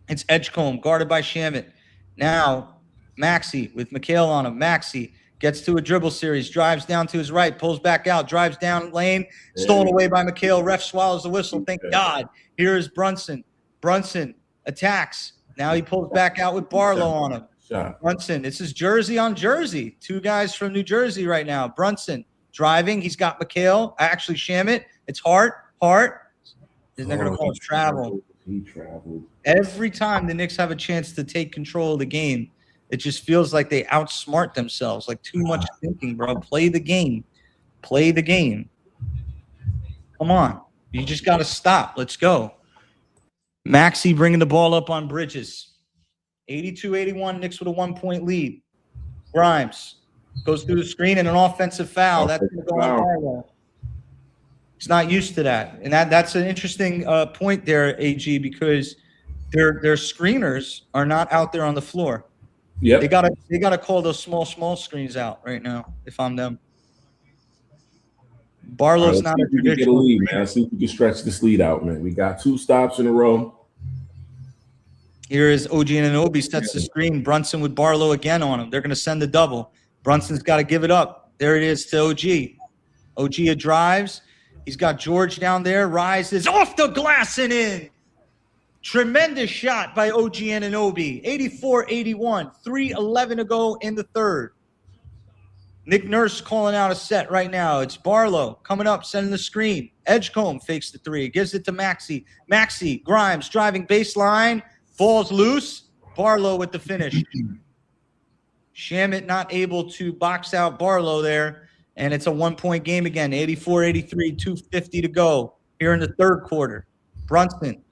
It's Edgecombe, guarded by Shamit. Now, Maxey with McHale on him. Maxey gets to a dribble series, drives down to his right, pulls back out, drives down lane, stolen away by McHale. Ref swallows the whistle. Thank God. Here is Brunson. Brunson attacks. Now he pulls back out with Barlow on him. Brunson, this is jersey on jersey. 2 guys from New Jersey right now. Brunson driving. He's got McHale. Actually, Shamit. It's Hart. They're going to call it travel. He traveled. Every time the Knicks have a chance to take control of the game, it just feels like they outsmart themselves. Like too much thinking, bro. Play the game. Play the game. Come on. You just got to stop. Let's go. Maxey bringing the ball up on Bridges. 82-81, Knicks with a 1-point lead. Grimes goes through the screen and an offensive foul. That's going to go on Barlow. He's not used to that. And that's an interesting point there, AG, because their screeners are not out there on the floor. Yeah, they gotta call those small screens out right now. If I'm them, Barlow's not a traditional. Get a lead, man. Let's see if we can stretch this lead out, man. We got 2 stops in a row. Here is OG Anunoby sets the screen. Brunson with Barlow again on him. They're going to send the double. Brunson's got to give it up. There it is to OG. OG drives. He's got George down there. Rises off the glass and in. Tremendous shot by OG Anunoby. 84-81. 3:11 to go in the third. Nick Nurse calling out a set right now. It's Barlow coming up, sending the screen. Edgecombe fakes the 3. Gives it to Maxey. Maxey, Grimes driving baseline. Ball's loose. Barlow with the finish. Shamit not able to box out Barlow there. And it's a 1-point game again. 84-83, 2:50 to go here in the third quarter. Brunson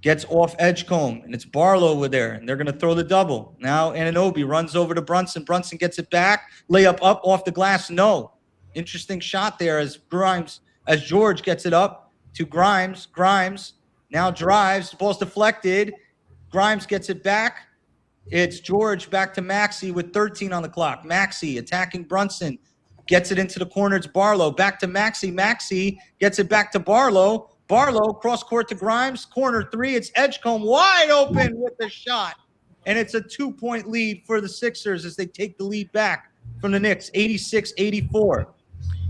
gets off Edgecombe, and it's Barlow over there, and they're going to throw the double. Now Anunoby runs over to Brunson. Brunson gets it back. Layup up off the glass. No. Interesting shot there as George gets it up to Grimes. Grimes now drives. The ball's deflected. Grimes gets it back. It's George back to Maxey with 13 on the clock. Maxey attacking Brunson. Gets it into the corner. It's Barlow. Back to Maxey. Maxey gets it back to Barlow. Barlow cross court to Grimes. Corner three. It's Edgecombe wide open with the shot. And it's a 2-point lead for the Sixers as they take the lead back from the Knicks, 86-84.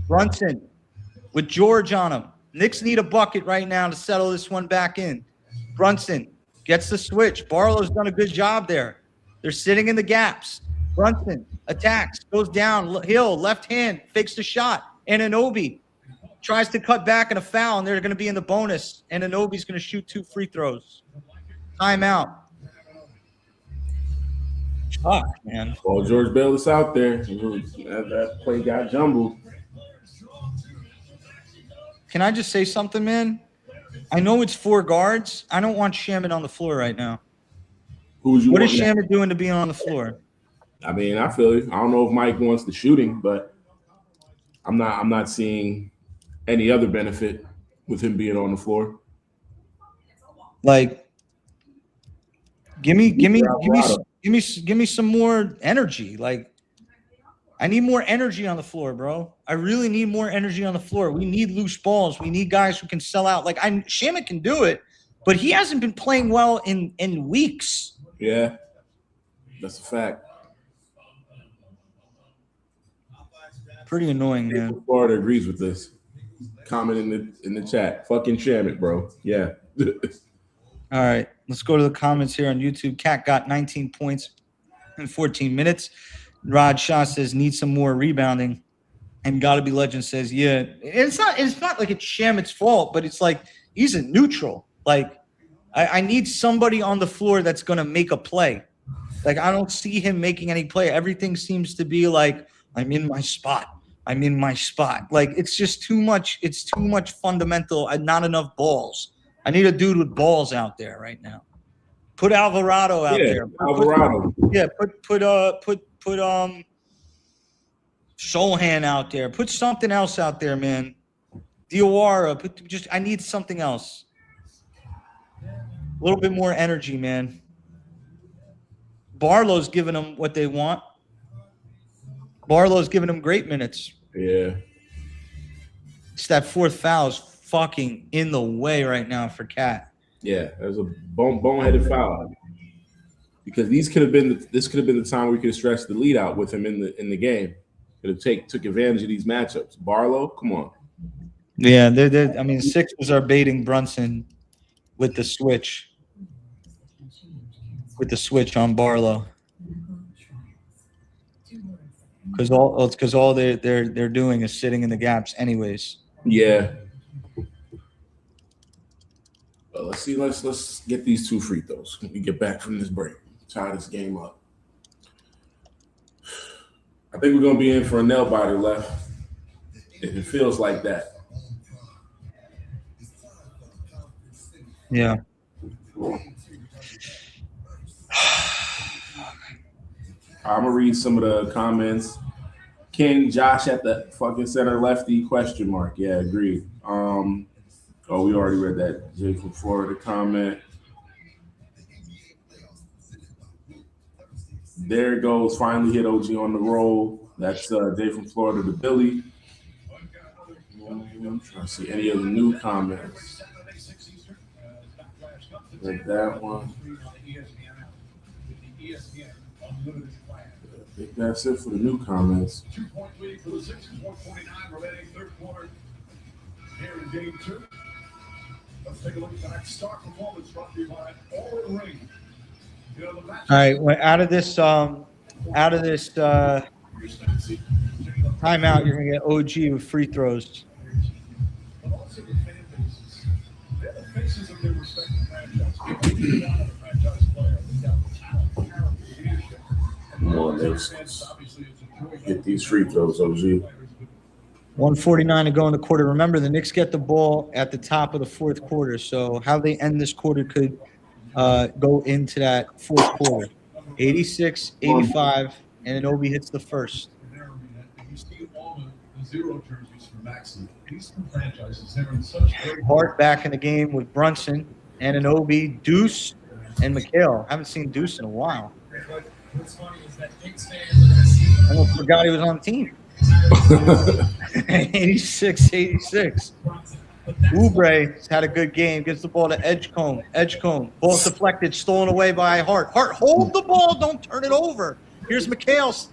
Brunson with George on him. Knicks need a bucket right now to settle this one back in. Brunson gets the switch. Barlow's done a good job there. They're sitting in the gaps. Brunson attacks, goes down. Hill, left hand, fakes the shot. Anunoby tries to cut back and a foul, and they're going to be in the bonus. Anunoby's going to shoot 2 free throws. Timeout. Fuck, man. Well, George Bayless out there. That play got jumbled. Can I just say something, man? I know it's 4 guards. I don't want Shamet on the floor right now. What is Shamet doing to be on the floor? I mean, I feel you. I don't know if Mike wants the shooting, but I'm not seeing any other benefit with him being on the floor. Like, give me some more energy. Like, I need more energy on the floor, bro. I really need more energy on the floor. We need loose balls. We need guys who can sell out. Like, Shamet can do it, but he hasn't been playing well in weeks. Yeah, that's a fact. Pretty annoying, man. Florida agrees with this. Comment in the chat. Fucking Shamet, bro. Yeah. All right, let's go to the comments here on YouTube. Cat got 19 points in 14 minutes. Rod Shaw says need some more rebounding, and Gotta Be Legend says yeah. It's not like it's Shamet's fault, but it's like he's a neutral. Like I need somebody on the floor that's gonna make a play. Like I don't see him making any play. Everything seems to be like I'm in my spot. I'm in my spot. Like it's just too much. It's too much fundamental and not enough balls. I need a dude with balls out there right now. Put Alvarado out there. Alvarado. Put Solhan out there. Put something else out there, man. Diawara. I need something else. A little bit more energy, man. Barlow's giving them what they want. Barlow's giving them great minutes. Yeah. It's that 4th foul's fucking in the way right now for Cat. Yeah, there's a boneheaded foul. Because this could have been the time we could have stretched the lead out with him in the game. Could have took advantage of these matchups. Barlow, come on. Yeah, I mean, Sixers are baiting Brunson with the switch. With the switch on Barlow. Because all they're doing is sitting in the gaps anyways. Yeah. Well, let's see. Let's get these 2 free throws. We get back from this break. Tie this game up. I think we're gonna be in for a nail biter left. It feels like that. Yeah. I'm gonna read some of the comments. King Josh at the fucking center lefty ? Yeah, agreed. We already read that. Jay from Florida comment. There it goes. Finally hit OG on the roll. That's Jay from Florida to Billy. I'm trying to see any of the new comments. Like that one. I think that's it for the new comments. 2-point lead for the Sixers, 1:49 remaining third quarter. Here in game 2. Let's take a look at the next star performance brought to you by All in Ring. All right, well, out of this timeout, you're gonna get OG with free throws. But also the fan bases. They're the faces of their respective franchises. Franchise player. They got the talent, leadership. Come on, Knicks. Get these free throws, OG. 1:49 to go in the quarter. Remember, the Knicks get the ball at the top of the 4th quarter, so how they end this quarter could go into that 4th quarter. 86-85, and Anunoby hits the first. You see all the zero jerseys from Maxey. These two franchises, they're in such great. Hart back in the game with Brunson, Anunoby, Deuce, and McHale. Haven't seen Deuce in a while. What's funny is that Knicks fans are going to see. I almost forgot he was on the team. 86-86. Oubre had a good game. Gets the ball to Edgecombe. Edgecombe. Ball deflected. Stolen away by Hart. Hart, hold the ball. Don't turn it over. Here's McHale.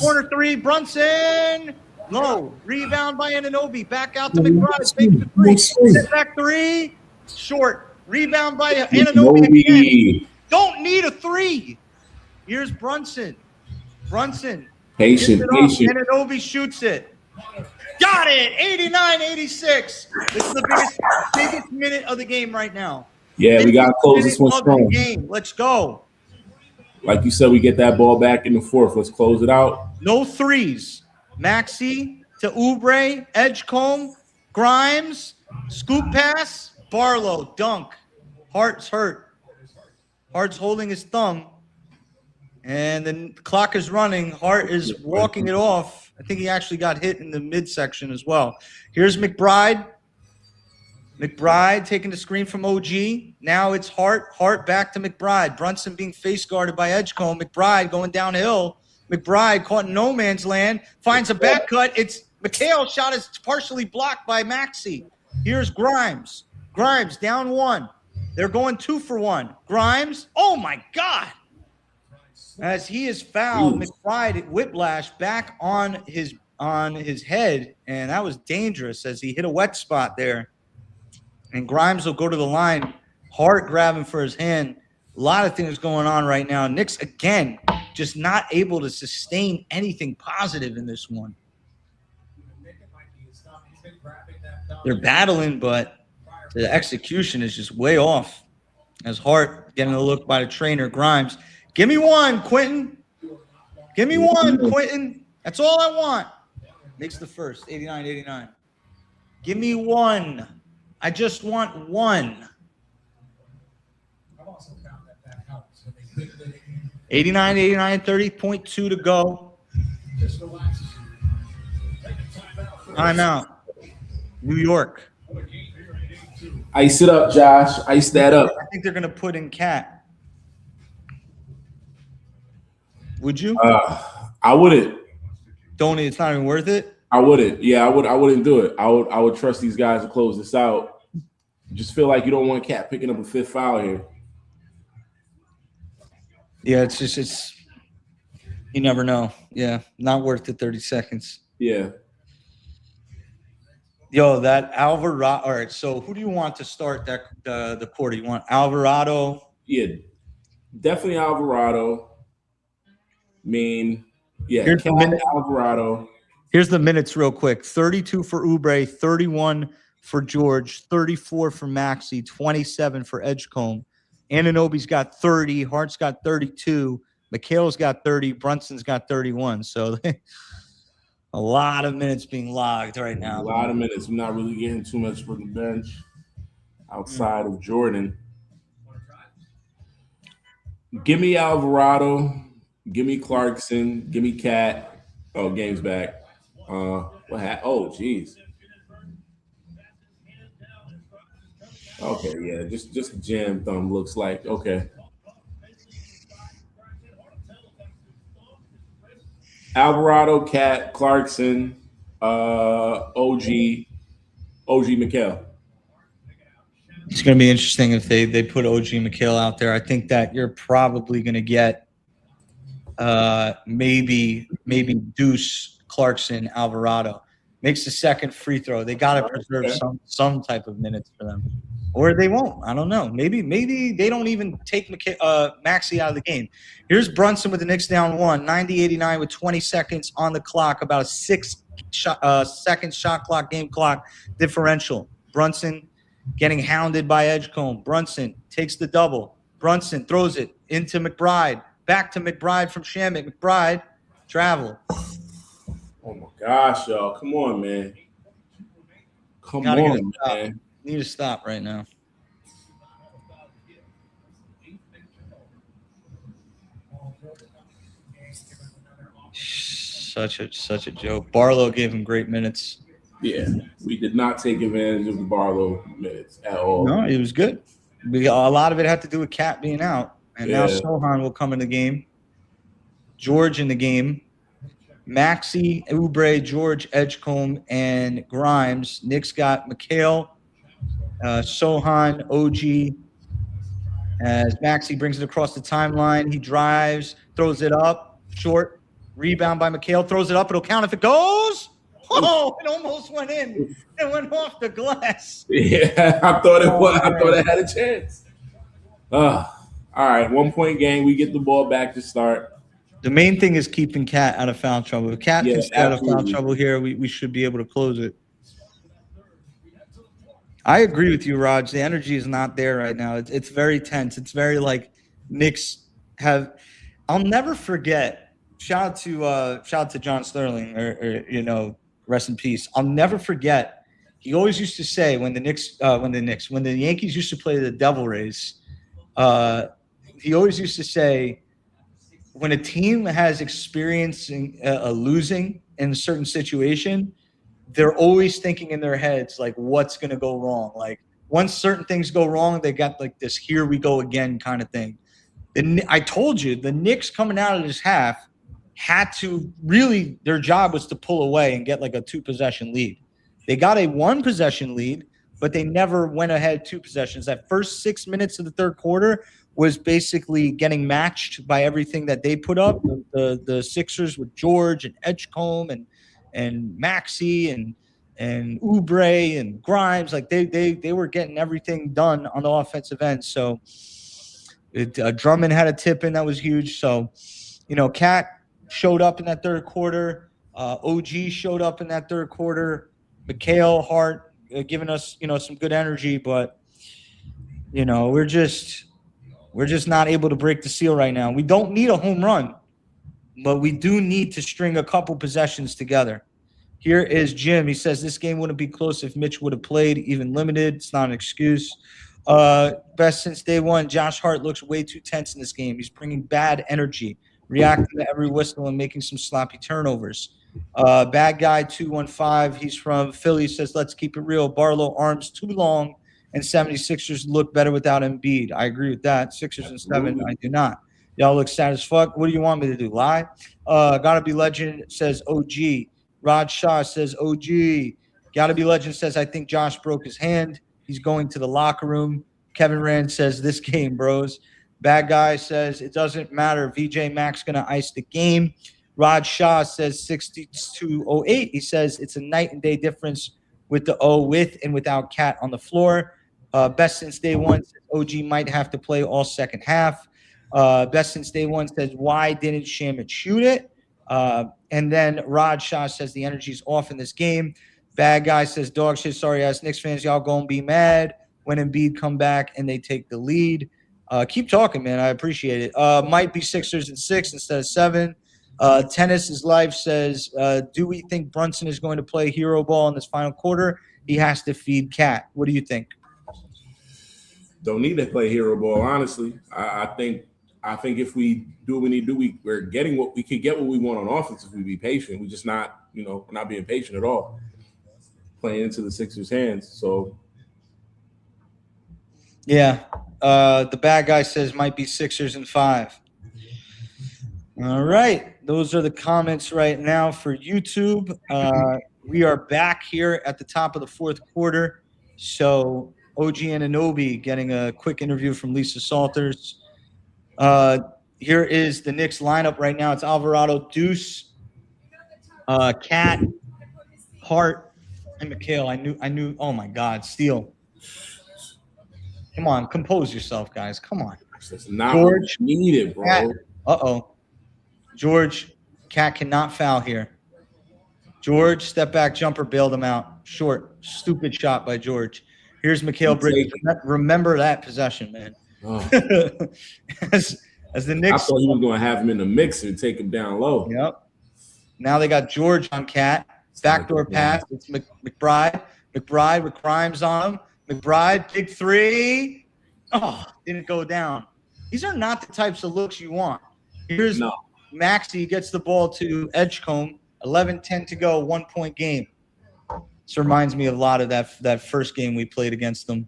Corner three. Brunson. Low. Rebound by Anunoby. Back out to McBride. Takes the three. Step back three. Short. Rebound by Anunoby again. Don't need a three. Here's Brunson. Brunson. Patient. Anunoby shoots it. Got it. 89-86. This is the biggest minute of the game right now. Yeah, we got to close this one strong. Game. Let's go. Like you said, we get that ball back in the fourth. Let's close it out. No threes. Maxey to Oubre, Edgecombe, Grimes, scoop pass, Barlow, dunk. Hart's hurt. Hart's holding his thumb. And the clock is running. Hart is walking it off. I think he actually got hit in the midsection as well. Here's McBride. McBride taking the screen from OG. Now it's Hart. Hart back to McBride. Brunson being face guarded by Edgecombe. McBride going downhill. McBride caught in no man's land. Finds a back cut. It's McHale. Shot is partially blocked by Maxey. Here's Grimes. Grimes down one. They're going 2 for 1. Grimes. Oh, my God. As he is fouled, McBride whiplash back on his head, and that was dangerous as he hit a wet spot there. And Grimes will go to the line. Hart grabbing for his hand. A lot of things going on right now. Knicks, again, just not able to sustain anything positive in this one. They're battling, but the execution is just way off. As Hart getting a look by the trainer, Grimes. Give me one, Quentin. Give me one, Quentin. That's all I want. Makes the first, 89-89. Give me one. I just want one. 89-89, 30.2 to go. Timeout. New York. Ice it up, Josh. Ice that up. I think they're going to put in Cat. Would you? I wouldn't. Don't. It's not even worth it. I wouldn't. Yeah, I would. I wouldn't do it. I would trust these guys to close this out. Just feel like you don't want Cat picking up a 5th foul here. Yeah, it's. You never know. Yeah, not worth the 30 seconds. Yeah. Yo, that Alvarado. All right. So who do you want to start the quarter? You want Alvarado? Yeah, definitely Alvarado. I mean, yeah, Here's Alvarado. Here's the minutes real quick. 32 for Oubre, 31 for George, 34 for Maxey, 27 for Edgecombe. Anunoby's got 30. Hart's got 32. McHale's got 30. Brunson's got 31. So a lot of minutes being logged right now. A lot of minutes. I'm not really getting too much from the bench outside of Jordan. Give me Alvarado. Give me Clarkson. Give me Cat. Oh, game's back. What happened? Oh, jeez. Okay, yeah, just jam thumb looks like. Okay. Alvarado, Cat, Clarkson, OG McHale. It's going to be interesting if they put OG McHale out there. I think that you're probably going to get maybe Deuce, Clarkson, Alvarado. Makes the second free throw. They got to preserve some type of minutes for them. Or they won't. I don't know. Maybe they don't even take Maxey out of the game. Here's Brunson with the Knicks down 1, 90-89 with 20 seconds on the clock, about a 6-second shot clock, game clock differential. Brunson getting hounded by Edgecombe. Brunson takes the double. Brunson throws it into McBride. Back to McBride from Shamit. McBride, travel. Oh, my gosh, y'all. Come on, man. Come on, man. Need to stop right now. Such a joke. Barlow gave him great minutes. Yeah, we did not take advantage of the Barlow minutes at all. No, it was good. A lot of it had to do with Cat being out. And now Sohan will come in the game. George in the game. Maxey, Oubre, George, Edgecombe, and Grimes. Knicks got McHale, Sohan, OG. As Maxey brings it across the timeline, he drives, throws it up, short, rebound by McHale, throws it up. It'll count if it goes. Oh, it almost went in. It went off the glass. Yeah, I thought it was. I thought it had a chance. All right, 1 point game. We get the ball back to start. The main thing is keeping Cat out of foul trouble. If Cat can stay out of foul trouble here, we should be able to close it. I agree with you, Raj. The energy is not there right now. It's very tense. It's very like Knicks have. I'll never forget. Shout out to John Sterling, or rest in peace. I'll never forget. He always used to say when the Yankees used to play the Devil Rays, he always used to say, when a team has experiencing losing in a certain situation, they're always thinking in their heads, like, what's going to go wrong? Like, once certain things go wrong, they got like this here we go again kind of thing. And I told you, the Knicks coming out of this half had to really – their job was to pull away and get like a 2-possession lead. They got a 1-possession lead, but they never went ahead 2 possessions. That first 6 minutes of the third quarter – was basically getting matched by everything that they put up. The Sixers with George and Edgecombe and Maxey and Oubre and Grimes, like they were getting everything done on the offensive end. So Drummond had a tip in that was huge. So Cat showed up in that third quarter. OG showed up in that third quarter. McHale, Hart giving us some good energy, but we're just not able to break the seal right now. We don't need a home run, but we do need to string a couple possessions together. Here is Jim. He says this game wouldn't be close if Mitch would have played, even limited. It's not an excuse. Best since day one. Josh Hart looks way too tense in this game. He's bringing bad energy, reacting to every whistle and making some sloppy turnovers. Bad guy 215. He's from Philly. Says let's keep it real. Barlow arms too long. And 76ers look better without Embiid. I agree with that. Sixers and 7, I do not. Y'all look sad as fuck. What do you want me to do? Lie? Gotta be legend says OG. Rod Shaw says OG. Gotta be legend says I think Josh broke his hand. He's going to the locker room. Kevin Rand says this game, bros. Bad guy says it doesn't matter. VJ Max gonna ice the game. Rod Shaw says 6208. He says it's a night and day difference with the O with and without Cat on the floor. Best since day one says OG might have to play all second half. Best since day one says why didn't Shamet shoot it? And then Rod Shaw says the energy's off in this game. Bad guy says dog shit. Sorry ass Knicks fans, y'all gonna be mad when Embiid come back and they take the lead. Keep talking, man. I appreciate it. Might be Sixers and 6 instead of 7. Tennis is Life says, do we think Brunson is going to play hero ball in this final quarter? He has to feed Cat. What do you think? Don't need to play hero ball, honestly. I think if we do what we need to do, we're getting what we could get what we want on offense if we be patient. We're just not, we're not being patient at all. Playing into the Sixers' hands. So yeah. The bad guy says might be Sixers and 5. All right. Those are the comments right now for YouTube. We are back here at the top of the fourth quarter. So OG Anunoby getting a quick interview from Lisa Salters. Here is the Knicks lineup right now. It's Alvarado, Deuce, Cat, Hart, and McHale. I knew. Oh my God, Steele. Come on, compose yourself, guys. Come on. It's not George needed, bro. Cat. George, Cat cannot foul here. George, step back jumper, bailed him out. Short, stupid shot by George. Here's Mikal Bridges. Remember that possession, man. Oh. as the Knicks. I thought he was going to have him in the mix and take him down low. Yep. Now they got George on Cat. Backdoor pass. It's McBride. McBride with Grimes on him. McBride, big three. Oh, didn't go down. These are not the types of looks you want. Here's Maxey gets the ball to Edgecombe. 11-10 to go, 1-point game. This reminds me a lot of that first game we played against them.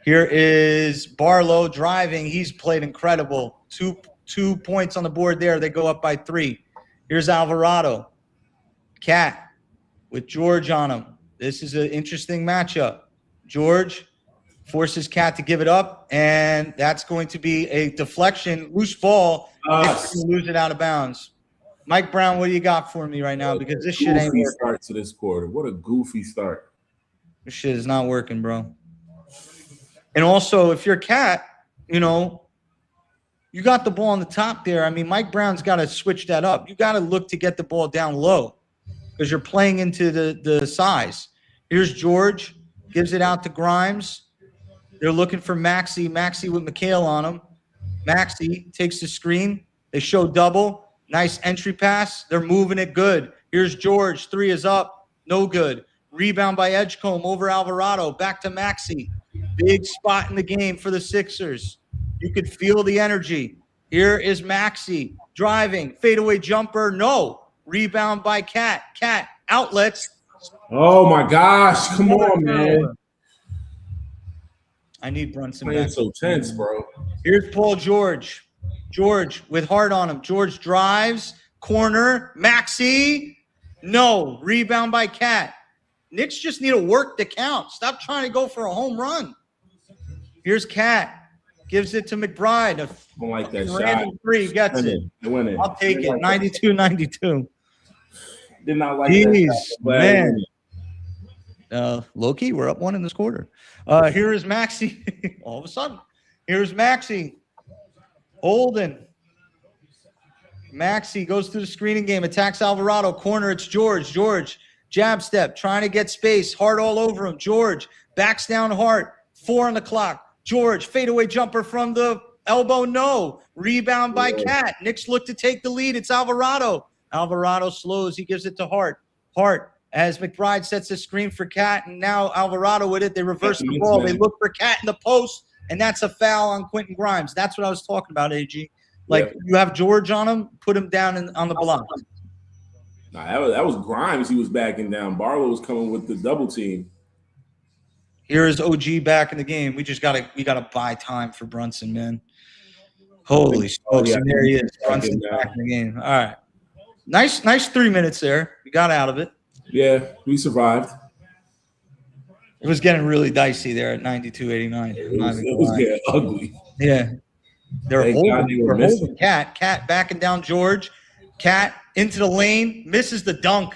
Here is Barlow driving. He's played incredible. Two points on the board there. They go up by 3. Here's Alvarado. Cat with George on him. This is an interesting matchup. George forces Cat to give it up, and that's going to be a deflection. Loose ball. Lose it out of bounds. Mike Brown, what do you got for me right now? Because this shit ain't working. Start to this quarter. What a goofy start. This shit is not working, bro. And also, if you're Cat, you got the ball on the top there. I mean, Mike Brown's got to switch that up. You got to look to get the ball down low because you're playing into the size. Here's George. Gives it out to Grimes. They're looking for Maxey. Maxey with McHale on him. Maxey takes the screen. They show double. Nice entry pass. They're moving it good. Here's George. 3 is up. No good. Rebound by Edgecombe over Alvarado. Back to Maxey. Big spot in the game for the Sixers. You could feel the energy. Here is Maxey driving. Fadeaway jumper. No. Rebound by Cat. Cat outlets. Oh, my gosh. Come on, man. I need Brunson Playing back. so tense, bro. Here's Paul George. George with Hart on him. George drives. Corner. Maxey. No. Rebound by Cat. Knicks just need to work the count. Stop trying to go for a home run. Here's Cat. Gives it to McBride. I don't like that Random shot. 3 gets it. I'll take it. 92-92. Did not like Jeez, that shot. man. Loki, we're up 1 in this quarter. Here is Maxey. All of a sudden. Here's Maxey. Holden. Maxey goes through the screening game. Attacks Alvarado. Corner. It's George. George. Jab step. Trying to get space. Hart all over him. George. Backs down Hart. 4 on the clock. George. Fadeaway jumper from the elbow. No. Rebound by Cat. Knicks look to take the lead. It's Alvarado. Alvarado slows. He gives it to Hart. Hart. As McBride sets a screen for Cat, and now Alvarado with it. They reverse the ball. They look for Cat in the post, and that's a foul on Quentin Grimes. That's what I was talking about, AG. You have George on him, put him down on the block. Nah, that was Grimes. He was backing down. Barlow was coming with the double team. Here is OG back in the game. We gotta buy time for Brunson, man. Holy smokes! And there he is. Brunson back in the game. All right, nice 3 minutes there. We got out of it. Yeah, we survived. It was getting really dicey there at 92-89. It was getting ugly. Yeah. They're holding Cat. Cat backing down George. Cat into the lane. Misses the dunk.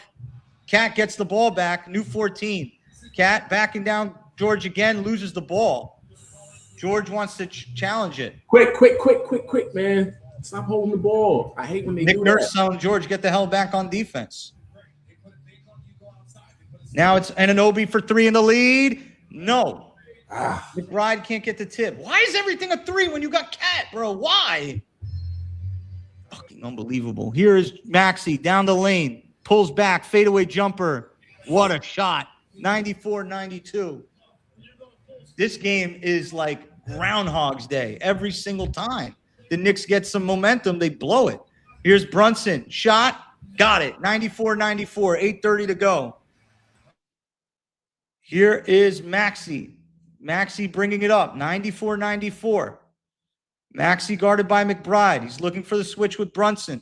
Cat gets the ball back. New 14. Cat backing down George again. Loses the ball. George wants to challenge it. Quick, man. Stop holding the ball. I hate when they do that. Nick Nurse telling George, get the hell back on defense. Now it's Anunoby for 3 in the lead. No. McBride can't get the tip. Why is everything a 3 when you got Cat, bro? Why? Fucking unbelievable. Here is Maxey down the lane. Pulls back. Fadeaway jumper. What a shot. 94-92. This game is like Groundhog's Day every single time. The Knicks get some momentum. They blow it. Here's Brunson. Shot. Got it. 94-94. 8:30 to go. Here is Maxey. Maxey bringing it up. 94-94. Maxey guarded by McBride. He's looking for the switch with Brunson.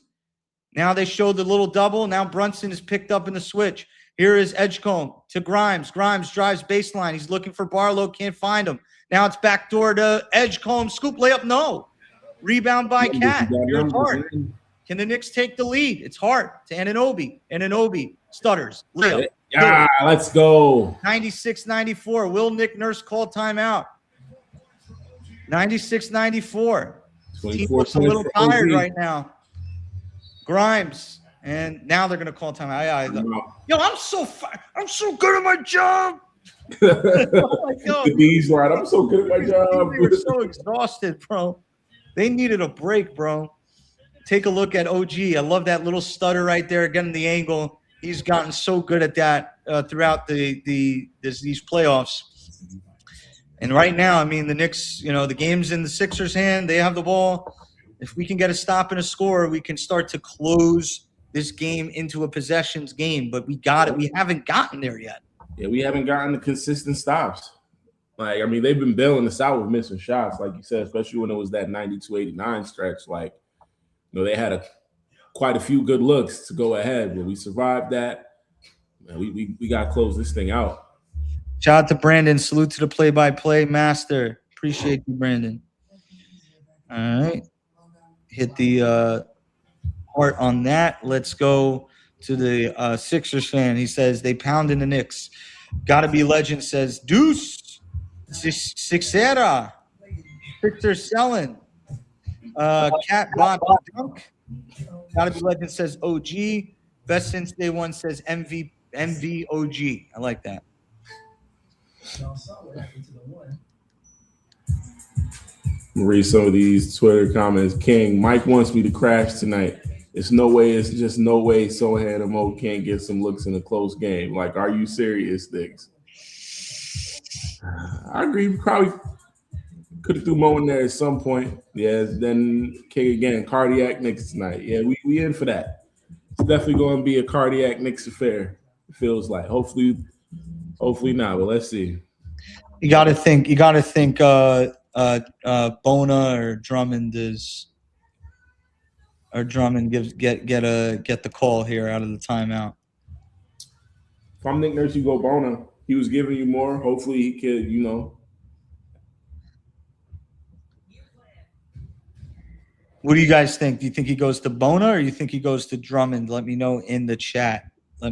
Now they show the little double. Now Brunson is picked up in the switch. Here is Edgecombe to Grimes. Grimes drives baseline. He's looking for Barlow. Can't find him. Now it's backdoor to Edgecombe. Scoop layup. No. Rebound by Cat. Here's Hart. Can the Knicks take the lead? It's Hart to Anunoby. Anunoby stutters. Layup. Yeah, let's go. 96-94. Will Nick Nurse call timeout? 96-94. Team looks a little tired right now. Grimes. And now they're going to call timeout. Yo, I'm so good at my job. The D's right. I'm so good at my job. They were so exhausted, bro. They needed a break, bro. Take a look at OG. I love that little stutter right there, getting the angle. He's gotten so good at that throughout these playoffs. And right now, I mean, the Knicks, the game's in the Sixers' hand. They have the ball. If we can get a stop and a score, we can start to close this game into a possessions game. But we got it. We haven't gotten there yet. Yeah, we haven't gotten the consistent stops. Like, I mean, they've been bailing us out with missing shots, like you said, especially when it was that 92-89 stretch. Like, they had quite a few good looks to go ahead, but we survived that. Man, we got to close this thing out. Shout out to Brandon. Salute to the play-by-play master. Appreciate you, Brandon. All right. Hit the heart on that. Let's go to the Sixers fan. He says, they pounding the Knicks. Gotta be legend says, Deuce. Sixera. Sixers selling. Cat Bob Dunk. Gotta be legend says OG. Best since day one says MVOG. I like that. Read some of these Twitter comments. King, Mike wants me to crash tonight. It's just no way Sohan and Mo can't get some looks in a close game. Like, are you serious, Diggs? I agree. We probably could have threw Mo in there at some point. Yeah, then King again, cardiac Knicks tonight. Yeah, we in for that. It's definitely going to be a cardiac Knicks affair. It feels like. Hopefully not, but let's see. You got to think Bona or Drummond get the call here out of the timeout. If I'm Nick Nurse, you go Bona. He was giving you more. Hopefully he could, What do you guys think? Do you think he goes to Bona or you think he goes to Drummond? Let me know in the chat. Do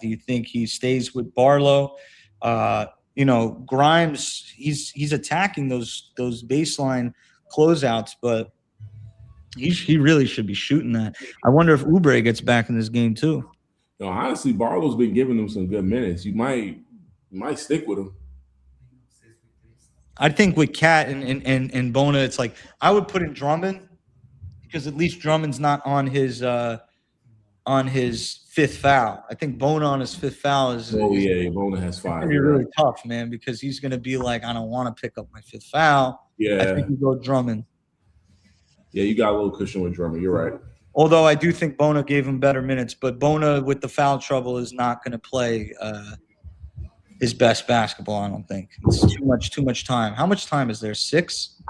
you think he stays with Barlow? Grimes, he's attacking those baseline closeouts, but he really should be shooting that. I wonder if Oubre gets back in this game too. No, honestly, Barlow's been giving them some good minutes. You might stick with him. I think with Cat and Bona, it's like I would put in Drummond because at least Drummond's not on his fifth foul. I think Bona on his fifth foul is. Oh yeah, Bona has 5. It's really tough, man, because he's going to be like, I don't want to pick up my fifth foul. Yeah, I think you go Drummond. Yeah, you got a little cushion with Drummond. You're right. Although I do think Bona gave him better minutes, but Bona with the foul trouble is not going to play his best basketball. I don't think it's too much time. How much time is there? 6?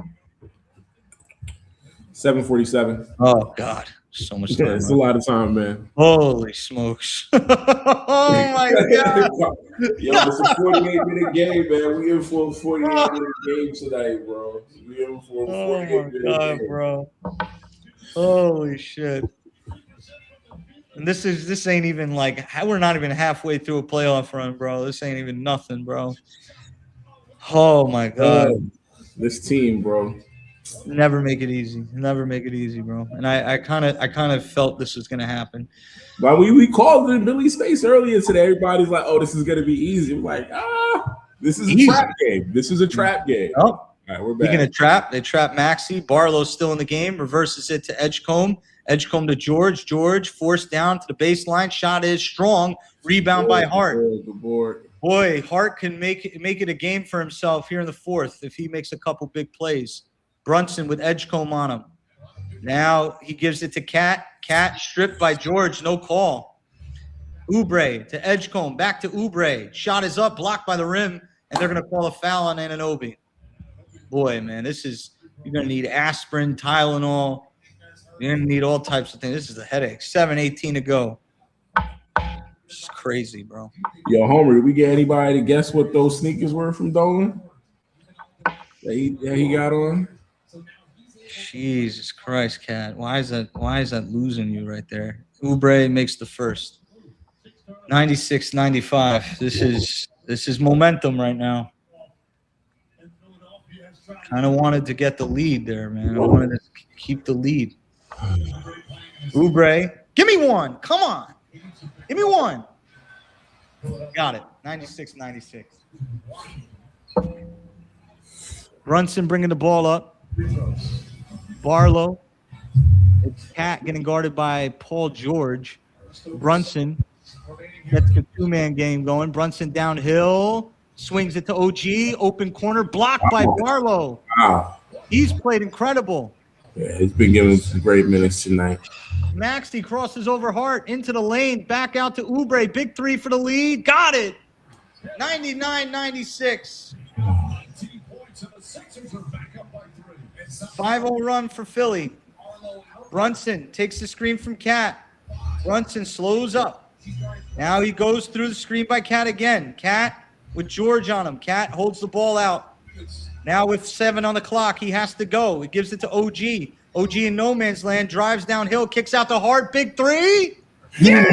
7:47. Oh God, so much time. Yeah, it's a lot of time, man. Holy smokes! Oh my God! Yo, it's a 48-minute game, man. We in for a 48-minute game tonight, bro. We in for a 48-minute game, bro. Holy shit! And this ain't even like we're not even halfway through a playoff run, bro. This ain't even nothing, bro. Oh my God! This team, bro. Never make it easy. Never make it easy, bro. And I kind of felt this was gonna happen. But we called it in Billy's face earlier today. Everybody's like, "Oh, this is gonna be easy." I'm like, this is a trap game. This is a trap game. Oh. All right, we're back. Speaking of trap, they trap Maxey. Barlow's still in the game. Reverses it to Edgecombe. Edgecombe to George. George forced down to the baseline. Shot is strong. Rebound by Hart. Boy, Hart can make it a game for himself here in the fourth if he makes a couple big plays. Brunson with Edgecombe on him. Now he gives it to Cat. Cat stripped by George. No call. Oubre to Edgecombe. Back to Oubre. Shot is up. Blocked by the rim. And they're going to call a foul on Anunoby. Boy, man, you're going to need aspirin, Tylenol. You're going to need all types of things. This is a headache. 7:18 to go. This is crazy, bro. Yo, Homer, did we get anybody to guess what those sneakers were from Dolan that he got on? Jesus Christ, Cat. Why is that losing you right there? Oubre makes the first. 96-95. This is momentum right now. Kind of wanted to get the lead there, man. I wanted to keep the lead. Oubre, give me one. Come on. Give me one. Got it. 96-96. Brunson bringing the ball up. Barlow. It's Cat getting guarded by Paul George. Brunson gets the two-man game going. Brunson downhill. Swings it to OG. Open corner. Blocked by Barlow. Wow. He's played incredible. Yeah, he's been giving some great minutes tonight. Maxey crosses over Hart into the lane. Back out to Oubre. Big three for the lead. Got it. 99-96. Sixers are back up by 3. And 5-0 run for Philly. Brunson takes the screen from Cat. Brunson slows up. Now he goes through the screen by Cat again. Cat with George on him. Cat holds the ball out. Now with 7 on the clock, he has to go. He gives it to OG. OG in no man's land, drives downhill, kicks out the hard, big 3. Yeah!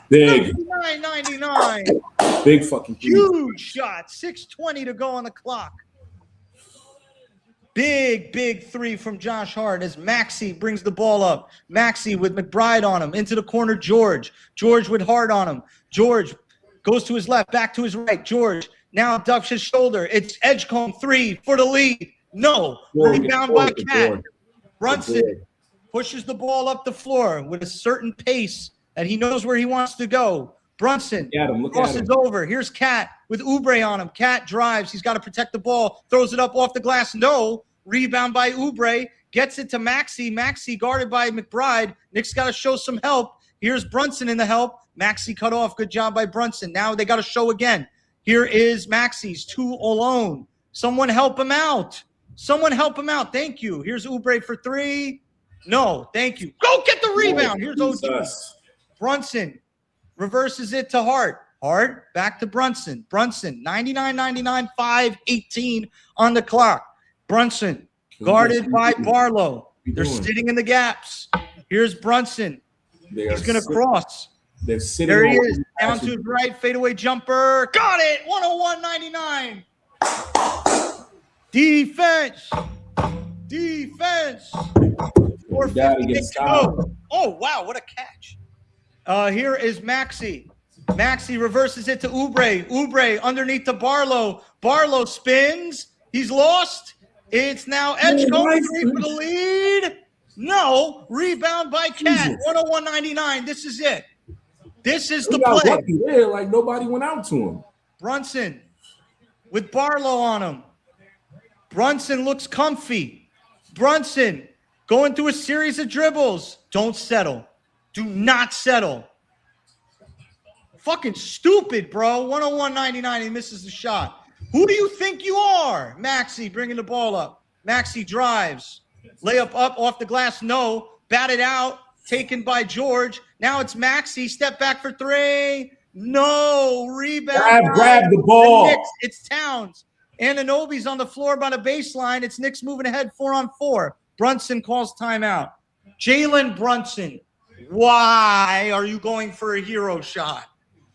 Big. 99.99. Big fucking huge shot. 6:20 to go on the clock. Big 3 from Josh Hart as Maxey brings the ball up. Maxey with McBride on him. Into the corner, George. George with Hart on him. George goes to his left, back to his right. George now ducks his shoulder. It's Edgecombe 3 for the lead. No. Rebound by Cat. Brunson pushes the ball up the floor with a certain pace that he knows where he wants to go. Brunson crosses over. Here's Cat with Oubre on him. Cat drives. He's got to protect the ball. Throws it up off the glass. No. Rebound by Oubre. Gets it to Maxey. Maxey guarded by McBride. Knicks got to show some help. Here's Brunson in the help. Maxey cut off. Good job by Brunson. Now they got to show again. Here is Maxey's 2 alone. Someone help him out. Someone help him out. Thank you. Here's Oubre for 3. No, thank you. Go get the rebound. Here's OG. Brunson reverses it to Hart. Hart back to Brunson. Brunson, 99.99, 5:18 on the clock. Brunson guarded by Barlow. They're sitting in the gaps. Here's Brunson. He's going to cross. There he is. Down to his right. Fadeaway jumper. Got it. 101.99. Defense. 4:58 to go. Oh, wow. What a catch. Here is Maxey. Maxey reverses it to Oubre. Oubre underneath to Barlow. Barlow spins. He's lost. It's now Edgecombe 3 for the lead. No. Rebound by Cat. 101.99. This is it. This is the play. Lucky there, like nobody went out to him. Brunson with Barlow on him. Brunson looks comfy. Brunson going through a series of dribbles. Don't settle. Do not settle. Fucking stupid, bro. 101.99. He misses the shot. Who do you think you are? Maxey bringing the ball up. Maxey drives. Layup up off the glass. No. Batted out. Taken by George. Now it's Maxey. Step back for 3. No. Rebound. Grab the ball. It's Towns. Anunoby's on the floor by the baseline. It's Knicks moving ahead 4-on-4. Brunson calls timeout. Jalen Brunson, why are you going for a hero shot?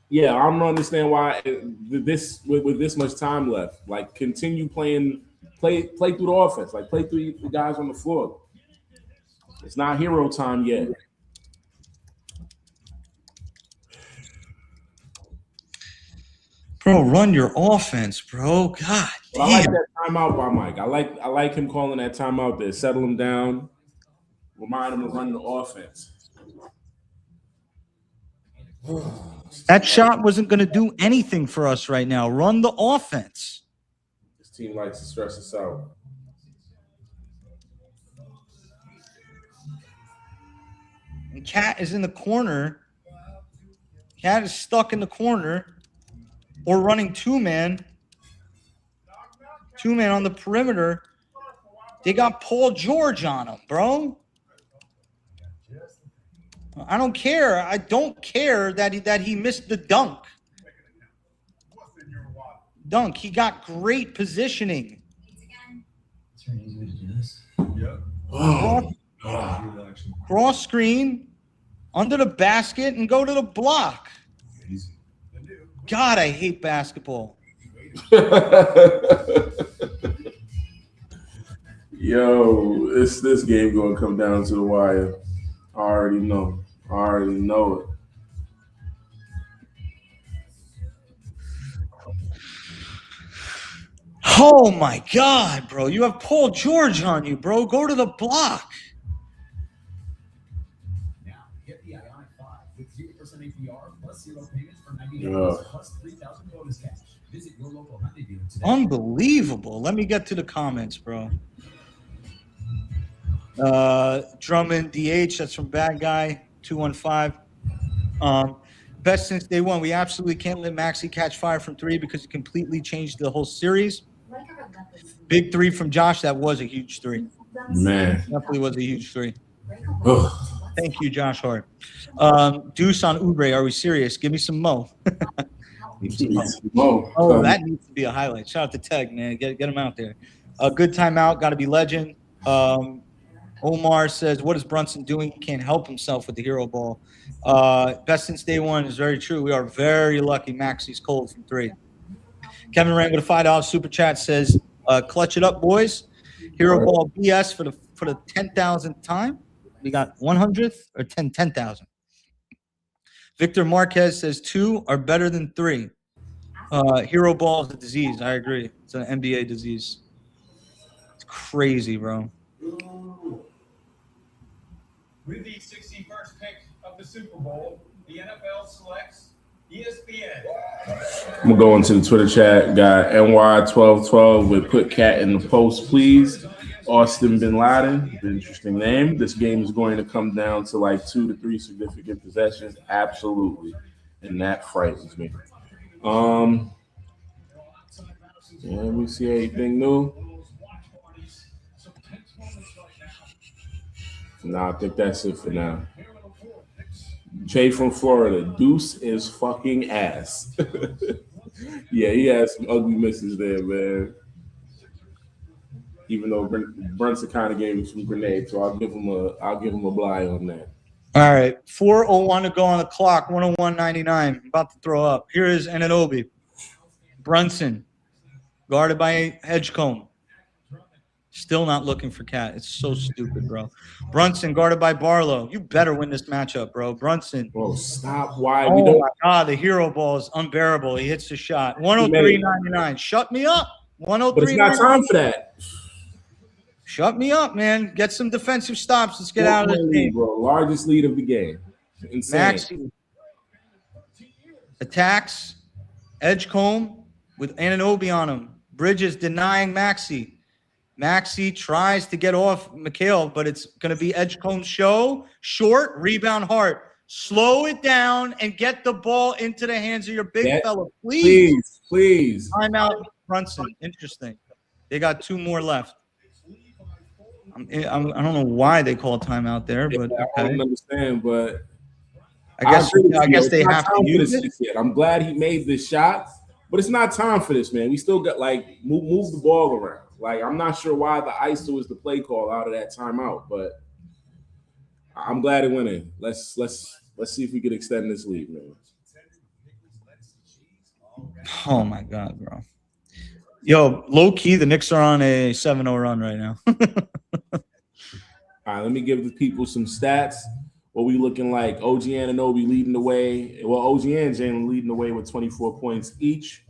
Yeah, I don't understand why this with this much time left. Like, continue playing, play through the offense. Like, play through the guys on the floor. It's not hero time yet. Bro, run your offense, bro. God damn. I like that timeout by Mike. I like him calling that timeout there. Settle him down. Remind him to run the offense. That shot wasn't going to do anything for us right now. Run the offense. This team likes to stress us out. And Cat is in the corner. Cat is stuck in the corner. Or running 2-man. 2-man on the perimeter. They got Paul George on him, bro. I don't care. I don't care that he missed the dunk. Dunk. He got great positioning. Cross screen under the basket and go to the block. God, I hate basketball. Yo, this game gonna come down to the wire. I already know it. Oh my God, bro. You have Paul George on you, bro. Go to the block. Now, get the Ionic 5 with 0% APR plus 0 payments for $98 plus $3,000 bonus cash. Visit your local Hyundai dealer today. Unbelievable. Let me get to the comments, bro. Drummond, DH, that's from Bad Guy, 215. Best since day one. We absolutely can't let Maxey catch fire from 3 because it completely changed the whole series. Big three from Josh. That was a huge three. Man. Definitely was a huge three. Ugh. Thank you, Josh Hart. Deuce on Oubre. Are we serious? Give me some Mo. Oh, that needs to be a highlight. Shout out to Teg, man. Get him out there. A good timeout. Got to be legend. Omar says, what is Brunson doing? He can't help himself with the hero ball. Best since day one is very true. We are very lucky Maxi's cold from three. Kevin Rand with a $5 super chat says, clutch it up, boys. Hero ball BS for the 10,000th time. We got 100th or 10,000. Victor Marquez says 2 are better than 3. Hero ball is a disease. I agree. It's an NBA disease. It's crazy, bro. With the 61st pick of the Super Bowl, the NFL selects ESPN. I'm gonna go into the Twitter chat. Got NY1212 with put cat in the post, please. Austin Bin Laden, interesting name. This game is going to come down to like 2 to 3 significant possessions, absolutely, and that frightens me. Let me see anything new. No, I think that's it for now. Jay from Florida, Deuce is fucking ass. Yeah, he has some ugly misses there, man. Even though Brunson kind of gave him some grenades, so I'll give him a bly on that. All right, 4:01 to go on the clock. 101.99. About to throw up. Here is Anunoby. Brunson, guarded by Edgecombe. Still not looking for Cat. It's so stupid, bro. Brunson guarded by Barlow. You better win this matchup, bro. Brunson. Bro, stop. Why? Oh, my God. The hero ball is unbearable. He hits the shot. 103.99. Shut me up. 103.99. But it's not time for that. Shut me up, man. Get some defensive stops. Let's get out of this game. Bro. Largest lead of the game. Insane. Maxey attacks Edgecombe with Anunoby on him. Bridges denying Maxey. Maxey tries to get off Mikhail, but it's going to be Edgecombe's show. Short, rebound Hart. Slow it down and get the ball into the hands of your big fella. Please. Timeout, Brunson. Interesting. They got 2 more left. I don't know why they call a timeout there, but okay. I don't understand, but I guess they have to use it. Yet. I'm glad he made this shot, but it's not time for this, man. We still got move the ball around. Like, I'm not sure why the ISO is the play call out of that timeout, but I'm glad it went in. Let's see if we can extend this lead, man. Oh my God, bro. Yo, low key, the Knicks are on a 7-0 run right now. All right, let me give the people some stats. What we looking like? OG Anunoby leading the way. Well, OG and Jalen leading the way with 24 points each.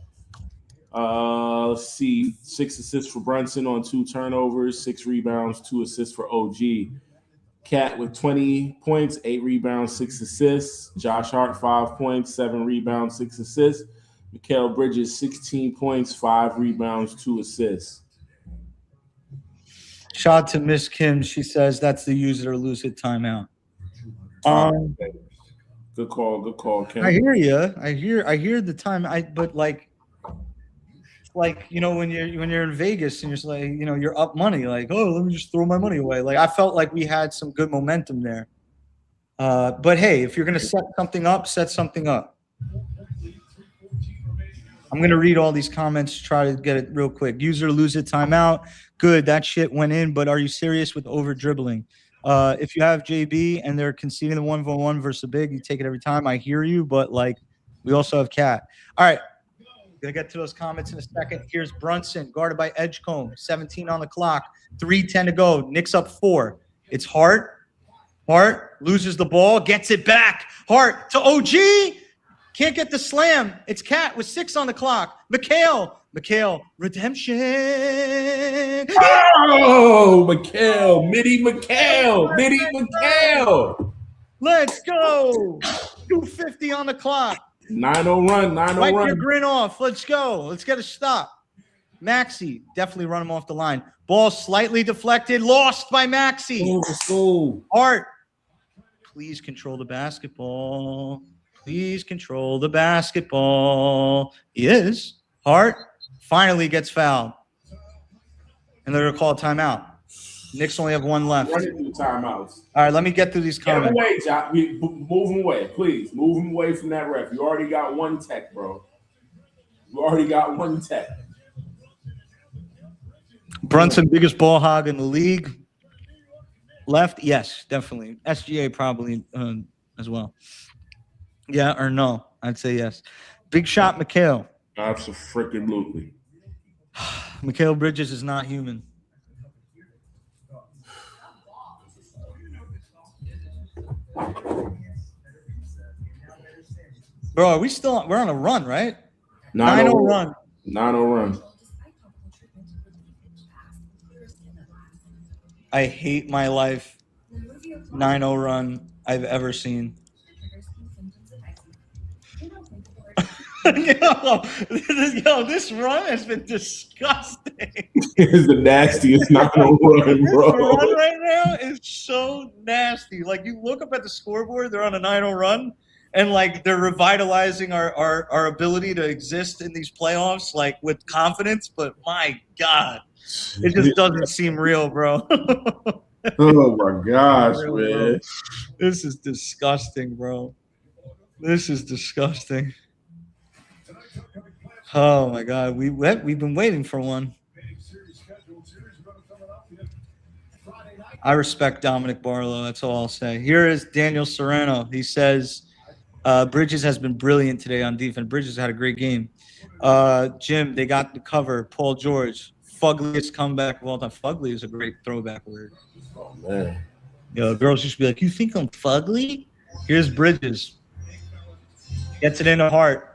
Let's see, 6 assists for Brunson on 2 turnovers, 6 rebounds, 2 assists for OG. Cat with 20 points, 8 rebounds, 6 assists. Josh Hart, 5 points, 7 rebounds, 6 assists. Mikal Bridges, 16 points, 5 rebounds, 2 assists. Shout out to Miss Kim. She says that's the use it or lose it timeout. Good call, Kim. I hear you. I hear the time. But like when you're in Vegas and you're just like, you're up money, like, oh, let me just throw my money away. Like, I felt like we had some good momentum there. But hey, if you're gonna set something up, set something up. I'm gonna read all these comments, try to get it real quick. User lose it timeout. Good, that shit went in, but are you serious with over dribbling? If you have JB and they're conceding the 1v1 versus a big, you take it every time. I hear you, but like, we also have Cat. All right. Gonna get to those comments in a second. Here's Brunson, guarded by Edgecombe, 17 on the clock, 3:10 to go. Knicks up 4. It's Hart. Hart loses the ball, gets it back. Hart to OG. Can't get the slam. It's Cat with 6 on the clock. Mikhail, redemption. Oh, Mikhail. Let's go. 2:50 on the clock. 9-0 run. Wipe your grin off. Let's go. Let's get a stop. Maxey, definitely run him off the line. Ball slightly deflected. Lost by Maxey. Hart, please control the basketball. He is. Hart finally gets fouled. and they're going to call a timeout. Knicks only have one left. Running through timeouts. All right, let me get through these Get him comments. away, Josh. Move him away, please. Move him away from that ref. You already got one tech, bro. You already got one tech. Brunson, biggest ball hog in the league. Left? Yes, definitely. SGA probably as well. Yeah or no? I'd say yes. Big shot, Mikal. Absolutely. Mikal Bridges is not human. Bro, are we still we're on a run, right? 9-0 run. 9-0 run. I hate my life. 9-0 run I've ever seen. Yo, this run has been disgusting. It's the nastiest 9-0 run, bro. This run right now is so nasty. Like, you look up at the scoreboard, they're on a 9-0 run, and like they're revitalizing our ability to exist in these playoffs, like with confidence. But my God, it just doesn't seem real, bro. Oh my gosh, man. This is disgusting, bro. This is disgusting. Oh my God, we've been waiting for one. I respect Dominic Barlow. That's all I'll say. Here is Daniel Serrano. He says Bridges has been brilliant today on defense. Bridges had a great game. Jim, they got the cover. Paul George, fuggliest comeback of all time. Fugly is a great throwback word. Oh man. Yo, girls used to be like, "You think I'm fugly?" Here's Bridges. Gets it in the heart.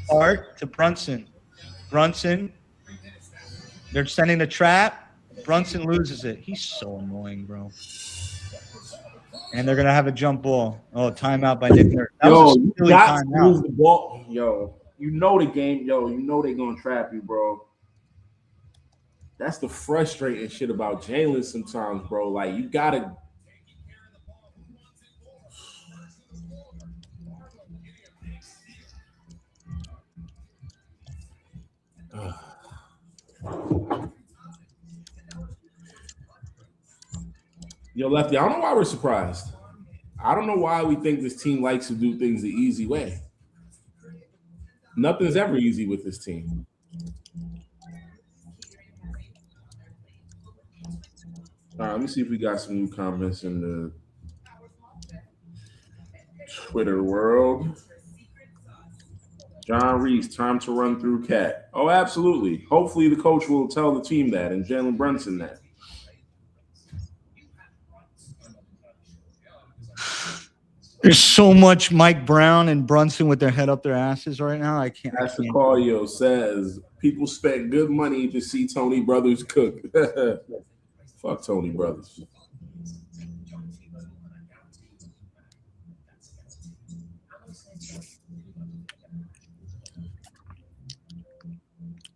Hart to Brunson. Brunson. They're sending the trap. Brunson loses it. He's so annoying, bro. And they're gonna have a jump ball. Oh, timeout by Nick Nurse. Yo, you got to move the ball. Yo, you know the game. Yo, you know they're gonna trap you, bro. That's the frustrating shit about Jalen sometimes, bro. Like, you gotta. Yo, Lefty, I don't know why we're surprised. I don't know why we think this team likes to do things the easy way. Nothing's ever easy with this team. All right, let me see if we got some new comments in the Twitter world. John Reese, time to run through Cat. Oh, absolutely. Hopefully the coach will tell the team that and Jalen Brunson that. There's so much Mike Brown and Brunson with their head up their asses right now. I can't. Pastor Cardio says people spent good money to see Tony Brothers cook. Fuck Tony Brothers.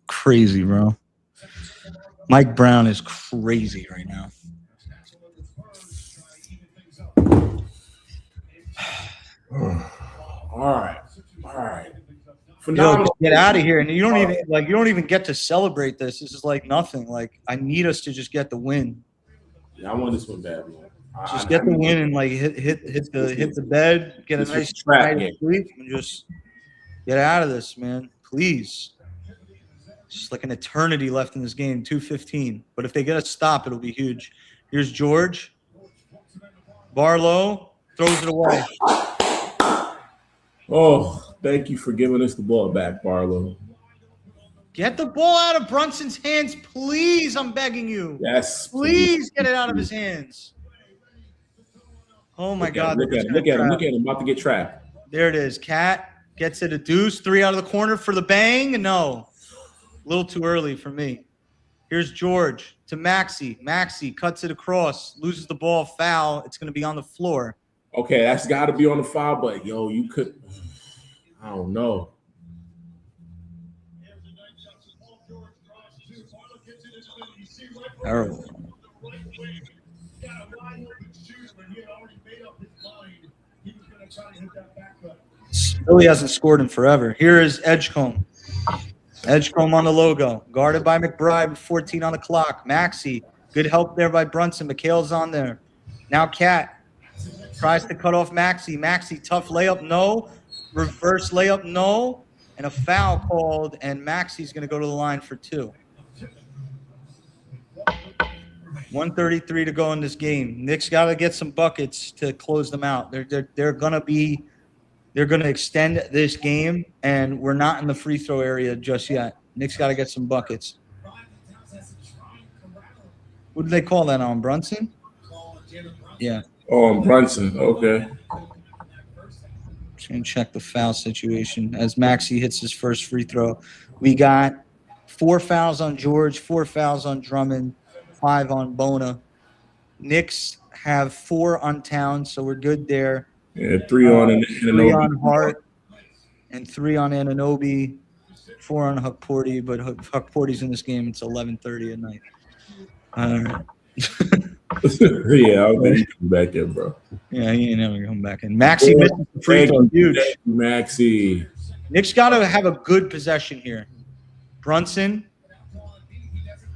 Crazy, bro. Mike Brown is crazy right now. All right. Yo, get out of here, and you don't even get to celebrate this. This is like nothing. Like, I need us to just get the win. Yeah, I want this one bad, man. Just get the win and like hit the bed, get a nice night's sleep, and just get out of this, man. Please. It's like an eternity left in this game, 2:15. But if they get a stop, it'll be huge. Here's George. Barlow throws it away. Oh, thank you for giving us the ball back, Barlow. Get the ball out of Brunson's hands, please. I'm begging you. Yes. Please get it out of his hands. Oh, my God. Look at him. About to get trapped. There it is. Cat gets it a deuce. 3 out of the corner for the bang. No. A little too early for me. Here's George to Maxey. Maxey cuts it across. Loses the ball. Foul. It's going to be on the floor. Okay, that's got to be on the foul, but, yo, you could – I don't know. Terrible. Philly hasn't scored in forever. Here is Edgecombe. Edgecombe on the logo. Guarded by McBride with 14 on the clock. Maxey. Good help there by Brunson. McHale's on there. Now Cat tries to cut off Maxey. Maxey, tough layup, no. Reverse layup, no. And a foul called, and Maxey's going to go to the line for 2. 1:33 to go in this game. Knicks got to get some buckets to close them out. They're going to extend this game, and we're not in the free throw area just yet. Knicks got to get some buckets. What did they call that on, Brunson? Yeah. Oh, on Brunson. Okay. Just going to check the foul situation as Maxey hits his first free throw. We got 4 fouls on George, 4 fouls on Drummond, 5 on Bona. Knicks have 4 on Towns, so we're good there. Yeah, 3 on 3 on Hart, and 3 on Anunoby, 4 on Huckporty, but Huckporty's in this game. It's 11:30 at night. Yeah, I'll bet he come back in, bro. Yeah, he ain't never come back in. Maxey missed the free throw. Huge. Maxey. Knicks got to have a good possession here. Brunson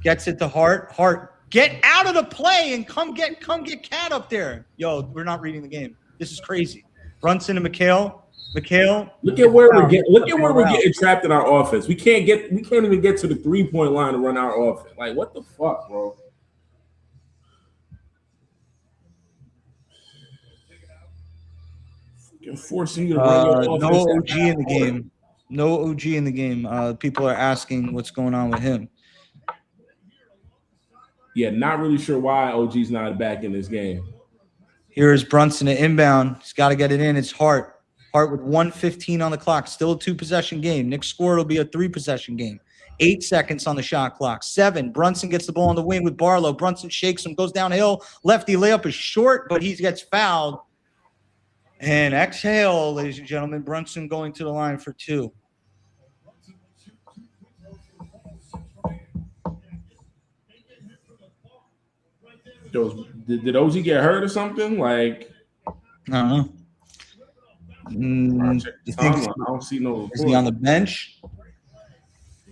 gets it to Hart. Hart, get out of the play and come get Cat up there. Yo, we're not reading the game. This is crazy. Brunson and McHale. Look at where we're getting trapped in our offense. We can't even get to the 3-point line to run our offense. Like, what the fuck, bro? You're forcing you to run your offense. No OG in the game. No OG in the game. People are asking what's going on with him. Yeah, not really sure why OG's not back in this game. Here's Brunson at inbound. He's got to get it in. It's Hart. Hart with 1:15 on the clock. Still a 2-possession game. Next score will be a 3-possession game. 8 seconds on the shot clock. 7. Brunson gets the ball on the wing with Barlow. Brunson shakes him, goes downhill. Lefty layup is short, but he gets fouled. And exhale, ladies and gentlemen. Brunson going to the line for 2. Did OG get hurt or something? Like, I don't know. I don't see no report. Is he on the bench?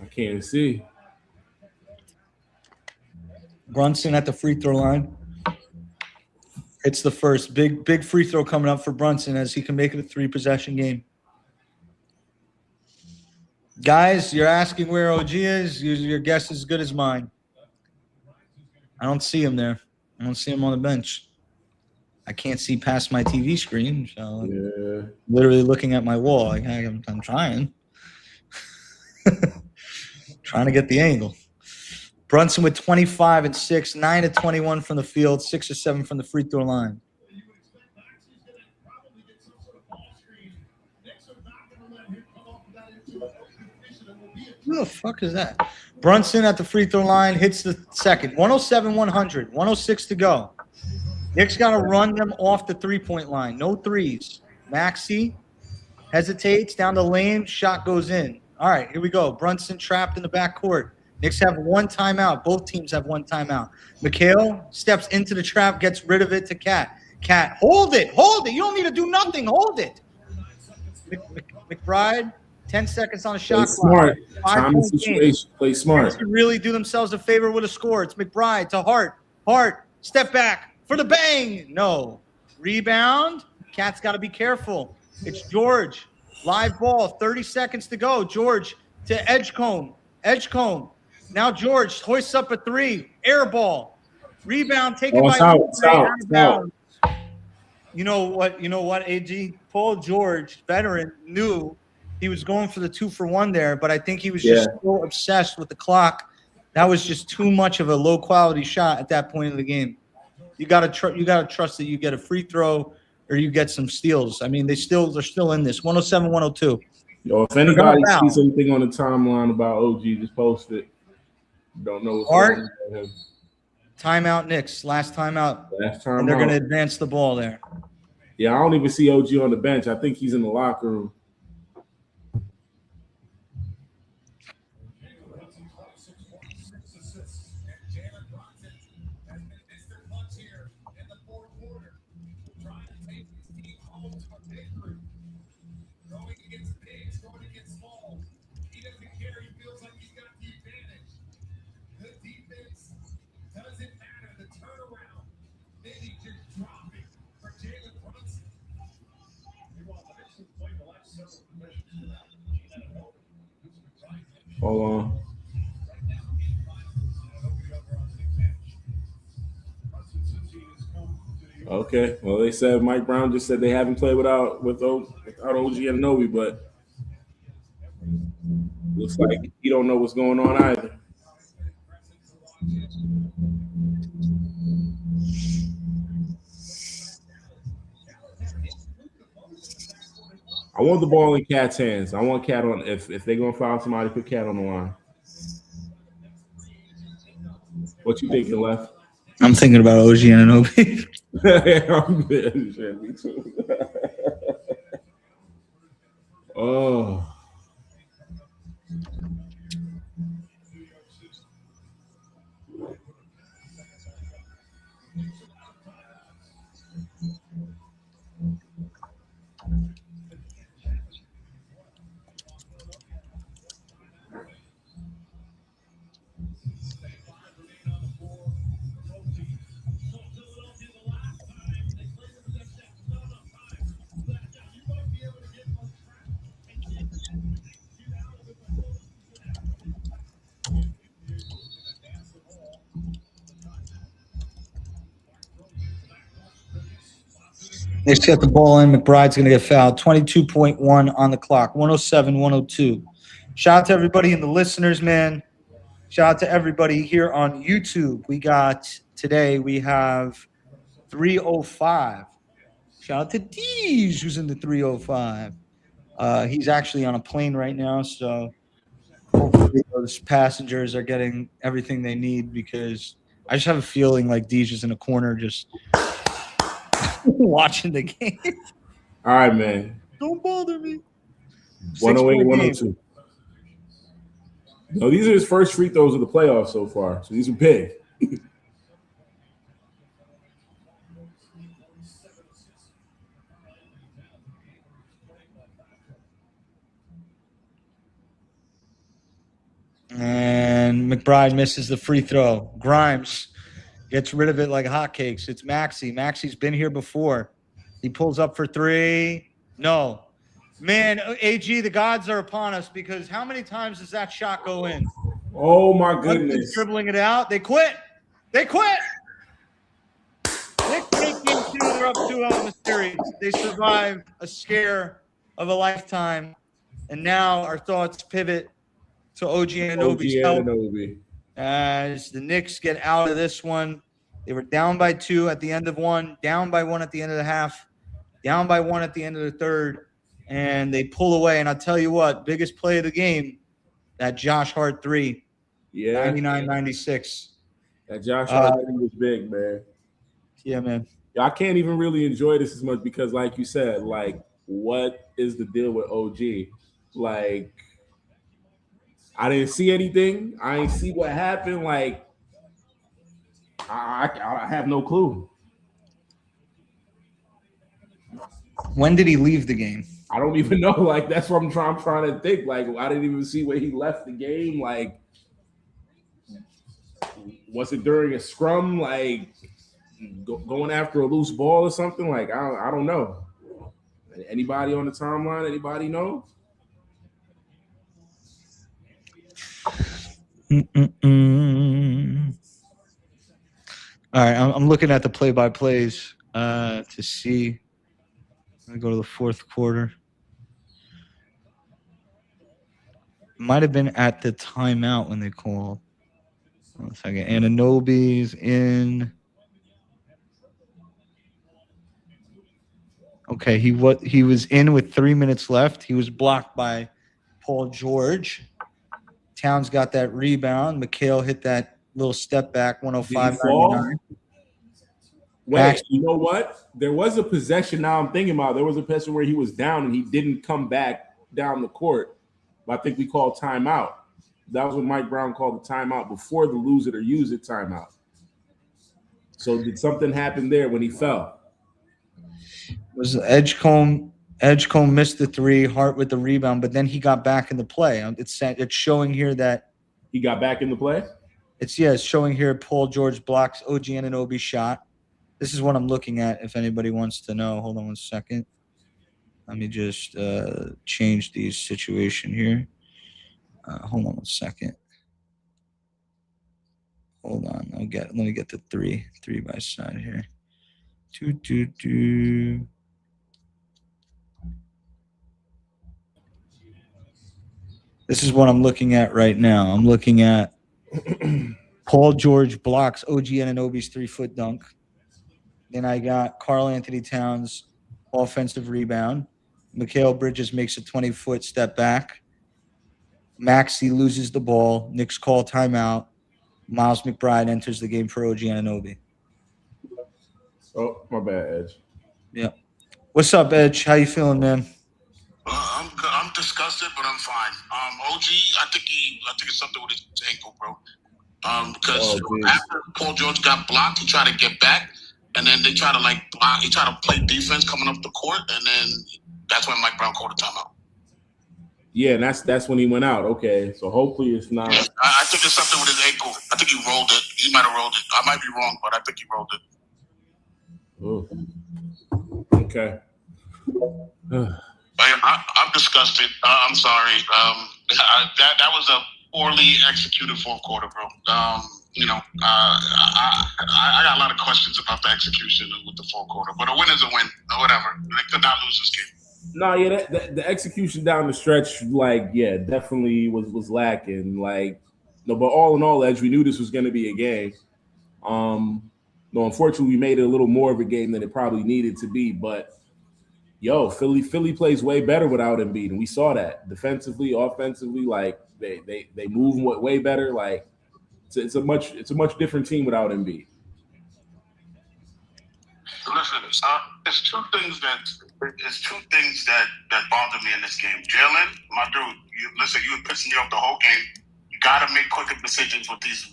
I can't see. Brunson at the free throw line. It's the first big free throw coming up for Brunson as he can make it a 3-possession game. Guys, you're asking where OG is. Your guess is as good as mine. I don't see him there. I don't see him on the bench. I can't see past my TV screen, so yeah. Literally looking at my wall. I'm trying. Trying to get the angle. Brunson with 25 and 6, 9 of 21 from the field, 6 of 7 from the free throw line. Who the fuck is that? Brunson at the free throw line hits the second. 107-100. 106 to go. Knicks got to run them off the 3-point line. No threes. Maxey hesitates down the lane. Shot goes in. All right, here we go. Brunson trapped in the backcourt. Knicks have 1 timeout. Both teams have 1 timeout. McHale steps into the trap, gets rid of it to Cat. Cat, hold it. You don't need to do nothing. Hold it. McBride, 10 seconds on a shot clock. Time and situation. Play smart. Knicks can really do themselves a favor with a score. It's McBride to Hart. Hart, step back for the bang. No. Rebound. Cat's got to be careful. It's George. Live ball. 30 seconds to go. George to Edgecombe. Now George hoists up a 3. Air ball. Rebound taken by out. You know what, AG? Paul George, veteran, knew he was going for the 2-for-1 there, but I think he was just so obsessed with the clock. That was just too much of a low-quality shot at that point in the game. You gotta trust that you get a free throw or you get some steals. I mean, they're still in this. 107-102. Yo, if anybody sees anything on the timeline about OG, just post it. Don't know what's going on with him. Timeout Knicks. Last timeout. And they're going to advance the ball there. Yeah, I don't even see OG on the bench. I think he's in the locker room. Hold on. Okay. Well, they said Mike Brown just said they haven't played without OG Anunoby, but looks like he don't know what's going on either. I want the ball in Cat's hands. I want Cat on. If they're gonna foul somebody, put Cat on the line. What you thinking, Left? I'm thinking about OG Anunoby. Me too. Oh. They set the ball in. McBride's going to get fouled. 22.1 on the clock. 107, 102. Shout out to everybody in the listeners, man. Shout out to everybody here on YouTube. We have 305. Shout out to Deej, who's in the 305. He's actually on a plane right now, so hopefully those passengers are getting everything they need, because I just have a feeling like Deej is in a corner just watching the game. All right, man. Don't bother me. 108, 102. No, these are his first free throws of the playoffs so far, so these are big. And McBride misses the free throw. Grimes gets rid of it like hotcakes. It's Maxey. Maxey's been here before. He pulls up for three. No. Man, AG, the gods are upon us, because how many times does that shot go in? Oh, my goodness. Dribbling it out. They quit. Knicks make game two. They're up 2-0 in the series. They survived a scare of a lifetime. And now our thoughts pivot to OG Anunoby's help as the Knicks get out of this one. They were down by 2 at the end of one, down by 1 at the end of the half, down by 1 at the end of the third, and they pull away. And I'll tell you what, biggest play of the game, that Josh Hart 3, 99-96. That Josh Hart 3 was big, man. Yeah, man. I can't even really enjoy this as much because, like you said, like, what is the deal with OG? Like, I didn't see anything. I didn't see what happened. Like, I have no clue. When did he leave the game? I don't even know. Like, that's what I'm trying to think. Like, I didn't even see where he left the game. Like, was it during a scrum? Like, going after a loose ball or something? Like, I don't know. Anybody on the timeline? Anybody know? All right, I'm looking at the play-by-plays to see. I'm going to go to the fourth quarter. Might have been at the timeout when they called. 1 second. Anunoby's in. Okay, he was in with 3 minutes left. He was blocked by Paul George. Towns got that rebound. McHale hit that little step back, 105-99. Wait, you know what? There was a possession now I'm thinking about. There was a possession where he was down and he didn't come back down the court. But I think we called timeout. That was when Mike Brown called the timeout before the lose it or use it timeout. So did something happen there when he fell? Was Edgecombe missed the 3, Hart with the rebound, but then he got back in the play. It's showing here that he got back in the play. It's showing here Paul George blocks OG Anunoby's shot. This is what I'm looking at. If anybody wants to know, hold on 1 second. Let me just change the situation here. Hold on 1 second. Hold on. Let me get the three by side here. This is what I'm looking at right now. I'm looking at Paul George blocks OG Anunoby's 3-foot dunk. Then I got Karl Anthony Towns offensive rebound. Mikal Bridges makes a 20-foot step back. Maxey loses the ball. Knicks call timeout. Miles McBride enters the game for OG Anunoby. Oh, my bad, Edge. Yeah. What's up, Edge? How you feeling, man? I'm disgusted, but I'm fine. OG, I think it's something with his ankle, bro. Because after Paul George got blocked, he tried to get back, and then they try to block. He tried to play defense coming up the court, and then that's when Mike Brown called a timeout. Yeah, and that's when he went out. Okay, so hopefully it's not. Yeah, I think it's something with his ankle. I think he rolled it. He might have rolled it. I might be wrong, but I think he rolled it. Oh. Okay. I'm disgusted. I'm sorry. That was a poorly executed fourth quarter, bro. I got a lot of questions about the execution with the fourth quarter, but a win is a win. Whatever. They could not lose this game. No, yeah, the execution down the stretch, definitely was lacking. But all in all, Edge, we knew this was going to be a game. Unfortunately, we made it a little more of a game than it probably needed to be. But Philly plays way better without Embiid, and we saw that defensively, offensively. They move way better. It's a much different team without Embiid. Listen, there's two things that bother me in this game. Jalen, my dude, you were pissing me off the whole game. You got to make quicker decisions with these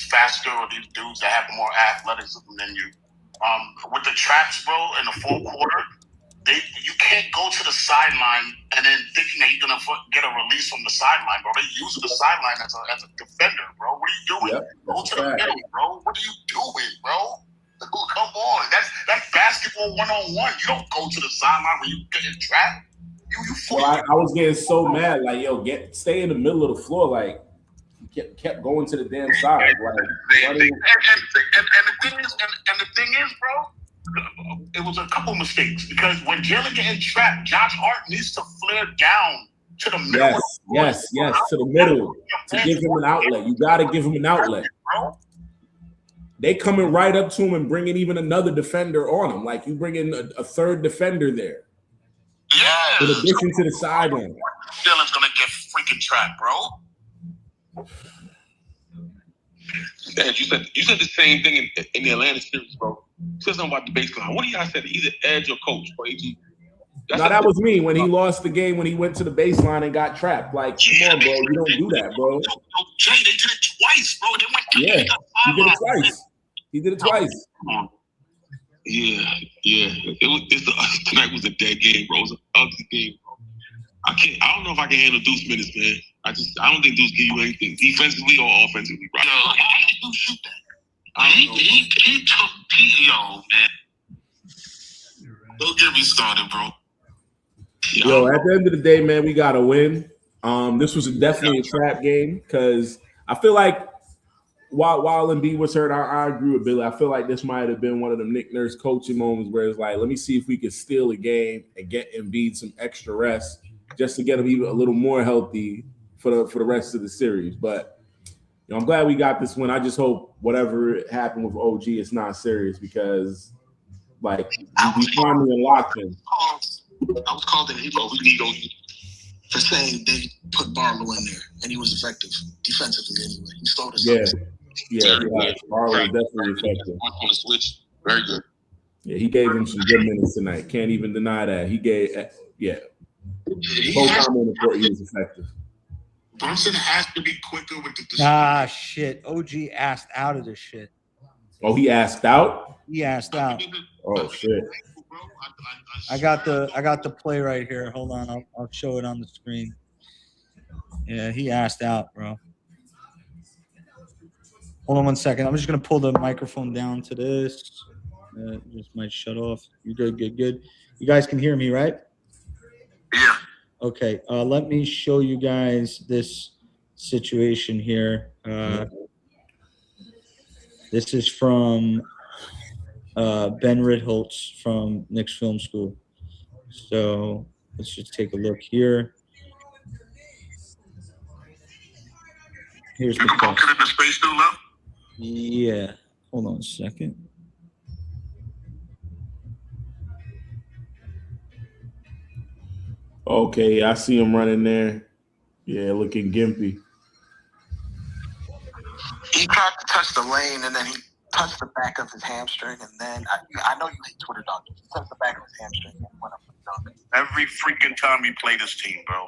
faster or these dudes that have more athleticism than you. With the traps, bro, in the fourth quarter, you can't go to the sideline and then thinking that you're gonna get a release from the sideline, bro. They use the sideline as a defender, bro. What are you doing? Yep, go to the middle, bro. What are you doing, bro? Come on, that's basketball 1-on-1. You don't go to the sideline when you get trapped. I was getting so mad, stay in the middle of the floor, kept going to the damn side. And the thing is, bro, it was a couple mistakes because when Jalen getting trapped, Josh Hart needs to flare down to the middle. Yes, to the middle to give him an outlet. You got to give him an outlet, bro. They coming right up to him and bringing even another defender on him. You bring in a third defender there. Yeah. In addition to the sideline. Dylan's gonna get freaking trapped, bro. Ed, you said the same thing in the Atlanta series, bro. You said something about the baseline. What do y'all said? Either Edge or Coach for AG. That was me when he lost the game when he went to the baseline and got trapped. Come on, bro. You don't do that, bro. Jay, they did it twice, bro. They went he did it twice. Yeah. Tonight was a dead game, bro. It was an ugly game, bro. I don't know if I can handle Deuce minutes, man. I don't think Deuce give you anything defensively or offensively, bro. How did Deuce shoot that? He took man. Don't get me started, bro. At the end of the day, man, we got to win. This was definitely a trap game because I feel like while Embiid was hurt, I agree with Billy. I feel like this might have been one of them Nick Nurse coaching moments where it's let me see if we can steal a game and get Embiid some extra rest just to get him even a little more healthy for the rest of the series. But I'm glad we got this win. I just hope whatever happened with OG is not serious because we finally unlocked him. I was called in. We need OG for saying they put Barlow in there, and he was effective defensively anyway. He slowed us up. Yeah. Barlow was definitely effective. On the switch, very good. Yeah, he gave him some good minutes tonight. Can't even deny that. He gave, both times on the court, he was effective. Brunson has to be quicker with the shit. OG asked out of this shit. Oh, he asked out? He asked out. Oh shit. I got the play right here. Hold on, I'll show it on the screen. Yeah, he asked out, bro. Hold on 1 second. I'm just gonna pull the microphone down to this. Just might shut off. You good? You guys can hear me, right? Okay, let me show you guys this situation here. This is from Ben Ritholtz from Knicks Film School. So let's just take a look here. Here's You the can post. pocket in the space still left? Yeah, hold on a second. Okay, I see him running there. Yeah, looking gimpy. He tried to touch the lane and then he touched the back of his hamstring, and then I know you hate Twitter doctors. He touched the back of his hamstring and went up for the dunk. Every freaking time you play this team, bro.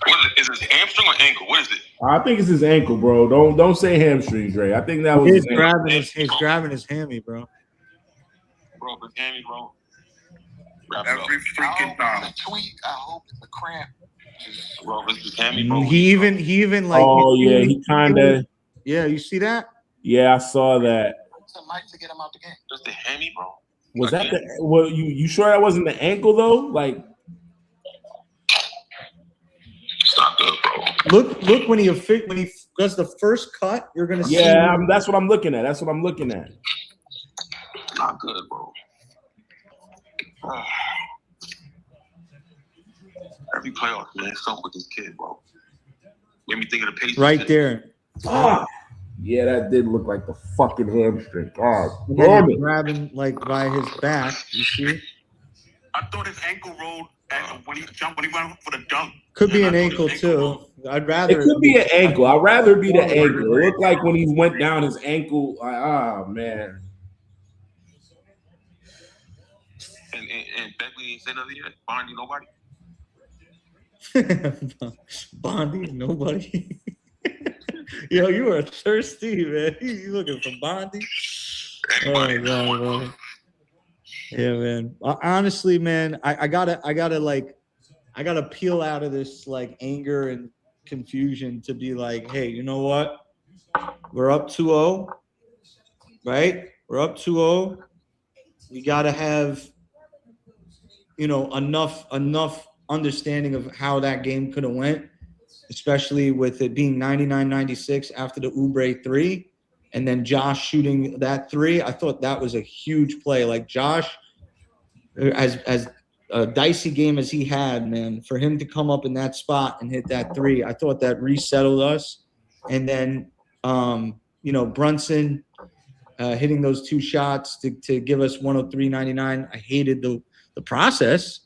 What is it? Is it hamstring or ankle? What is it? I think it's his ankle, bro. Don't say hamstring, Dre. I think that was He's his ankle. grabbing his hammy, bro. Bro, his hammy, bro. Wrap it up. Every freaking time. The tweet, I hope it's a cramp. Bro, this is hammy, bro. He even like. Oh yeah, he kind of. Yeah, you see that? Yeah, I saw that. Some might to get him out the game. Just the hammy, bro. Was that the? Well, you sure that wasn't the ankle though? Like, It's not good, bro. Look when he does the first cut, you're gonna see. yeah, that's what I'm looking at. That's what I'm looking at. Not good, bro. Every playoff, man, something with this kid, bro. Made me think of the Pacers. Right there. Ah, yeah, that did look like the fucking hamstring. God And then damn he's it. grabbing like by his back. You see? I thought his ankle rolled when he went for the dunk. Could be And an I thought ankle his too. rolled. I'd rather. It could be an ankle. I'd rather it be the ankle. It looked like when he went down his ankle. Man. And Beckley ain't said nothing yet. Bondi, nobody. Bondi, nobody. Yo, you are thirsty, man. You looking for Bondi? Oh God, bro. Yeah, man. Honestly, man, I gotta peel out of this like anger and confusion to be like, hey, you know what? We're up 2-0, right? We're up 2-0. We gotta have, enough understanding of how that game could have went, especially with it being 99-96 after the Oubre 3, and then Josh shooting that 3. I thought that was a huge play. Like Josh, as a dicey game as he had, man, for him to come up in that spot and hit that 3, I thought that resettled us. And then, Brunson hitting those 2 shots to give us 103.99. I hated the process.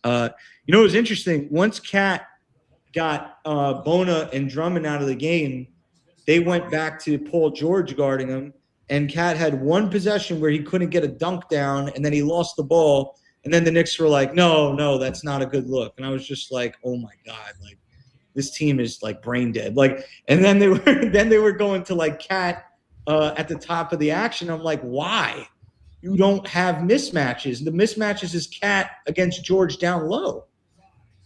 It was interesting. Once Cat got Bona and Drummond out of the game, they went back to Paul George guarding him, and Cat had one possession where he couldn't get a dunk down, and then he lost the ball, and then the Knicks were like, no, that's not a good look. And I was just like, oh my God, like this team is like brain dead. Like, and then they were going to like Cat at the top of the action. I'm like, why? You don't have mismatches. The mismatches is Cat against George down low.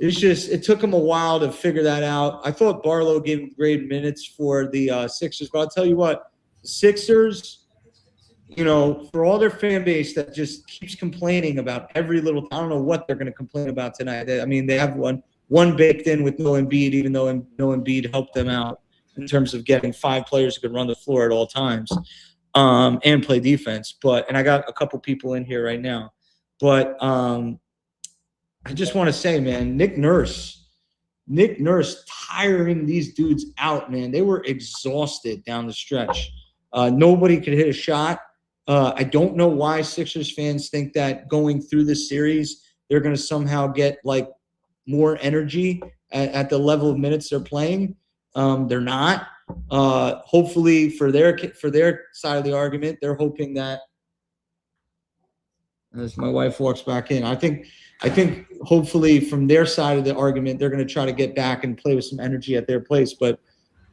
It took him a while to figure that out. I thought Barlow gave him great minutes for the Sixers, but I'll tell you what, the Sixers, for all their fan base that just keeps complaining about every little, I don't know what they're going to complain about tonight. They have one baked in with no Embiid, even though no Embiid helped them out in terms of getting 5 players who could run the floor at all times and play defense. And I got a couple people in here right now, but I just want to say, man, Nick Nurse tiring these dudes out, man. They were exhausted down the stretch. Nobody could hit a shot. I don't know why Sixers fans think that going through this series, they're going to somehow get like more energy at the level of minutes they're playing. They're not. Hopefully for their side of the argument, they're hoping that as my wife walks back in, I think hopefully from their side of the argument, they're going to try to get back and play with some energy at their place. But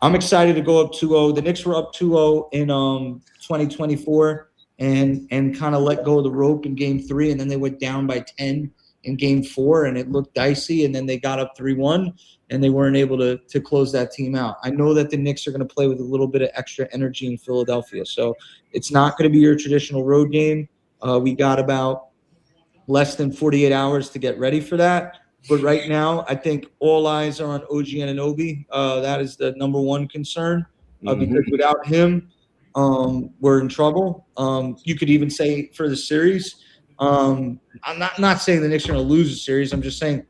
I'm excited to go up 2-0. The Knicks were up 2-0 in 2024 and kind of let go of the rope in game 3. And then they went down by 10 in game 4 and it looked dicey. And then they got up 3-1 and they weren't able to close that team out. I know that the Knicks are going to play with a little bit of extra energy in Philadelphia. So it's not going to be your traditional road game. We got about less than 48 hours to get ready for that. But right now, I think all eyes are on OG Anunoby. That is the number one concern because without him, we're in trouble. You could even say for the series. I'm not saying the Knicks are going to lose the series. I'm just saying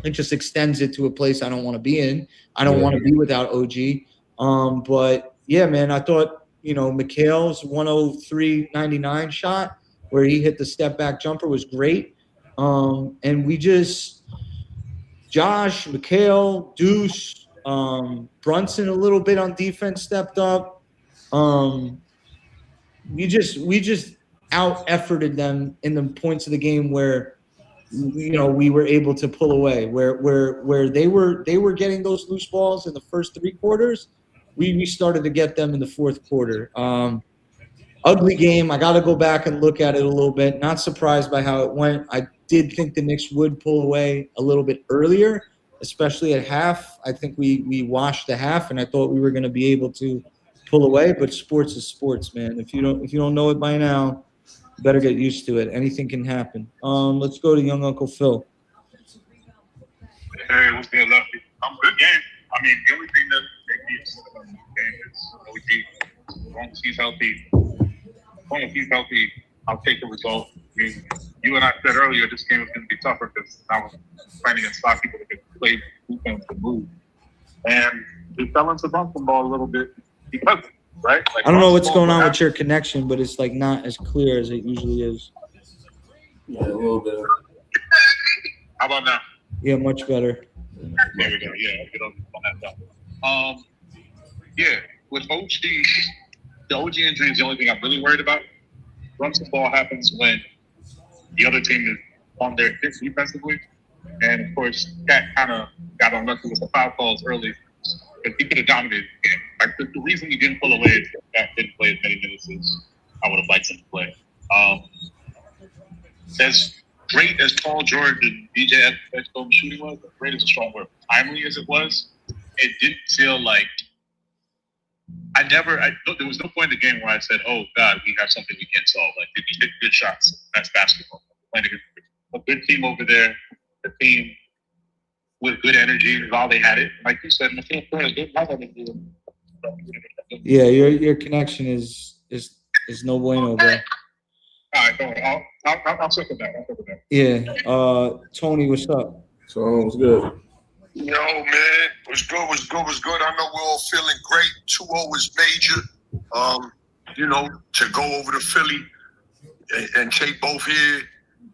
it just extends it to a place I don't want to be in. I don't want to be without OG. But yeah, man, I thought, Mikhail's 103.99 shot where he hit the step back jumper was great. And we just, Josh, Mikhail, Deuce, Brunson a little bit on defense stepped up. We just out efforted them in the points of the game where we were able to pull away where they were getting those loose balls in the first 3 quarters. We started to get them in the 4th quarter. Ugly game. I got to go back and look at it a little bit. Not surprised by how it went. I did think the Knicks would pull away a little bit earlier, especially at half. I think we washed the half, and I thought we were going to be able to pull away. But sports is sports, man. If you don't know it by now, you better get used to it. Anything can happen. Let's go to young Uncle Phil. Hey, what's good, Lefty? Good game. I mean, the only thing that makes me upset about this game is OG. As long as he's healthy, I'll take the result. I mean, you and I said earlier this game was going to be tougher because I was playing against 5 people that could play defense and move. And he fell into bunking ball a little bit because, right? Like, I don't know what's going on with your connection, but it's like not as clear as it usually is. Yeah, a little bit. How about now? Yeah, much better. There we go. Yeah, I'll get on that stuff. Yeah, with OG, the OG injury is the only thing I'm really worried about. Brunson ball happens when the other team is on their hits defensively. And, of course, Cat kind of got unlucky with the foul calls early. Because he could have dominated the game. Like, the reason he didn't pull away is that Cat didn't play as many minutes as I would have liked him to play. As great as Paul George and DJ Edstone shooting was, great is a strong word. Timely as it was, it didn't feel like there was no point in the game where I said, oh, God, we have something we can't solve. Like, we hit good shots. That's basketball. Playing against a good team over there, the team with good energy while they had it. Like you said, yeah, your connection is no bueno, bro. All right, I'll circle back. Yeah, Tony, what's up? So what's good? Yo, man, what's good? I know we're all feeling great. 2-0 is major. To go over to Philly and take both here.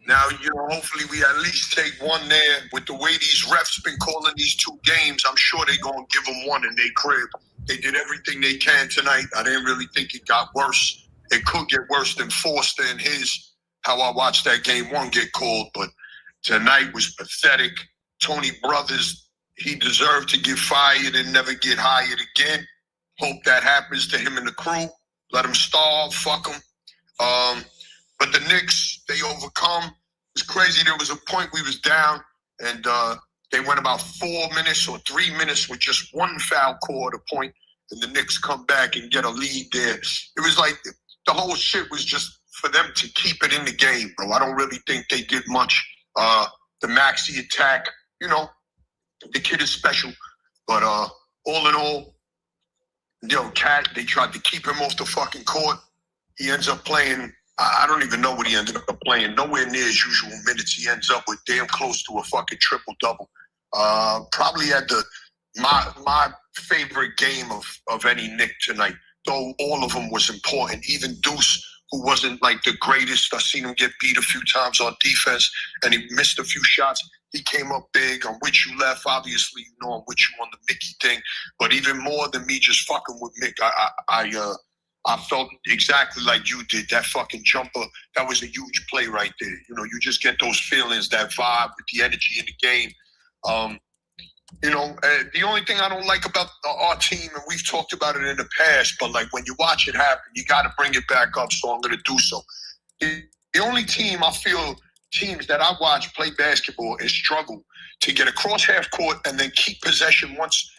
Now, hopefully we at least take one there. With the way these refs been calling these 2 games, I'm sure they're going to give them one in their crib. They did everything they can tonight. I didn't really think it got worse. It could get worse than Forster and how I watched that game 1 get called. But tonight was pathetic. Tony Brothers, he deserved to get fired and never get hired again. Hope that happens to him and the crew. Let him starve. Fuck him. But the Knicks, they overcome. It's crazy. There was a point we was down, and they went about 4 minutes or 3 minutes with just 1 foul call at a point, and the Knicks come back and get a lead there. It was like the whole shit was just for them to keep it in the game, bro. I don't really think they did much. The Maxey attack, the kid is special. But all in all, Cat, they tried to keep him off the fucking court. He ends up playing, I don't even know what he ended up playing. Nowhere near his usual minutes. He ends up with damn close to a fucking triple-double. Probably had my favorite game of any Knick tonight, though all of them was important. Even Deuce, who wasn't like the greatest. I seen him get beat a few times on defense, and he missed a few shots. He came up big. I'm with you, Left. Obviously, I'm with you on the Mickey thing. But even more than me just fucking with Mick, I felt exactly like you did. That fucking jumper, that was a huge play right there. You just get those feelings, that vibe with the energy in the game. The only thing I don't like about our team, and we've talked about it in the past, but like when you watch it happen, you got to bring it back up, so I'm going to do so. The only teams that I watch play basketball and struggle to get across half court and then keep possession once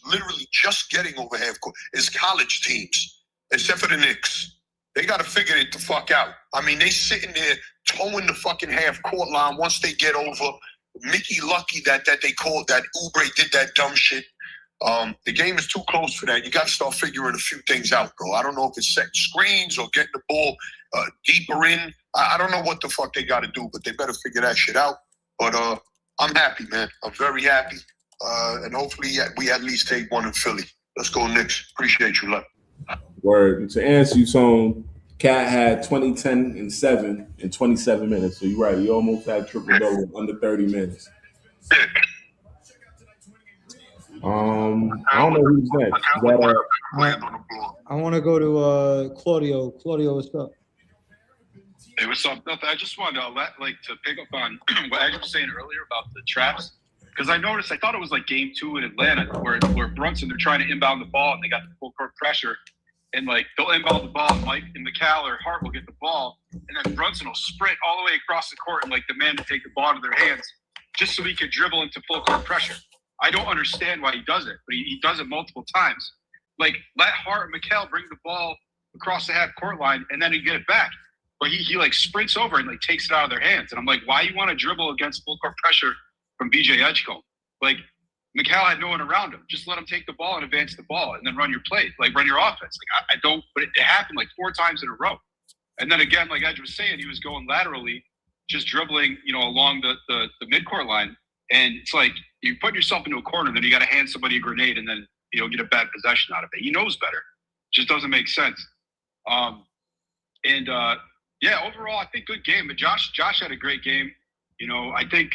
literally just getting over half court is college teams, except for the Knicks. They got to figure it the fuck out. I mean, they sitting there towing the fucking half court line once they get over. Mickey lucky that they called that Oubre did that dumb shit. The game is too close for that. You got to start figuring a few things out, bro. I don't know if it's setting screens or getting the ball deeper in. I don't know what the fuck they got to do, but they better figure that shit out. But I'm happy, man. I'm very happy. And hopefully we at least take one in Philly. Let's go, Knicks. Appreciate you, love. Word. To answer you, Tone, Cat had 20, 10, and 7 in 27 minutes. So you're right. He almost had triple-double in under 30 minutes. I don't know who's next. I want to go to Claudio. Claudio, what's up? Hey, what's up? Nothing. I just wanted to pick up on what Edge was saying earlier about the traps. Because I thought it was like game 2 in Atlanta where Brunson, they're trying to inbound the ball and they got the full court pressure. And like they'll inbound the ball and Mike and McCall or Hart will get the ball. And then Brunson will sprint all the way across the court and like demand to take the ball to their hands just so he could dribble into full court pressure. I don't understand why he does it, but he does it multiple times. Like let Hart and McCall bring the ball across the half court line and then he get it back. But he like sprints over and like takes it out of their hands. And I'm like, why you want to dribble against full court pressure from BJ Edgecombe? Like McCall had no one around him. Just let him take the ball and advance the ball and then run your play, like run your offense. Like I don't, but it happened like 4 times in a row. And then again, like Edge was saying, he was going laterally, just dribbling, along the midcourt line. And it's like you put yourself into a corner, then you got to hand somebody a grenade and then, get a bad possession out of it. He knows better. Just doesn't make sense. Yeah, overall, I think good game. But Josh had a great game. I think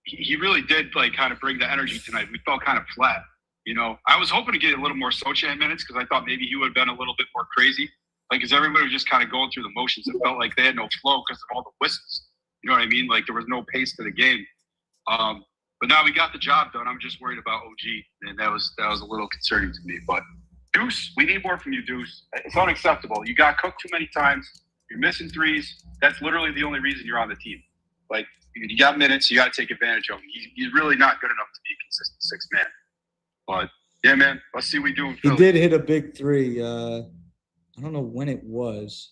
he really did kind of bring the energy tonight. We felt kind of flat. I was hoping to get a little more Sochan minutes because I thought maybe he would have been a little bit more crazy. Because everybody was just kind of going through the motions. It felt like they had no flow because of all the whistles. You know what I mean? Like there was no pace to the game. But now we got the job done. I'm just worried about OG, and that was a little concerning to me. But Deuce, we need more from you, Deuce. It's unacceptable. You got cooked too many times. You're missing threes. That's literally the only reason you're on the team. Like you got minutes, you got to take advantage of him. He's really not good enough to be a consistent 6 man. But yeah, man, let's see what we do in Philly. He did hit a big 3. I don't know when it was.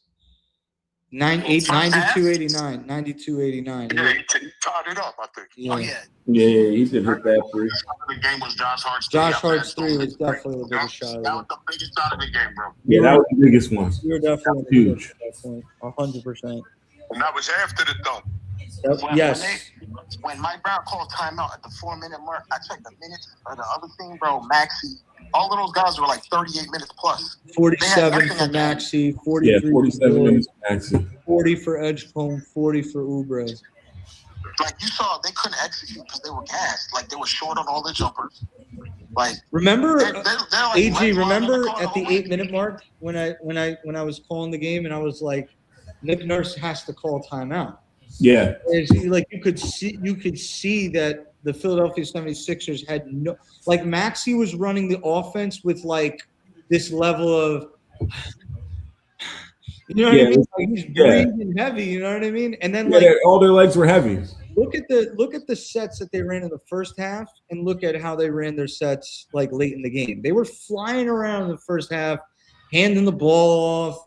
92-89. 92-89. Yeah, he tied it up, I think. Yeah. Oh, yeah. Yeah, he did hit that 3. The game was Josh Hart's 3. Josh Hart's 3 was definitely the biggest shot. That was the biggest shot of the game, bro. Yeah, that was the biggest one. You were definitely huge. 100%. And that was after the dunk. Yes. When Mike Brown called timeout at the 4-minute mark, I checked the minutes of the other team, bro. Maxey, all of those guys were like 38 minutes plus. 47 for Maxey, 43 yeah, 47 minutes for Maxey. 40 for Edgecombe, 40 for Oubre. Like you saw, they couldn't execute because they were gassed. Like they were short on all their jumpers. Like remember, they're like AG. Remember at the 8-minute mark when I was calling the game and I was like, Nick Nurse has to call timeout. Yeah, like you could see that the Philadelphia 76ers had no, like Maxey was running the offense with like this level of, you know what I mean? Like he's breathing heavy, you know what I mean? And then all their legs were heavy. Look at the sets that they ran in the first half and look at how they ran their sets like late in the game. They were flying around in the first half, handing the ball off,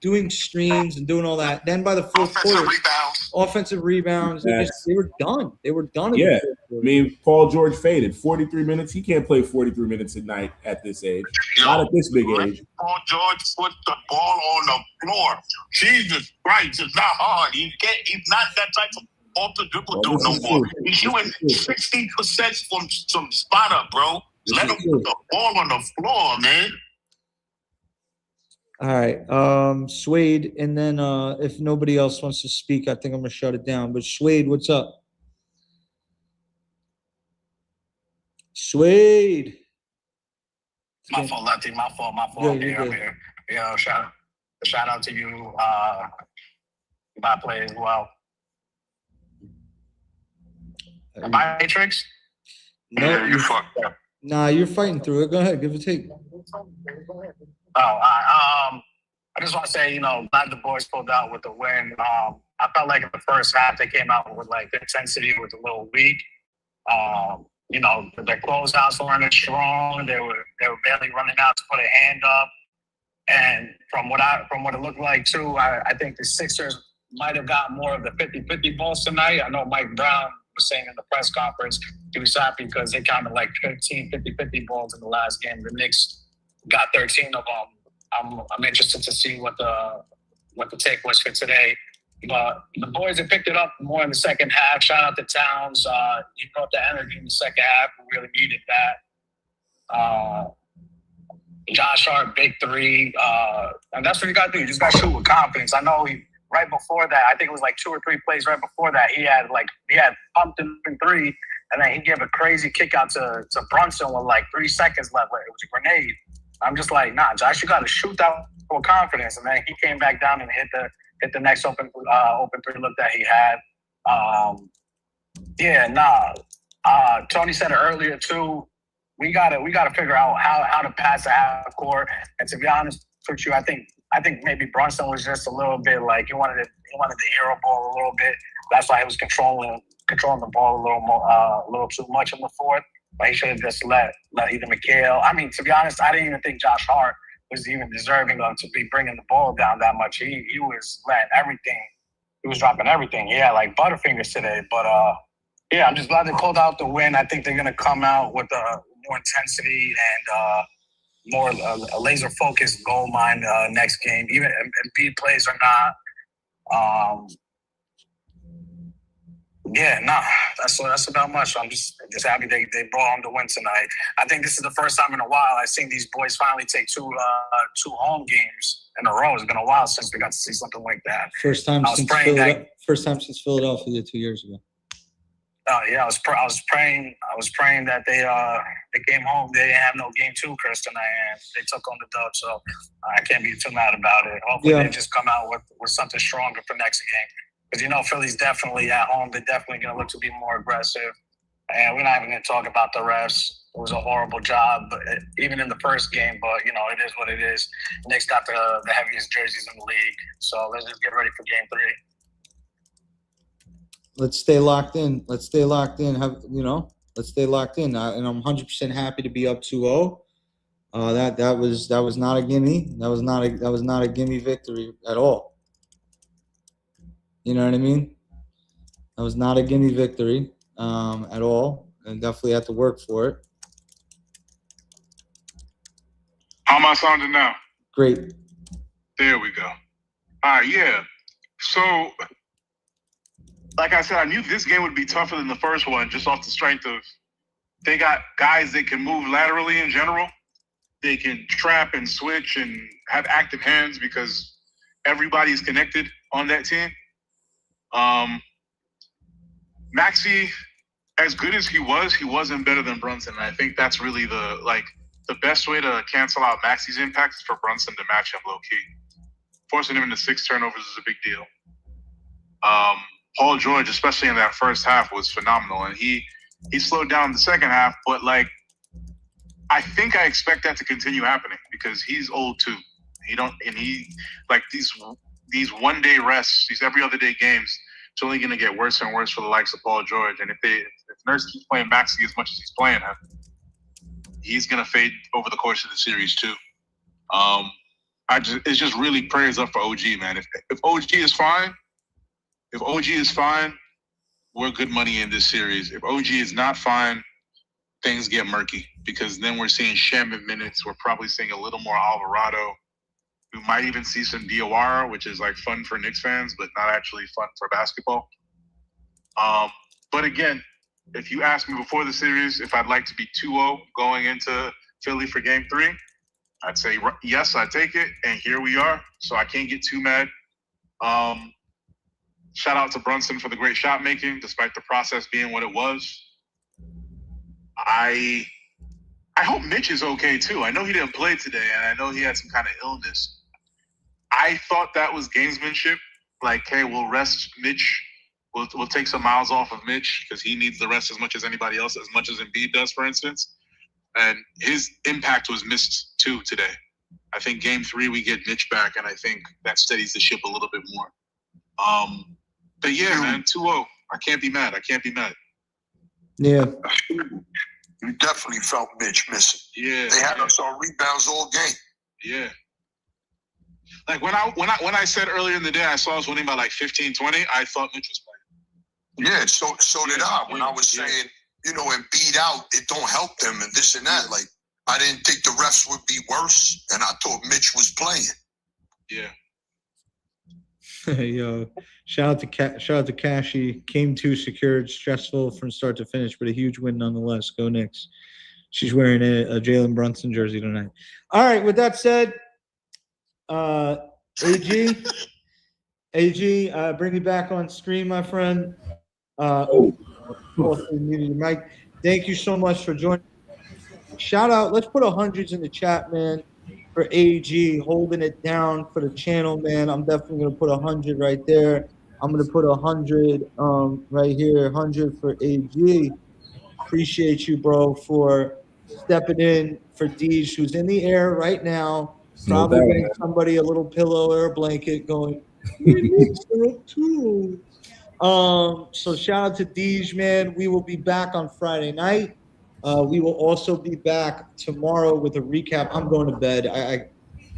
doing screens and doing all that. Then by the fourth quarter, offensive rebounds, they were done. They were done. Yeah, I mean, Paul George faded 43 minutes. He can't play 43 minutes a night at this age. Not at this big age. Paul George put the ball on the floor. Jesus Christ, it's not hard. He's not that type of off the dribble dude no more. He's shooting 60% from some spot up, bro. Let him put the ball on the floor, man. All right, Suede, and then if nobody else wants to speak, I think I'm gonna shut it down. But Suede, what's up? Suede. My fault, Lefty. My fault. I'm here. Shout out to you. My play as well. Am I Matrix? No, you fucked up. Nah, you're fighting through it. Go ahead, give it a take. I just want to say, glad the boys pulled out with the win. I felt like in the first half they came out with like the intensity was a little weak. Their closeouts weren't as strong. They were barely running out to put a hand up. And from what it looked like too, I think the Sixers might have got more of the 50-50 balls tonight. I know Mike Brown was saying in the press conference he was happy because they counted like 15 50-50 balls in the last game. The Knicks got 13 of them. I'm interested to see what the take was for today. But the boys have picked it up more in the second half. Shout out to Towns. He brought the energy in the second half. We really needed that. Josh Hart, big three. And that's what you got to do. You just got to shoot with confidence. I know right before that, I think it was like 2 or 3 plays right before that, he had pumped in 3, and then he gave a crazy kick out to Brunson with like 3 seconds left. It was a grenade. I'm just like, nah, Josh, you got to shoot that with confidence. And then he came back down and hit the next open 3 look that he had. Tony said it earlier too. We gotta figure out how to pass the half court. And to be honest with you, I think maybe Brunson was just a little bit like he wanted the hero ball a little bit. That's why he was controlling the ball a little too much in the fourth. But he should have just let either Mikal. I mean, to be honest, I didn't even think Josh Hart was even deserving of to be bringing the ball down that much. He was letting everything. He was dropping everything. Yeah, like Butterfingers today. But I'm just glad they pulled out the win. I think they're gonna come out with more intensity and more laser focused goal line next game. Even Embiid plays or not. That's about much. I'm just happy they brought on the win tonight. I think this is the first time in a while I've seen these boys finally take two home games in a row. It's been a while since we got to see something like that. First time since Philadelphia 2 years ago. I was praying that they came home. They didn't have no game 2 curse tonight, and they took on the dub. So I can't be too mad about it. Hopefully they just come out with something stronger for next game. Because, Philly's definitely at home. They're definitely going to look to be more aggressive. And we're not even going to talk about the refs. It was a horrible job, but even in the first game. But, it is what it is. Knicks got the heaviest jerseys in the league. So let's just get ready for game 3. Let's stay locked in. Let's stay locked in. Let's stay locked in. And I'm 100% happy to be up 2-0. That was not a gimme. That was not a gimme victory at all. You know what I mean? That was not a gimme victory at all, and definitely had to work for it. How am I sounding now? Great. There we go. All right, yeah. So, like I said, I knew this game would be tougher than the first one, just off the strength of they got guys that can move laterally in general. They can trap and switch and have active hands because everybody's connected on that team. Maxey, as good as he wasn't better than Brunson. And I think that's really the best way to cancel out Maxey's impact is for Brunson to match him low key. Forcing him into 6 turnovers is a big deal. Paul George, especially in that first half, was phenomenal, and he slowed down in the second half. But I think I expect that to continue happening because he's old too. These 1 day rests, these every other day games, it's only going to get worse and worse for the likes of Paul George. And if Nurse keeps playing Maxey as much as he's playing him, he's going to fade over the course of the series too. It's just really prayers up for OG, man. If OG is fine, we're good money in this series. If OG is not fine, things get murky because then we're seeing Shaman minutes. We're probably seeing a little more Alvarado. We might even see some Diawara, which is fun for Knicks fans, but not actually fun for basketball. But again, if you asked me before the series if I'd like to be 2-0 going into Philly for game 3, I'd say yes, I take it. And here we are. So I can't get too mad. Shout out to Brunson for the great shot making, despite the process being what it was. I hope Mitch is okay too. I know he didn't play today, and I know he had some kind of illness. I thought that was gamesmanship. Hey, we'll rest Mitch. We'll take some miles off of Mitch because he needs the rest as much as anybody else, as much as Embiid does, for instance. And his impact was missed too today. I think game 3 we get Mitch back, and I think that steadies the ship a little bit more. But yeah, man, 2-0. I can't be mad. Yeah. You definitely felt Mitch missing. Yeah. They had us on rebounds all game. Yeah. Like when I said earlier in the day I saw us winning by like 15-20, I thought Mitch was playing. Yeah, so did I. When I was saying, you know, and beat out, it don't help them and this and that. Like, I didn't think the refs would be worse, and I thought Mitch was playing. Yeah. Yo, shout out to Cashy. Game 2 secured, stressful from start to finish, but a huge win nonetheless. Go Knicks. She's wearing a Jalen Brunson jersey tonight. All right, with that said, AG, bring you back on stream, my friend. Mike, thank you so much for joining. Shout out, let's put 100s in the chat, man, for AG holding it down for the channel, man. I'm definitely gonna put 100 right there. I'm gonna put 100 right here, 100 for AG. Appreciate you, bro, for stepping in for Deej, who's in the air right now, probably getting somebody a little pillow or a blanket going, so shout out to Deej, man. We will be back on Friday night. We will also be back tomorrow with a recap. I'm going to bed.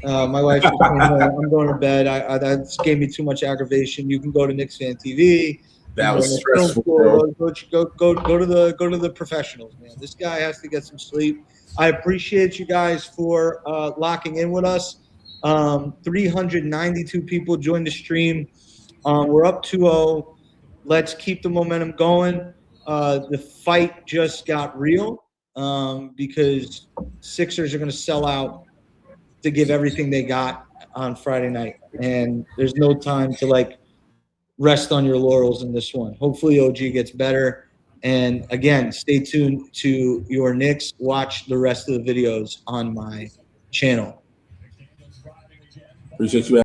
My wife was saying, I'm going to bed. That gave me too much aggravation. You can go to Knicks Fan TV. That was stressful, bro. Go to the professionals, man. This guy has to get some sleep. I appreciate you guys for locking in with us. 392 people joined the stream. We're up 2-0. Let's keep the momentum going. The fight just got real because Sixers are going to sell out to give everything they got on Friday night. And there's no time to, like, rest on your laurels in this one. Hopefully OG gets better. And, again, stay tuned to your Knicks. Watch the rest of the videos on my channel. Appreciate you.